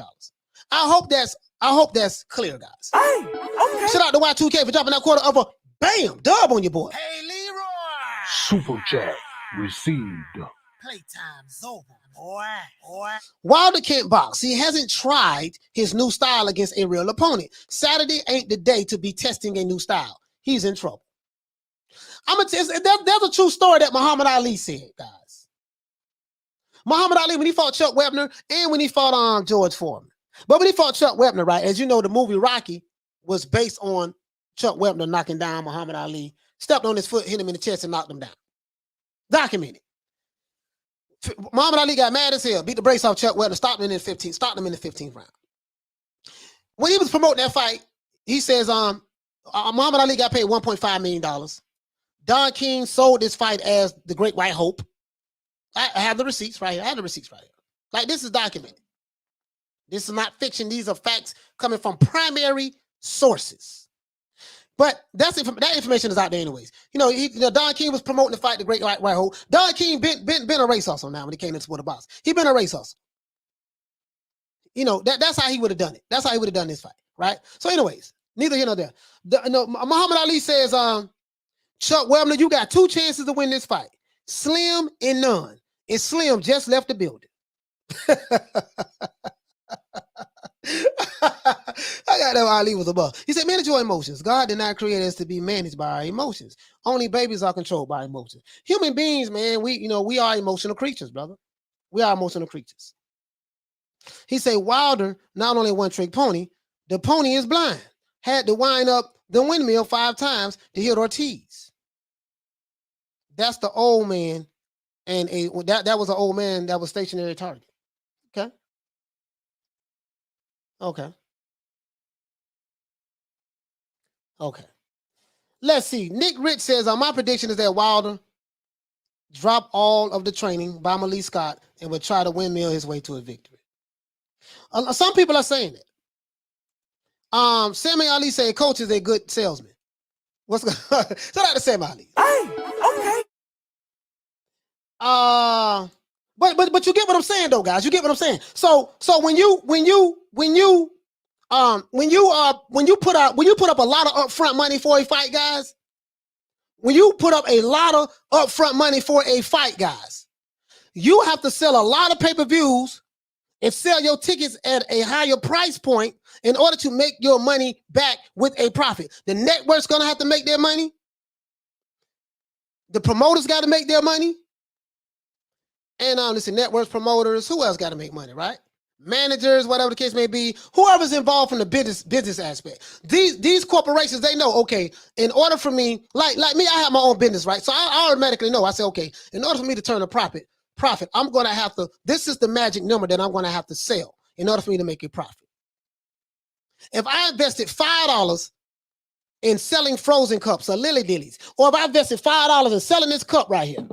I hope that's clear, guys. Hey, okay. Shout out to Y2K for dropping that quarter of a bam dub on your boy. Hey, Leroy. Super chat received. Playtime's over, boy. Wilder can't box. He hasn't tried his new style against a real opponent. Saturday ain't the day to be testing a new style. He's in trouble. There's a true story that Muhammad Ali said, guys. Muhammad Ali, when he fought Chuck Wepner and when he fought George Foreman. But when he fought Chuck Wepner, right, as you know, the movie Rocky, was based on Chuck Wepner knocking down Muhammad Ali, stepped on his foot, hit him in the chest, and knocked him down. Documented. Muhammad Ali got mad as hell, beat the brakes off Chuck Wepner, stopped him in the 15th round. When he was promoting that fight, he says, Muhammad Ali got paid $1.5 million. Don King sold this fight as the Great White Hope. I have the receipts right here. Like, this is documented. This is not fiction. These are facts coming from primary sources. But that information is out there anyways. Don King was promoting the fight, the Great White Hope. Don King been a race hustle now when he came into sport of boxing. He been a race hustle. That's how he would have done it. That's how he would have done this fight, right? So anyways, neither here nor there. Muhammad Ali says, Chuck Wepner, you got 2 chances to win this fight. Slim and none. And Slim just left the building. I got that Ali was above. He said, manage your emotions. God did not create us to be managed by our emotions. Only babies are controlled by emotions. Human beings, man, we are emotional creatures, brother. We are emotional creatures. He said, Wilder, not only one-trick pony, the pony is blind. Had to wind up the windmill 5 times to hit Ortiz. That's the old man, and that was an old man that was stationary target. Okay. Let's see. Nick Rich says, my prediction is that Wilder drop all of the training by Malik Scott and would try to windmill his way to a victory. Some people are saying it. Sammy Ali said, coach is a good salesman. What's going on? Shout out to Sammy Ali. Hey, okay. But you get what I'm saying though, guys. You get what I'm saying. So when you put up a lot of upfront money for a fight, guys, you have to sell a lot of pay-per-views and sell your tickets at a higher price point in order to make your money back with a profit. The network's gonna have to make their money. The promoters got to make their money. And listen, networks, promoters, who else got to make money, right? Managers, whatever the case may be, whoever's involved from the business aspect. These corporations, they know, okay, in order for me, like me, I have my own business, right? So I automatically know. I say, okay, in order for me to turn a profit, I'm going to have to, this is the magic number that I'm going to have to sell in order for me to make a profit. If I invested $5 in selling frozen cups or Lily Dillies, or if I invested $5 in selling this cup right here,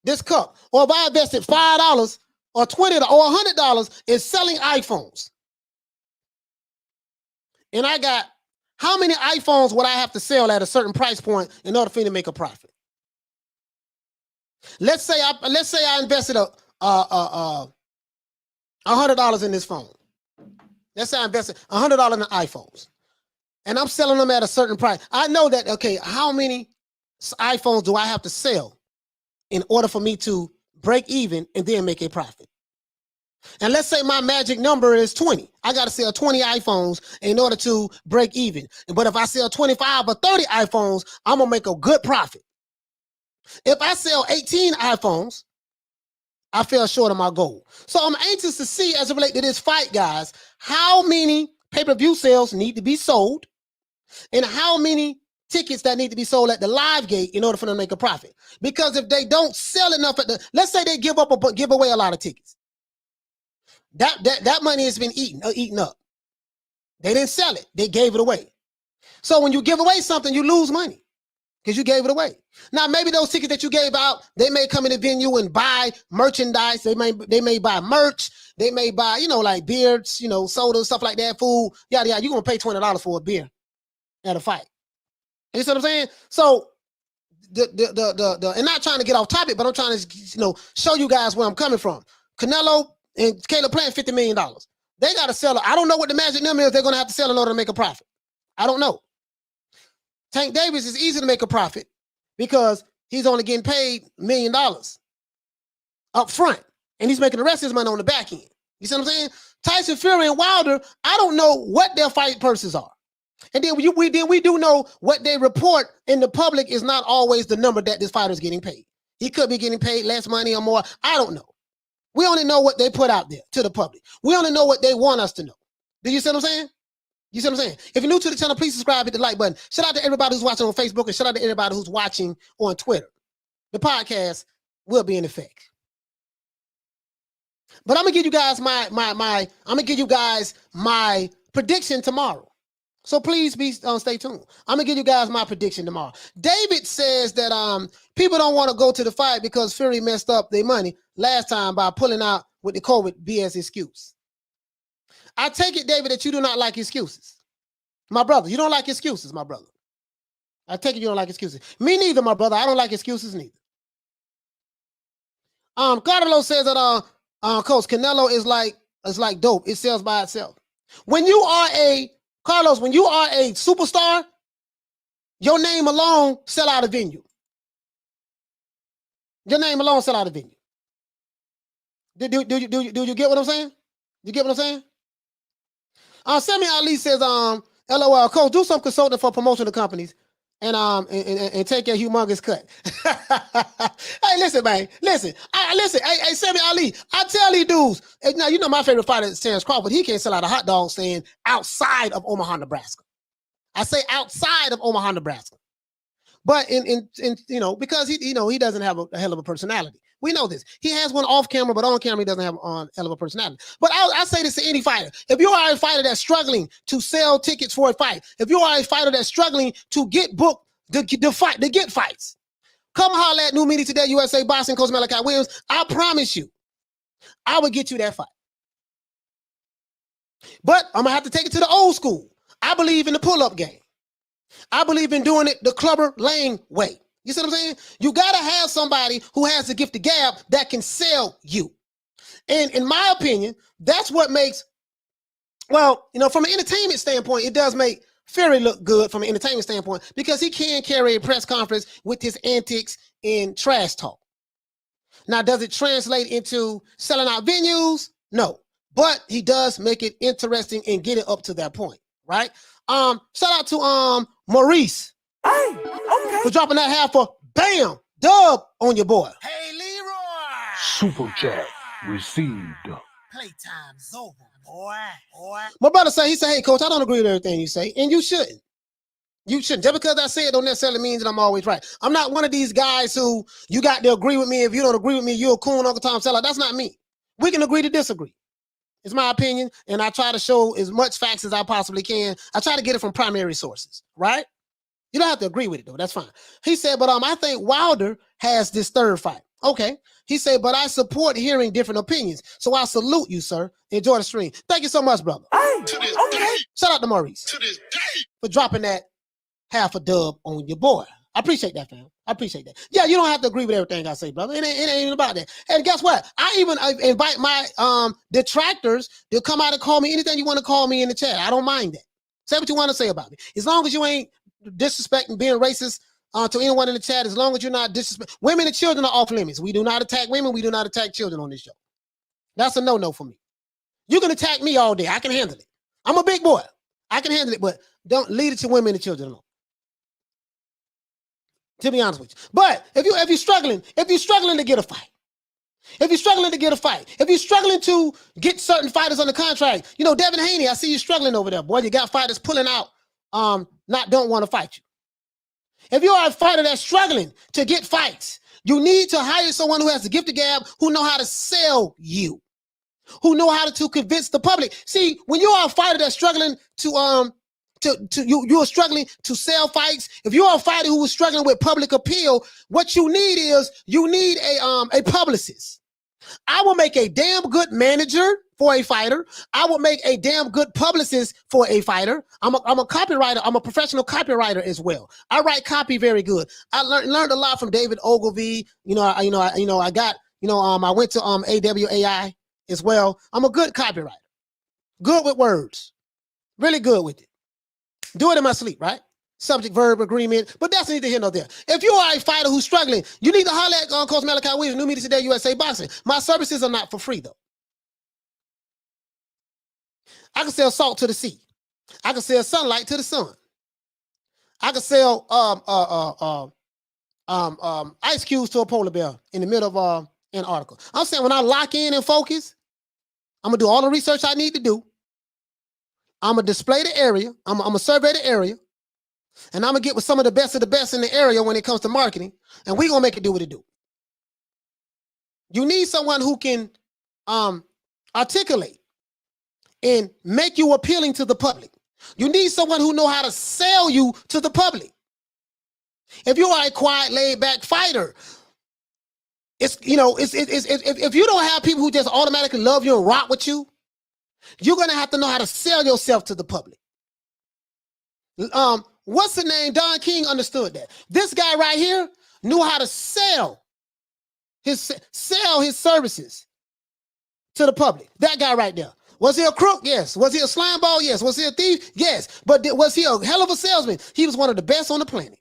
this cup, or if I invested $5 or $20 or $100 in selling iPhones, and I got, how many iPhones would I have to sell at a certain price point in order for me to make a profit? Let's say I invested $100 in this phone. Let's say I invested $100 in the iPhones, and I'm selling them at a certain price. I know that, okay, how many iPhones do I have to sell in order for me to break even and then make a profit? And let's say my magic number is 20. I got to sell 20 iPhones in order to break even. But if I sell 25 or 30 iPhones, I'm going to make a good profit. If I sell 18 iPhones, I fell short of my goal. So I'm anxious to see, as it relates to this fight, guys, how many pay-per-view sales need to be sold and how many tickets that need to be sold at the live gate in order for them to make a profit. Because if they don't sell enough let's say they give away a lot of tickets. That money has been eaten up. They didn't sell it. They gave it away. So when you give away something, you lose money because you gave it away. Now, maybe those tickets that you gave out, they may come in the venue and buy merchandise. They may buy merch. They may buy, like beers, soda, stuff like that, food, yada, yada. You're going to pay $20 for a beer at a fight. You see what I'm saying? So and not trying to get off topic, but I'm trying to, show you guys where I'm coming from. Canelo and Caleb playing $50 million. They got to sell it. I don't know what the magic number is they're going to have to sell in order to make a profit. I don't know. Tank Davis is easy to make a profit because he's only getting paid $1 million up front, and he's making the rest of his money on the back end. You see what I'm saying? Tyson Fury and Wilder, I don't know what their fight purses are. And then we do know what they report in the public is not always the number that this fighter is getting paid. He could be getting paid less money or more. I don't know. We only know what they put out there to the public. We only know what they want us to know. Do you see what I'm saying? You see what I'm saying? If you're new to the channel, please subscribe, hit the like button. Shout out to everybody who's watching on Facebook and shout out to everybody who's watching on Twitter. The podcast will be in effect. But I'm gonna give you guys my prediction tomorrow. So please stay tuned. I'm gonna give you guys my prediction tomorrow. David says that people don't want to go to the fight because Fury messed up their money last time by pulling out with the COVID BS excuse. I take it, David, that you do not like excuses. My brother, you don't like excuses, my brother. I take it you don't like excuses. Me neither, my brother. I don't like excuses neither. Carlos says that Coach, Canelo is like dope. It sells by itself. When you are a superstar, your name alone sell out a venue. Your name alone sell out a venue. Do you get what I'm saying? You get what I'm saying? Sammy Ali says, LOL, Coach, do some consulting for promotional companies and take a humongous cut. Hey, listen, man. Listen. Hey, Sammy Ali, I tell these dudes, now you know my favorite fighter is Terrence Crawford. He can't sell out a hot dog stand outside of Omaha, Nebraska. I say outside of Omaha, Nebraska. But in because he doesn't have a hell of a personality. We know this. He has one off camera, but on camera he doesn't have a hell of a personality. But I say this to any fighter: if you are a fighter that's struggling to sell tickets for a fight, if you are a fighter that's struggling to get booked to get fights, come holler at New Media Today USA Boxing Coach Malachi Williams. I promise you, I will get you that fight. But I'm gonna have to take it to the old school. I believe in the pull-up game. I believe in doing it the Clubber Lang way. You see what I'm saying? You got to have somebody who has the gift of gab that can sell you. And in my opinion, that's what makes, from an entertainment standpoint, it does make Fury look good from an entertainment standpoint because he can carry a press conference with his antics and trash talk. Now, does it translate into selling out venues? No. But he does make it interesting and get it up to that point, right? Shout out to Maurice. Hey, okay. For dropping that half for bam, dub on your boy. Hey, Leroy. Super chat received. Playtime's over, boy. My brother said, hey, Coach, I don't agree with everything you say, and you shouldn't. You shouldn't. Just because I say it don't necessarily mean that I'm always right. I'm not one of these guys who you got to agree with me. If you don't agree with me, you're a coon, Uncle Tom seller. That's not me. We can agree to disagree. It's my opinion, and I try to show as much facts as I possibly can. I try to get it from primary sources, right? You don't have to agree with it, though. That's fine. He said, but I think Wilder has this third fight. Okay. He said, but I support hearing different opinions. So I salute you, sir. Enjoy the stream. Thank you so much, brother. Hey, To this okay. day, Shout out to Maurice to this day. for dropping that half a dub on your boy. I appreciate that, fam. I appreciate that. Yeah, you don't have to agree with everything I say, brother. It ain't even about that. And guess what? I even invite my detractors to come out and call me anything you want to call me in the chat. I don't mind that. Say what you want to say about me. As long as you ain't disrespecting, being racist to anyone in the chat, as long as you're not disrespecting. Women and children are off limits. We do not attack women. We do not attack children on this show. That's a no-no for me. You can attack me all day. I can handle it. I'm a big boy. I can handle it, but don't lead it to women and children alone. To be honest with you. But if you're struggling to get a fight, if you're struggling to get certain fighters on the contract, Devin Haney, I see you struggling over there, boy. You got fighters pulling out, don't want to fight you. If you are a fighter that's struggling to get fights, you need to hire someone who has the gift of gab, who know how to sell you, who know how to convince the public. See, when you are a fighter that's struggling you're struggling to sell fights. If you're a fighter who is struggling with public appeal, what you need is a publicist. I will make a damn good manager for a fighter. I will make a damn good publicist for a fighter. I'm a copywriter. I'm a professional copywriter as well. I write copy very good. I learned a lot from David Ogilvy. I went to AWAI as well. I'm a good copywriter. Good with words. Really good with it. Do it in my sleep, right? Subject, verb, agreement. But that's neither here nor there. If you are a fighter who's struggling, you need to holler at Coach Malachi Williams, New Media Today USA Boxing. My services are not for free, though. I can sell salt to the sea. I can sell sunlight to the sun. I can sell ice cubes to a polar bear in the middle of Antarctica. I'm saying when I lock in and focus, I'm going to do all the research I need to do. I'm gonna display the area. I'm gonna survey the area, and I'm gonna get with some of the best in the area when it comes to marketing, and we're gonna make it do what it do. You need someone who can articulate and make you appealing to the public. You need someone who know how to sell you to the public. If you are a quiet, laid-back fighter, if you don't have people who just automatically love you and rock with you, you're gonna have to know how to sell yourself to the public. What's the name? Don King understood that. This guy right here knew how to sell his services to the public. That guy right there. Was he a crook? Yes. Was he a slime ball? Yes. Was he a thief? Yes. But was he a hell of a salesman? He was one of the best on the planet.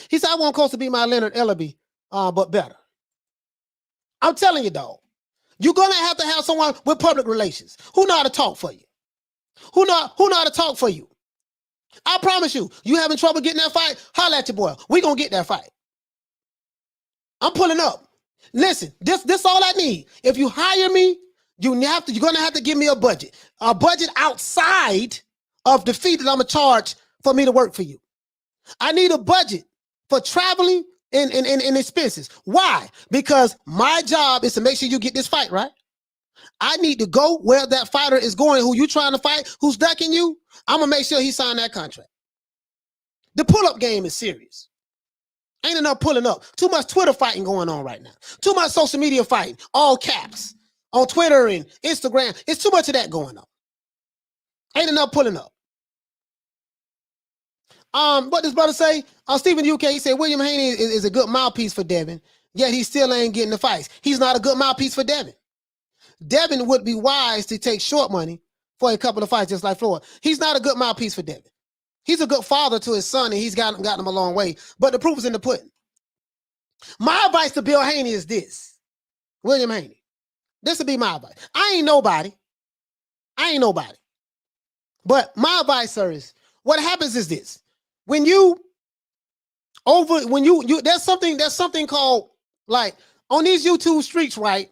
He said, I want Coach to be my Leonard Ellaby, but better. I'm telling you, dog. You're going to have someone with public relations who know how to talk for you. Who know how to talk for you. I promise you, you having trouble getting that fight, holla at your boy. We going to get that fight. I'm pulling up. Listen, this all I need. If you hire me, you're going to have to give me a budget outside of the fee that I'm going to charge for me to work for you. I need a budget for traveling and expenses. Why? Because my job is to make sure you get this fight, right? I need to go where that fighter is going, who you trying to fight, who's ducking you. I'm going to make sure he signed that contract. The pull-up game is serious. Ain't enough pulling up. Too much Twitter fighting going on right now. Too much social media fighting, all caps, on Twitter and Instagram. It's too much of that going on. Ain't enough pulling up. What does brother say? Stephen UK, he said William Haney is a good mouthpiece for Devin, yet he still ain't getting the fights. He's not a good mouthpiece for Devin. Devin would be wise to take short money for a couple of fights, just like Floyd. He's not a good mouthpiece for Devin. He's a good father to his son, and he's gotten him a long way. But the proof is in the pudding. My advice to Bill Haney is this. William Haney. This would be my advice. I ain't nobody. But my advice, sir, is what happens is this. There's something called, like, on these YouTube streets, right?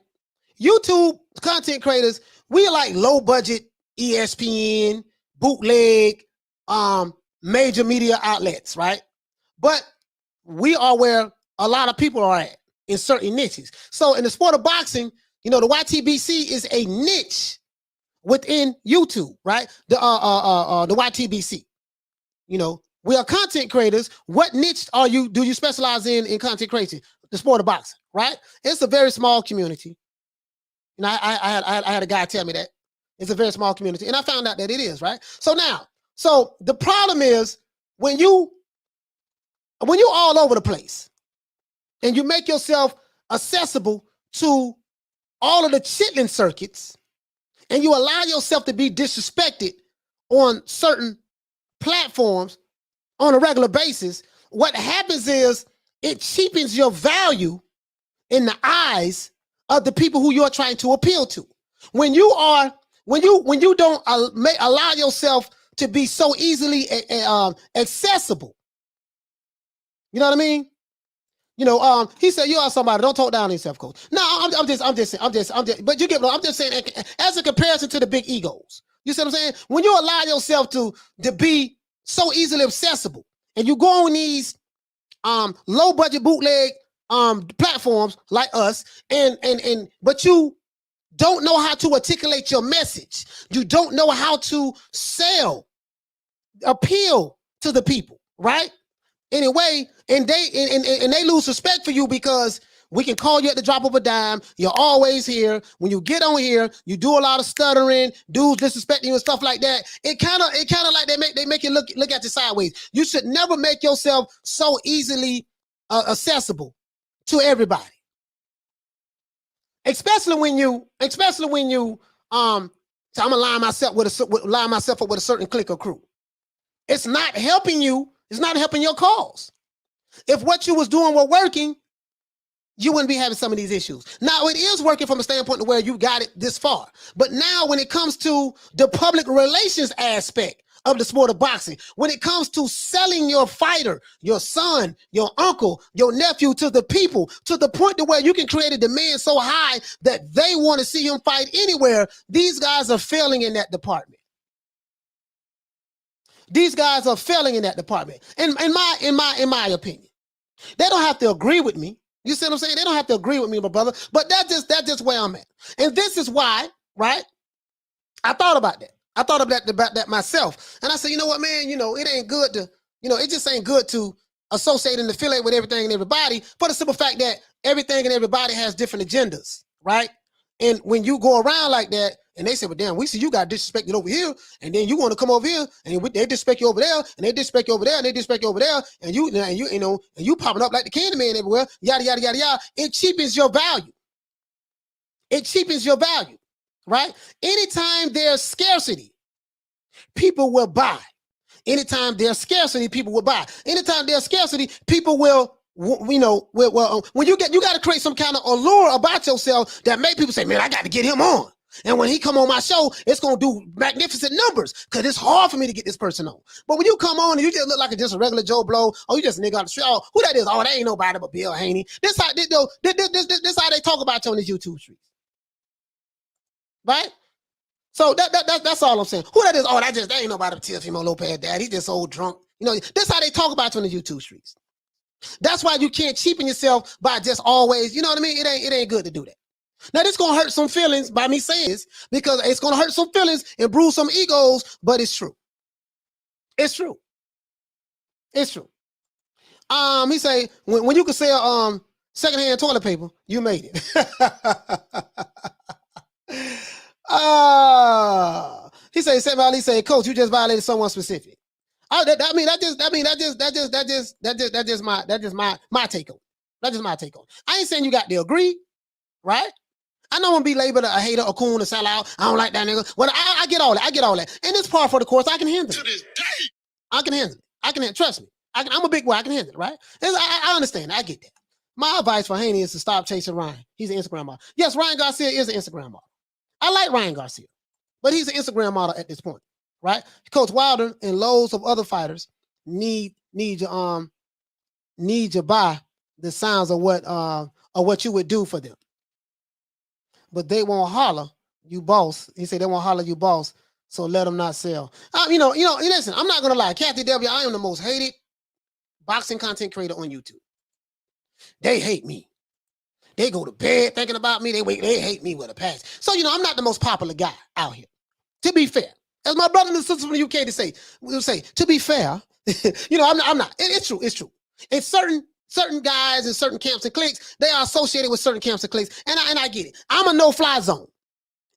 YouTube content creators, we are like low budget ESPN, bootleg, major media outlets, right? But we are where a lot of people are at in certain niches. So in the sport of boxing, the YTBC is a niche within YouTube, right? The YTBC. We are content creators. What niche do you specialize in content creation? The sport of boxing, right? It's a very small community. I had a guy tell me that. It's a very small community. And I found out that it is, right? So the problem is when you all over the place and you make yourself accessible to all of the chitlin circuits and you allow yourself to be disrespected on certain platforms on a regular basis, what happens is it cheapens your value in the eyes of the people who you're trying to appeal to. When you don't allow yourself to be so easily accessible, you know what I mean? He said, "You are somebody. Don't talk down on yourself, coach." No, I'm just. But you get. I'm just saying, as a comparison to the big egos. You see what I'm saying? When you allow yourself to be so easily accessible, and you go on these low budget bootleg platforms like us, but you don't know how to articulate your message. You don't know how to appeal to the people, right? Anyway, and they lose respect for you because we can call you at the drop of a dime. You're always here. When you get on here, you do a lot of stuttering, dudes disrespecting you and stuff like that. It kind of like they make you look at you sideways. You should never make yourself so easily accessible to everybody. Especially when you so I'm gonna line myself up with a certain clique or crew. It's not helping you. It's not helping your cause. If what you was doing were working, you wouldn't be having some of these issues. Now, it is working from a standpoint to where you got it this far. But now when it comes to the public relations aspect of the sport of boxing, when it comes to selling your fighter, your son, your uncle, your nephew to the people, to the point to where you can create a demand so high that they want to see him fight anywhere, these guys are failing in that department. These guys are failing in that department. In my opinion, they don't have to agree with me. You see what I'm saying? They don't have to agree with me, my brother. But that's just where I'm at. And this is why, right? I thought about that. I thought about that myself. And I said, you know what, man? You know, it ain't good to, you know, it just ain't good to associate and affiliate with everything and everybody for the simple fact that everything and everybody has different agendas, right? And when you go around like that, and they say, well, damn, we see you got disrespected over here, and then you want to come over here, and they disrespect you over there, and they disrespect you over there, and they disrespect you over there, and you popping up like the candy man everywhere, yada, yada, yada, yada. It cheapens your value. It cheapens your value, right? Anytime there's scarcity, people will buy. Anytime there's scarcity, people will buy. Anytime there's scarcity, people will, when you got to create some kind of allure about yourself that make people say, man, I got to get him on. And when he come on my show, it's going to do magnificent numbers because it's hard for me to get this person on. But when you come on and you just look like just a regular Joe Blow, or you just a nigga on the street, oh, who that is? Oh, that ain't nobody but Bill Haney. This how they talk about you on the YouTube streets. Right? So that's all I'm saying. Who that is? Oh, that ain't nobody but Teofimo Lopez dad. He's just old drunk. You know, that's how they talk about you on the YouTube streets. That's why you can't cheapen yourself by just always, you know what I mean? It ain't good to do that. Now, this going to hurt some feelings by me saying this because it's going to hurt some feelings and bruise some egos, but it's true. It's true. It's true. He say, when you can sell secondhand toilet paper, you made it. He say, Coach, you just violated someone specific. That's just my take on it. That's just my take on it. I ain't saying you got to agree, right? I know I'm gonna be labeled a hater, a coon, a sellout. I don't like that nigga. Well, I get all that. I get all that. And this part for the course, I can handle it. To this day, I can handle it. Trust me. I'm a big boy. I can handle it, right? I understand. I get that. My advice for Haney is to stop chasing Ryan. He's an Instagram model. Yes, Ryan Garcia is an Instagram model. I like Ryan Garcia, but he's an Instagram model at this point, right? Coach Wilder and loads of other fighters need you buy the sounds of what you would do for them. But they won't holler, you boss. He said they won't holler, you boss. So let them not sell. Listen, I'm not gonna lie. Kathy W, I am the most hated boxing content creator on YouTube. They hate me. They go to bed thinking about me. They hate me with a passion. So I'm not the most popular guy out here. To be fair, as my brother and sisters from the UK will say, to be fair, I'm not. It's true. It's true. It's certain guys in certain camps and cliques, they are associated with certain camps and cliques, and I get it. I'm a no-fly zone.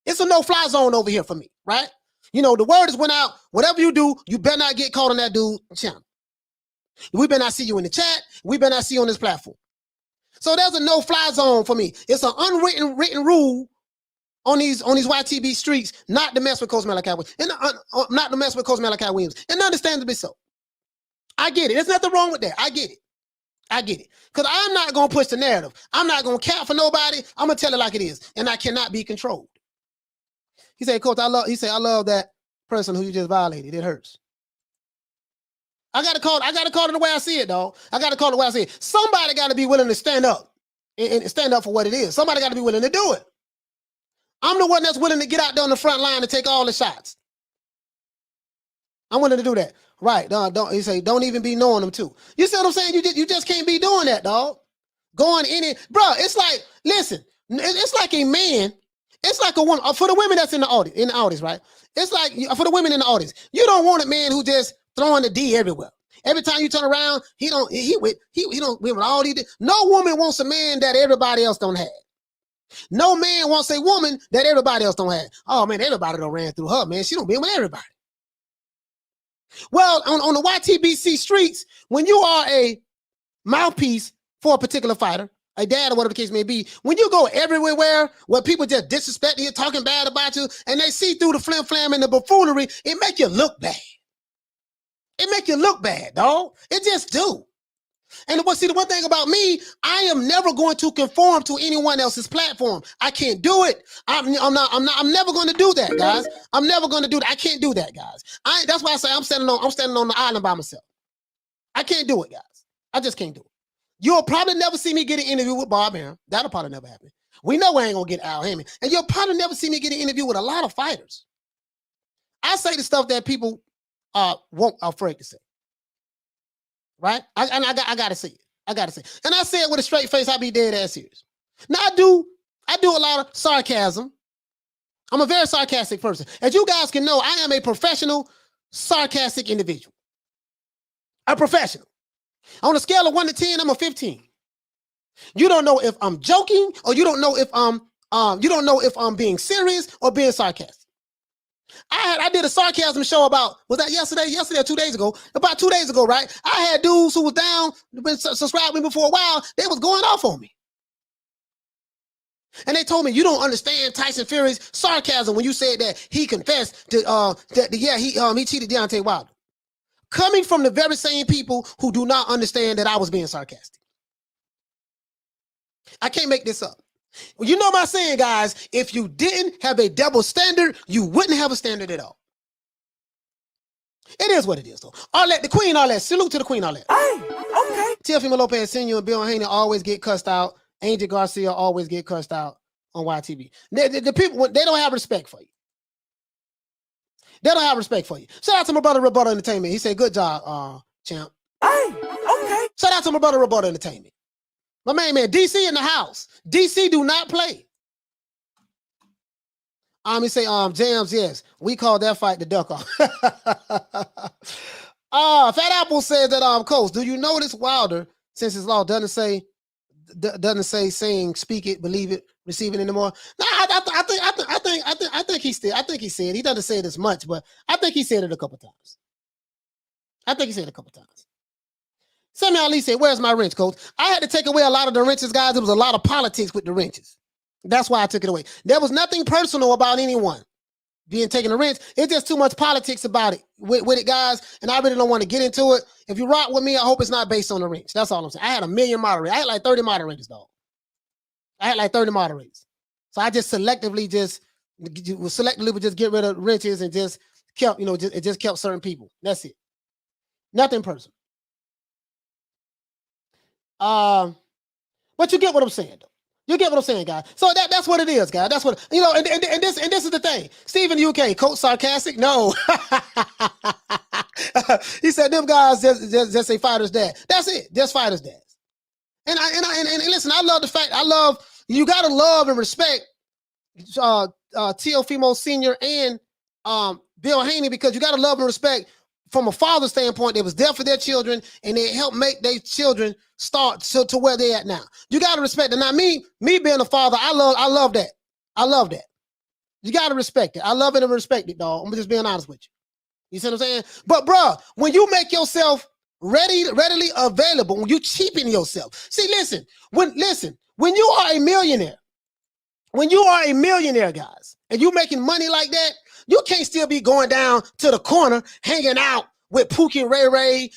It's a no-fly zone over here for me, right? The word has went out. Whatever you do, you better not get caught on that dude channel. We better not see you in the chat. We better not see you on this platform. So there's a no-fly zone for me. It's an written rule on these YTB streets not to mess with Coach Malachi Williams, and not to mess with Coach Malachi Williams, and understandably so. I get it. There's nothing wrong with that. I get it. Because I'm not going to push the narrative. I'm not going to cap for nobody. I'm going to tell it like it is. And I cannot be controlled. He said, Coach, I love that person who you just violated. It hurts. I got to call it the way I see it, dog. I got to call it the way I see it. Somebody got to be willing to stand up and stand up for what it is. Somebody got to be willing to do it. I'm the one that's willing to get out there on the front line and take all the shots. I'm willing to do that. Right. He say, don't even be knowing them too. You see what I'm saying? You just can't be doing that, dog. Going in it. Bro, it's like, listen, it's like a man. It's like a woman. For the women that's in the audience, right? It's like, for the women in the audience, you don't want a man who just throwing the D everywhere. Every time you turn around, he with all these. No woman wants a man that everybody else don't have. No man wants a woman that everybody else don't have. Oh man, everybody done ran through her, man. She don't be with everybody. Well, on the YTBC streets, when you are a mouthpiece for a particular fighter, a dad or whatever the case may be, when you go everywhere where people just disrespect you, talking bad about you, and they see through the flim-flam and the buffoonery, it make you look bad. It make you look bad, dog. It just do. And the one thing about me, I am never going to conform to anyone else's platform. I can't do it. I'm never going to do that, guys. I'm never going to do that. I can't do that, guys. That's why I say I'm standing on the island by myself. I can't do it, guys. I just can't do it. You'll probably never see me get an interview with Bob Arum. That'll probably never happen. We know we ain't gonna get Al Hammond. And you'll probably never see me get an interview with a lot of fighters. I say the stuff that people won't afraid to say. Right? I gotta say it. I gotta say it. And I say it with a straight face, I be dead ass serious. Now I do a lot of sarcasm. I'm a very sarcastic person. As you guys can know, I am a professional sarcastic individual. A professional. On a scale of 1 to 10, I'm a 15. You don't know if I'm joking, or you don't know if I'm being serious or being sarcastic. I did a sarcasm show about, was that yesterday or 2 days ago? About 2 days ago, right? I had dudes who was down, been subscribed to me for a while, they was going off on me. And they told me, you don't understand Tyson Fury's sarcasm when you said that he confessed to he cheated Deontay Wilder. Coming from the very same people who do not understand that I was being sarcastic. I can't make this up. Well, you know my saying, guys, if you didn't have a double standard, you wouldn't have a standard at all. It is what it is, though. Arlette, the Queen Arlette. Salute to the Queen Arlette. Hey, okay. Teofimo Lopez Sr. and Bill Haney always get cussed out. Angel Garcia always get cussed out on YTV. The people, they don't have respect for you. They don't have respect for you. Shout out to my brother Roberto Entertainment. He said, good job, champ. Hey, okay. Shout out to my brother Roberto Entertainment. My main man, DC in the house. DC do not play. He say, Jams, yes. We call that fight the duck off. Fat Apple says that, Coach, do you notice Wilder, since his law doesn't say saying, speak it, believe it, receive it anymore? No, I think he said it. He doesn't say it as much, but I think he said it a couple times. Sammy Ali said, where's my wrench, Coach? I had to take away a lot of the wrenches, guys. There was a lot of politics with the wrenches. That's why I took it away. There was nothing personal about anyone being taken a wrench. It's just too much politics about it with it, guys. And I really don't want to get into it. If you rock with me, I hope it's not based on the wrench. That's all I'm saying. I had 1 million moderators. I had like 30 moderators, dog. So I just selectively would just get rid of wrenches and just kept, it just kept certain people. That's it. Nothing personal. But you get what I'm saying, though. You get what I'm saying, guys. So that's what it is, guys. That's what, and this is the thing. Stephen UK, Coach sarcastic? No. He said them guys just say fighters dad. That's it. Just fighters dads. And listen, you gotta love and respect Teofimo Sr. and Bill Haney, because you gotta love and respect from a father's standpoint. They was there for their children, and they helped make their children start to where they at now. You gotta respect it. Now, me being a father, I love that. I love that. You gotta respect it. I love it and respect it, dog. I'm just being honest with you. You see what I'm saying? But bruh, when you make yourself readily available, when you cheapen yourself. See, listen, when you are a millionaire, guys, and you making money like that, you can't still be going down to the corner, hanging out with Pookie and Ray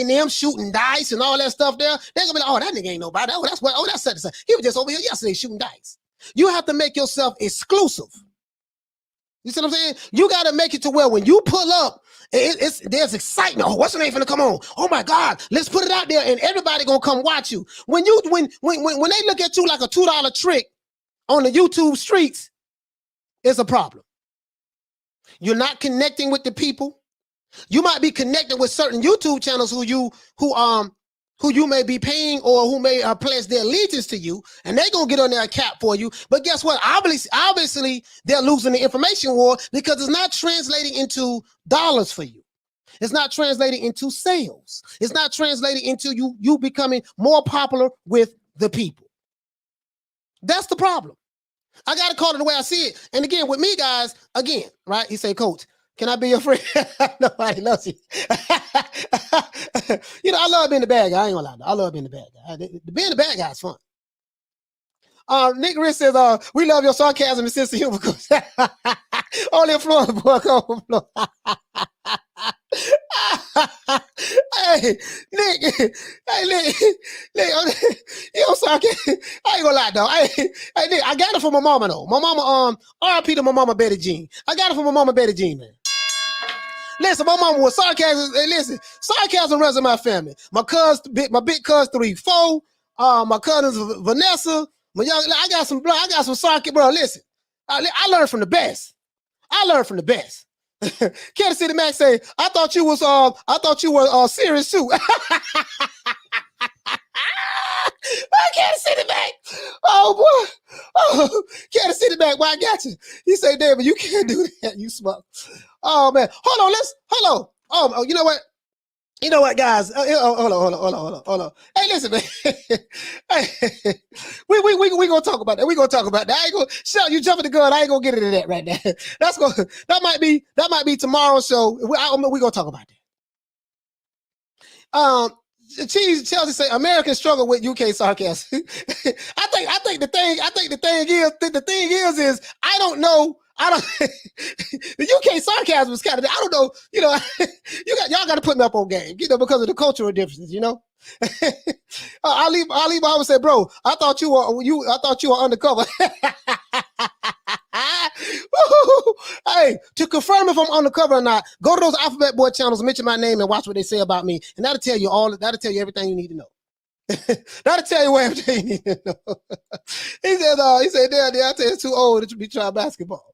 and them, shooting dice and all that stuff there. They're gonna be like, oh, that nigga ain't nobody. That's such and such. He was just over here yesterday shooting dice. You have to make yourself exclusive. You see what I'm saying? You got to make it to where when you pull up, there's excitement. Oh, what's the name finna come on? Oh my God, let's put it out there, and everybody gonna come watch you. When they look at you like a $2 trick on the YouTube streets, it's a problem. You're not connecting with the people. You might be connected with certain YouTube channels who you may be paying, or who may pledge their allegiance to you, and they're gonna get on their cap for you. But guess what? Obviously, they're losing the information war, because it's not translating into dollars for you. It's not translating into sales. It's not translating into you becoming more popular with the people. That's the problem. I gotta call it the way I see it. And again, with me, guys, right? He say, Coach, can I be your friend? Nobody loves you. I love being the bad guy. I ain't gonna lie. I love being the bad guy. Being the bad guy is fun. Nick Rich says, we love your sarcasm and sense of humor. Only a Florida boy come from Florida. Hey, Nick, you sarcastic. I ain't gonna lie, dog. Hey, Nick, I got it from my mama, though. My mama, RIP to my mama, Betty Jean. I got it from my mama, Betty Jean, man. Listen, my mama was sarcasm. Hey, listen, sarcasm runs in my family. My big cuz 3-4. My cousins Vanessa. I got some sarcasm, bro. Listen, I learned from the best. Kansas City Max say, I thought you were serious too. Kansas City Max. Oh boy. Oh, Kansas City Max, why I got you. He say, David, you can't do that. You smart. Oh man. Hold on. Oh, you know what? You know what, guys? Hold on. Hey, listen, man. Hey, we gonna talk about that. We gonna talk about that. I ain't gonna shout you jumping the gun. I ain't gonna get into that right now. That might be tomorrow's show. We gonna talk about that. Chelsea say Americans struggle with UK sarcasm. I think the thing is I don't know. The UK sarcasm is kind of, I don't know, y'all got to put me up on game, because of the cultural differences, Ali Muhammad said, bro, I thought you were undercover. Hey, to confirm if I'm undercover or not, go to those Alphabet Boy channels, mention my name, and watch what they say about me, and that'll tell you everything you need to know. That'll tell you everything you need to know. He said, Deontay is too old to be trying basketball.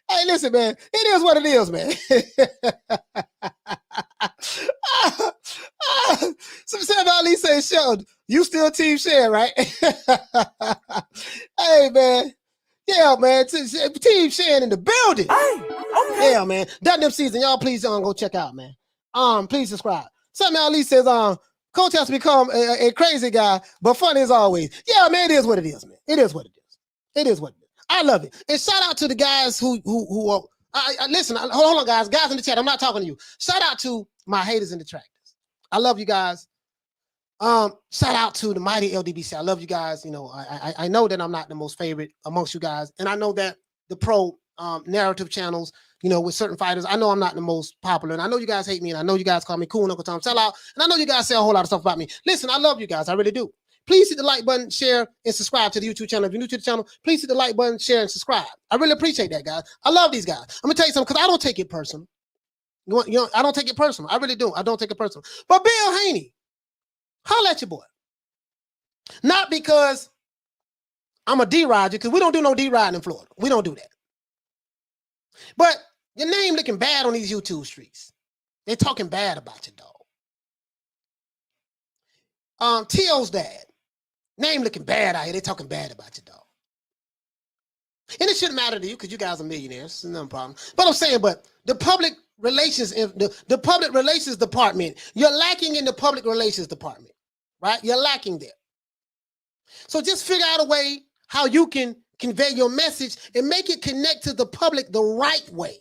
Hey, listen, man, it is what it is, man. Some Sam Ali says, Sheldon, you still Team Share, right? Hey, man. Yeah, man. Team Share in the building. Hey, okay. Yeah, man. That them season. Y'all please go check out, man. Please subscribe. Sam Ali says, Coach has become a crazy guy, but funny as always. Yeah, man, it is what it is, man. It is what it is. It is what it is. I love it. And shout out to the guys who are, listen, hold on, guys in the chat. I'm not talking to you. Shout out to my haters and detractors. I love you guys. Shout out to the mighty LDBC. I love you guys. I know that I'm not the most favorite amongst you guys. And I know that the pro narrative channels, with certain fighters, I know I'm not the most popular. And I know you guys hate me. And I know you guys call me cool Uncle Tom Sellout. And I know you guys say a whole lot of stuff about me. Listen, I love you guys. I really do. Please hit the like button, share, and subscribe to the YouTube channel. If you're new to the channel, please hit the like button, share, and subscribe. I really appreciate that, guys. I love these guys. I'm going to tell you something, because I don't take it personal. I don't take it personal. I really do. I don't take it personal. But Bill Haney, holla at your boy. Not because I'm a D-Roger, because we don't do no D-Riding in Florida. We don't do that. But your name looking bad on these YouTube streets. They're talking bad about your dog. T.O.'s dad. Name looking bad out here. They talking bad about your dog. And it shouldn't matter to you because you guys are millionaires. It's no problem. But I'm saying, the public relations, the public relations department, you're lacking in the public relations department, right? You're lacking there. So just figure out a way how you can convey your message and make it connect to the public the right way.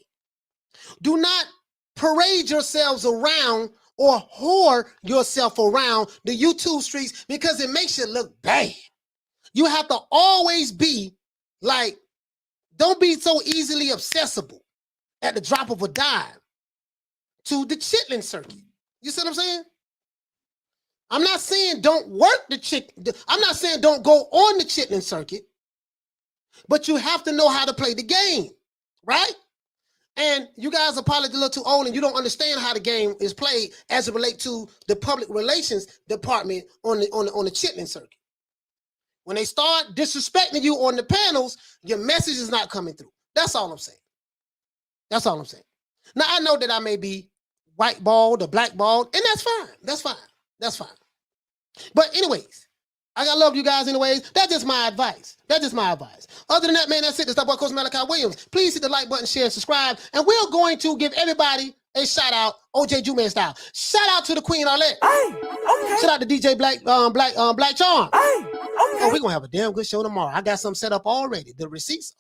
Do not parade yourselves around or whore yourself around the YouTube streets because it makes you look bad. You have to always be like, don't be so easily accessible at the drop of a dime to the chitlin circuit. You see what I'm saying? I'm not saying don't work I'm not saying don't go on the chitlin circuit, but you have to know how to play the game, right? And you guys are probably a little too old and you don't understand how the game is played as it relates to the public relations department on the chitlin circuit. When they start disrespecting you on the panels, your message is not coming through. That's all I'm saying. That's all I'm saying. Now, I know that I may be white-balled or black-balled, and that's fine. That's fine. That's fine. But anyways, I love you guys anyways. That's just my advice. That's just my advice. Other than that, man, that's it. That's boy Coach Malachi Williams. Please hit the like button, share, and subscribe. And we're going to give everybody a shout out, OJ Juman style. Shout out to the Queen Arlette. Hey, okay. Shout out to DJ Black Charm. Hey, okay. Oh, we're gonna have a damn good show tomorrow. I got something set up already. The receipts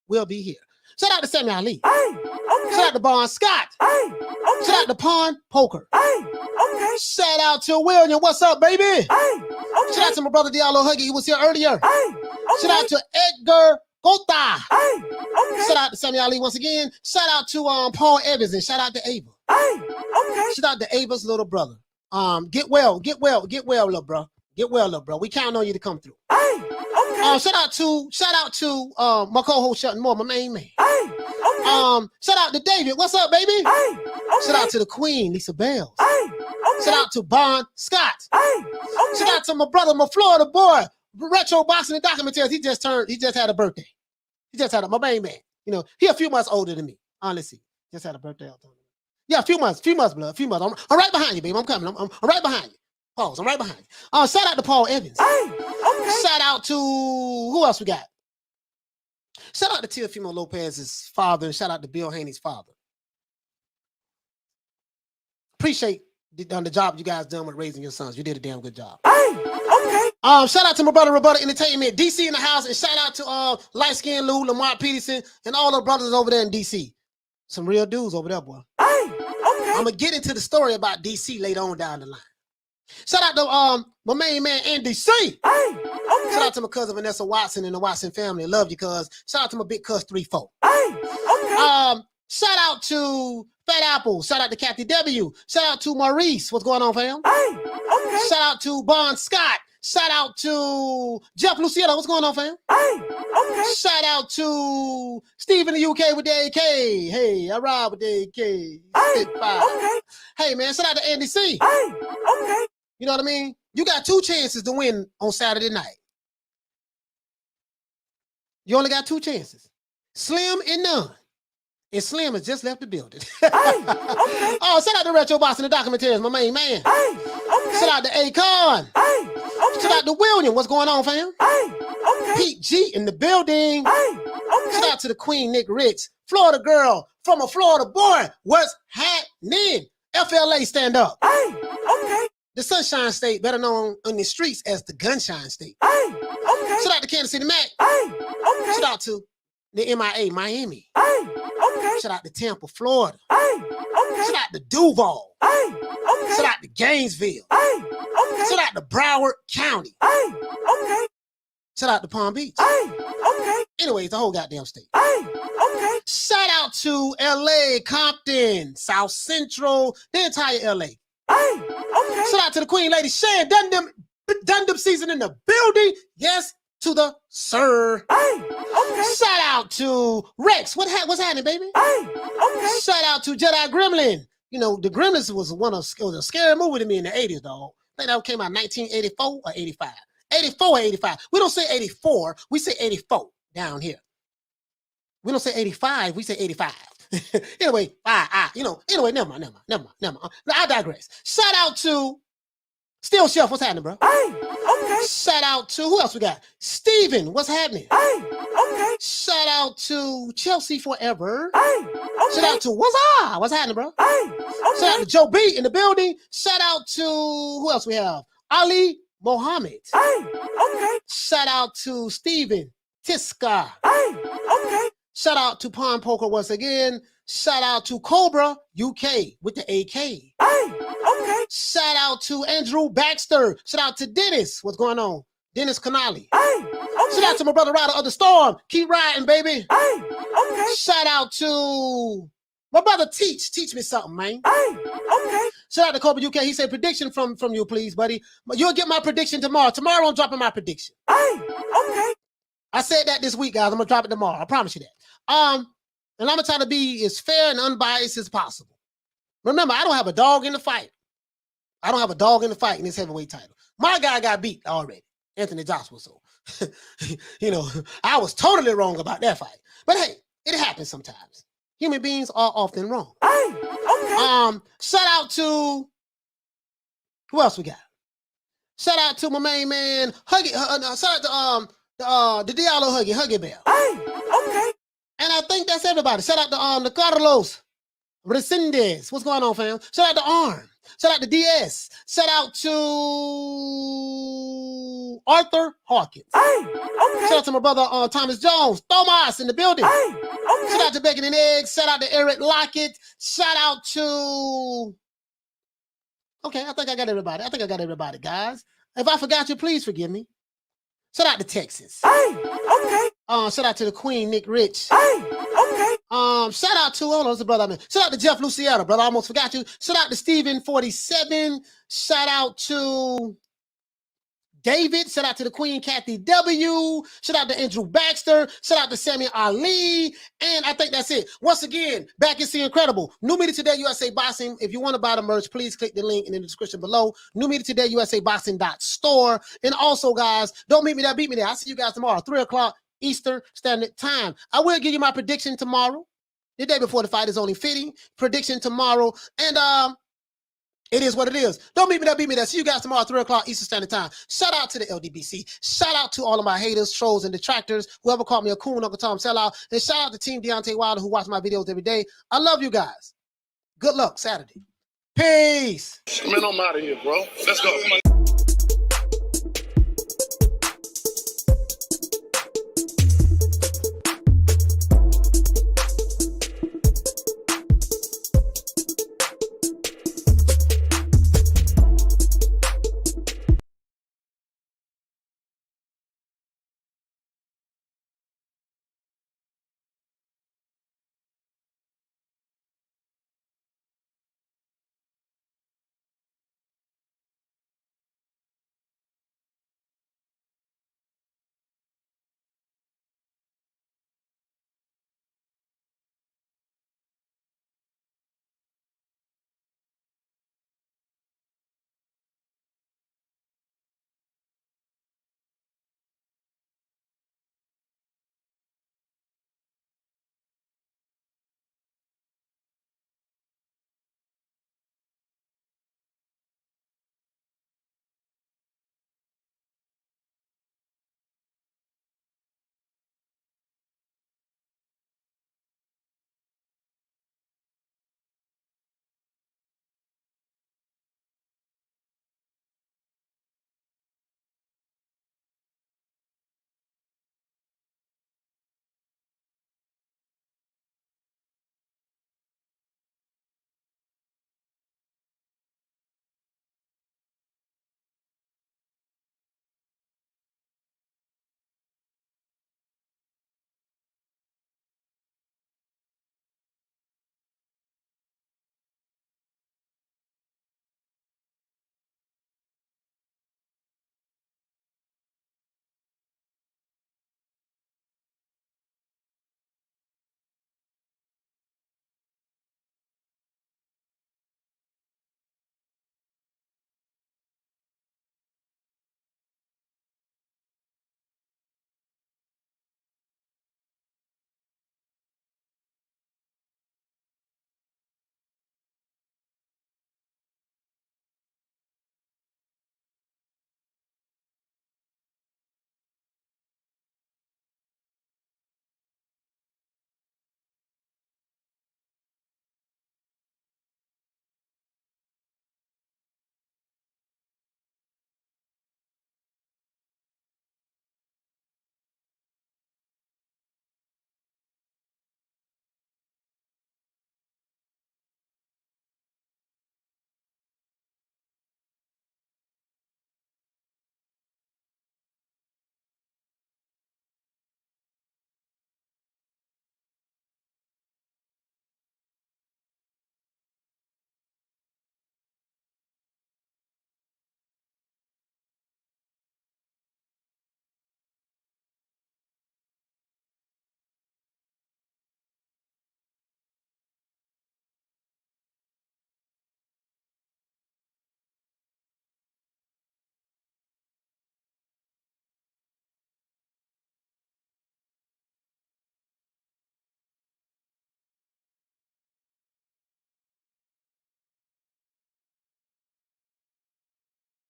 will be here. Shout out to Sammy Ali. Hey, okay. Shout out to Bon Scott. Hey, okay. Shout out to Pawn Poker. Hey, okay. Shout out to William. What's up, baby? Hey, okay. Shout out to my brother Diallo Huggy. He was here earlier. Hey, okay. Shout out to Edgar Gota. Hey, okay. Shout out to Sammy Ali once again. Shout out to Paul Evans and shout out to Ava. Hey, okay. Shout out to Ava's little brother. Get well, little bro. Get well, little bro. We count on you to come through. Hey, okay. Shout out to my co-host Shutting More, my main man. Hey, okay. Shout out to David. What's up, baby? Hey, okay. Shout out to the Queen, Lisa Bells. Hey, okay. Shout out to Bon Scott. Hey, okay. Shout out to my brother, my Florida boy, Retro Boxing and Documentaries. He just had a birthday. He just had my main man. You know, he a few months older than me, honestly. Just had a birthday. Yeah, a few months, blood, few months. I'm right behind you, baby. I'm coming. I'm right behind you. Pause. I'm right behind you. Shout out to Paul Evans. Shout out to who else we got? Shout out to Teofimo Lopez's father, and shout out to Bill Haney's father. Appreciate the job you guys done with raising your sons. You did a damn good job. Shout out to my brother Roberta Entertainment, DC in the house, and shout out to Light Skin Lou, Lamar Peterson, and all the brothers over there in DC. Some real dudes over there, boy. I'm gonna get into the story about DC later on down the line. Shout out to my main man Andy C. Shout out to my cousin Vanessa Watson and the Watson family. Love you, cuz. Shout out to my big cuz 3-4. Shout out to Fat Apple. Shout out to Kathy W. Shout out to Maurice. What's going on, fam? Shout out to Bon Scott. Shout out to Jeff Luciano. What's going on, fam? Shout out to Steve in the UK with the AK. Hey, I ride with the AK. Hey, man, shout out to Andy C. You know what I mean? You got 2 chances to win on Saturday night. You only got 2 chances. Slim and none. And Slim has just left the building. Oh, shout out to Retro Boss and the documentaries, my main man. Shout out to Akon. Shout out to William. What's going on, fam? Pete G in the building. Shout out to the Queen, Nick Rich. Florida girl from a Florida boy. What's happening? FLA, stand up. The Sunshine State, better known in the streets as the Gunshine State. Shout out to Kansas City Mac. Shout out to the MIA, Miami. Shout out to Tampa, Florida. Shout out to Duval. Shout out to Gainesville. Shout out to Broward County. Shout out to Palm Beach. Anyways, the whole goddamn state. Shout out to LA, Compton, South Central, the entire LA. Shout out to the Queen Lady Shan Dundum season in the building. Yes, to the sir. Shout out to Rex. What's happening, baby? Shout out to Jedi Gremlin. You know, the Gremlins was a scary movie to me in the 80s, dog. I think that came out 1984 or 85. 84 or 85. We don't say 84, we say 84 down here. We don't say 85, we say 85. Anyway, anyway, never mind. I digress. Shout out to Steel Chef, what's happening, bro? Shout out to, who else we got? Steven, what's happening? Shout out to Chelsea Forever. Shout out to what's happening, bro? Shout out to Joe B in the building. Shout out to, who else we have? Ali Mohammed. Shout out to Steven Tiska. Shout out to Pond Poker once again. Shout out to Cobra UK with the AK. Shout out to Andrew Baxter. Shout out to Dennis. What's going on? Dennis Canali. Shout out to my brother Rider of the Storm. Keep riding, baby. Shout out to my brother Teach me something, man. Shout out to Cobra UK. He said prediction from you, please, buddy. You'll get my prediction tomorrow. Tomorrow I'm dropping my prediction. I said that this week, guys. I'm gonna drop it tomorrow. I promise you that. And I'm gonna try to be as fair and unbiased as possible. Remember, I don't have a dog in the fight. I don't have a dog in the fight in this heavyweight title. My guy got beat already, Anthony Joshua. So, you know, I was totally wrong about that fight. But hey, it happens sometimes. Human beings are often wrong. Shout out to, who else we got? Shout out to my main man, Huggy. Shout out to the Diallo Huggy Bear. And I think that's everybody. Shout out to Carlos Resendez. What's going on, fam? Shout out to Arm. Shout out to DS. Shout out to Arthur Hawkins. Shout out to my brother Thomas Jones. Thomas in the building. Shout out to Bacon and Eggs. Shout out to Eric Lockett. Shout out to... Okay, I think I got everybody, guys. If I forgot you, please forgive me. Shout out to Texas. Shout out to the Queen, Nick Rich. Shout out to, hold on, it's the brother I mean. Shout out to Jeff Luciano, brother. I almost forgot you. Shout out to Steven 47. Shout out to David. Shout out to the Queen, Kathy W. Shout out to Andrew Baxter. Shout out to Sammy Ali. And I think that's it. Once again, back is the incredible. New Media Today USA Boxing. If you want to buy the merch, please click the link in the description below. New Media Today USA Boxing.store. And also, guys, don't meet me there, beat me there. I'll see you guys tomorrow, 3 o'clock Eastern Standard Time. I will give you my prediction tomorrow. The day before the fight is only fitting. Prediction tomorrow. And it is what it is. Don't beat me there, beat me there. See you guys tomorrow at 3 o'clock Eastern Standard Time. Shout out to the LDBC. Shout out to all of my haters, trolls, and detractors. Whoever called me a coon, Uncle Tom sellout. And shout out to Team Deontay Wilder who watch my videos every day. I love you guys. Good luck Saturday. Peace. Man, I'm out of here, bro. Let's go.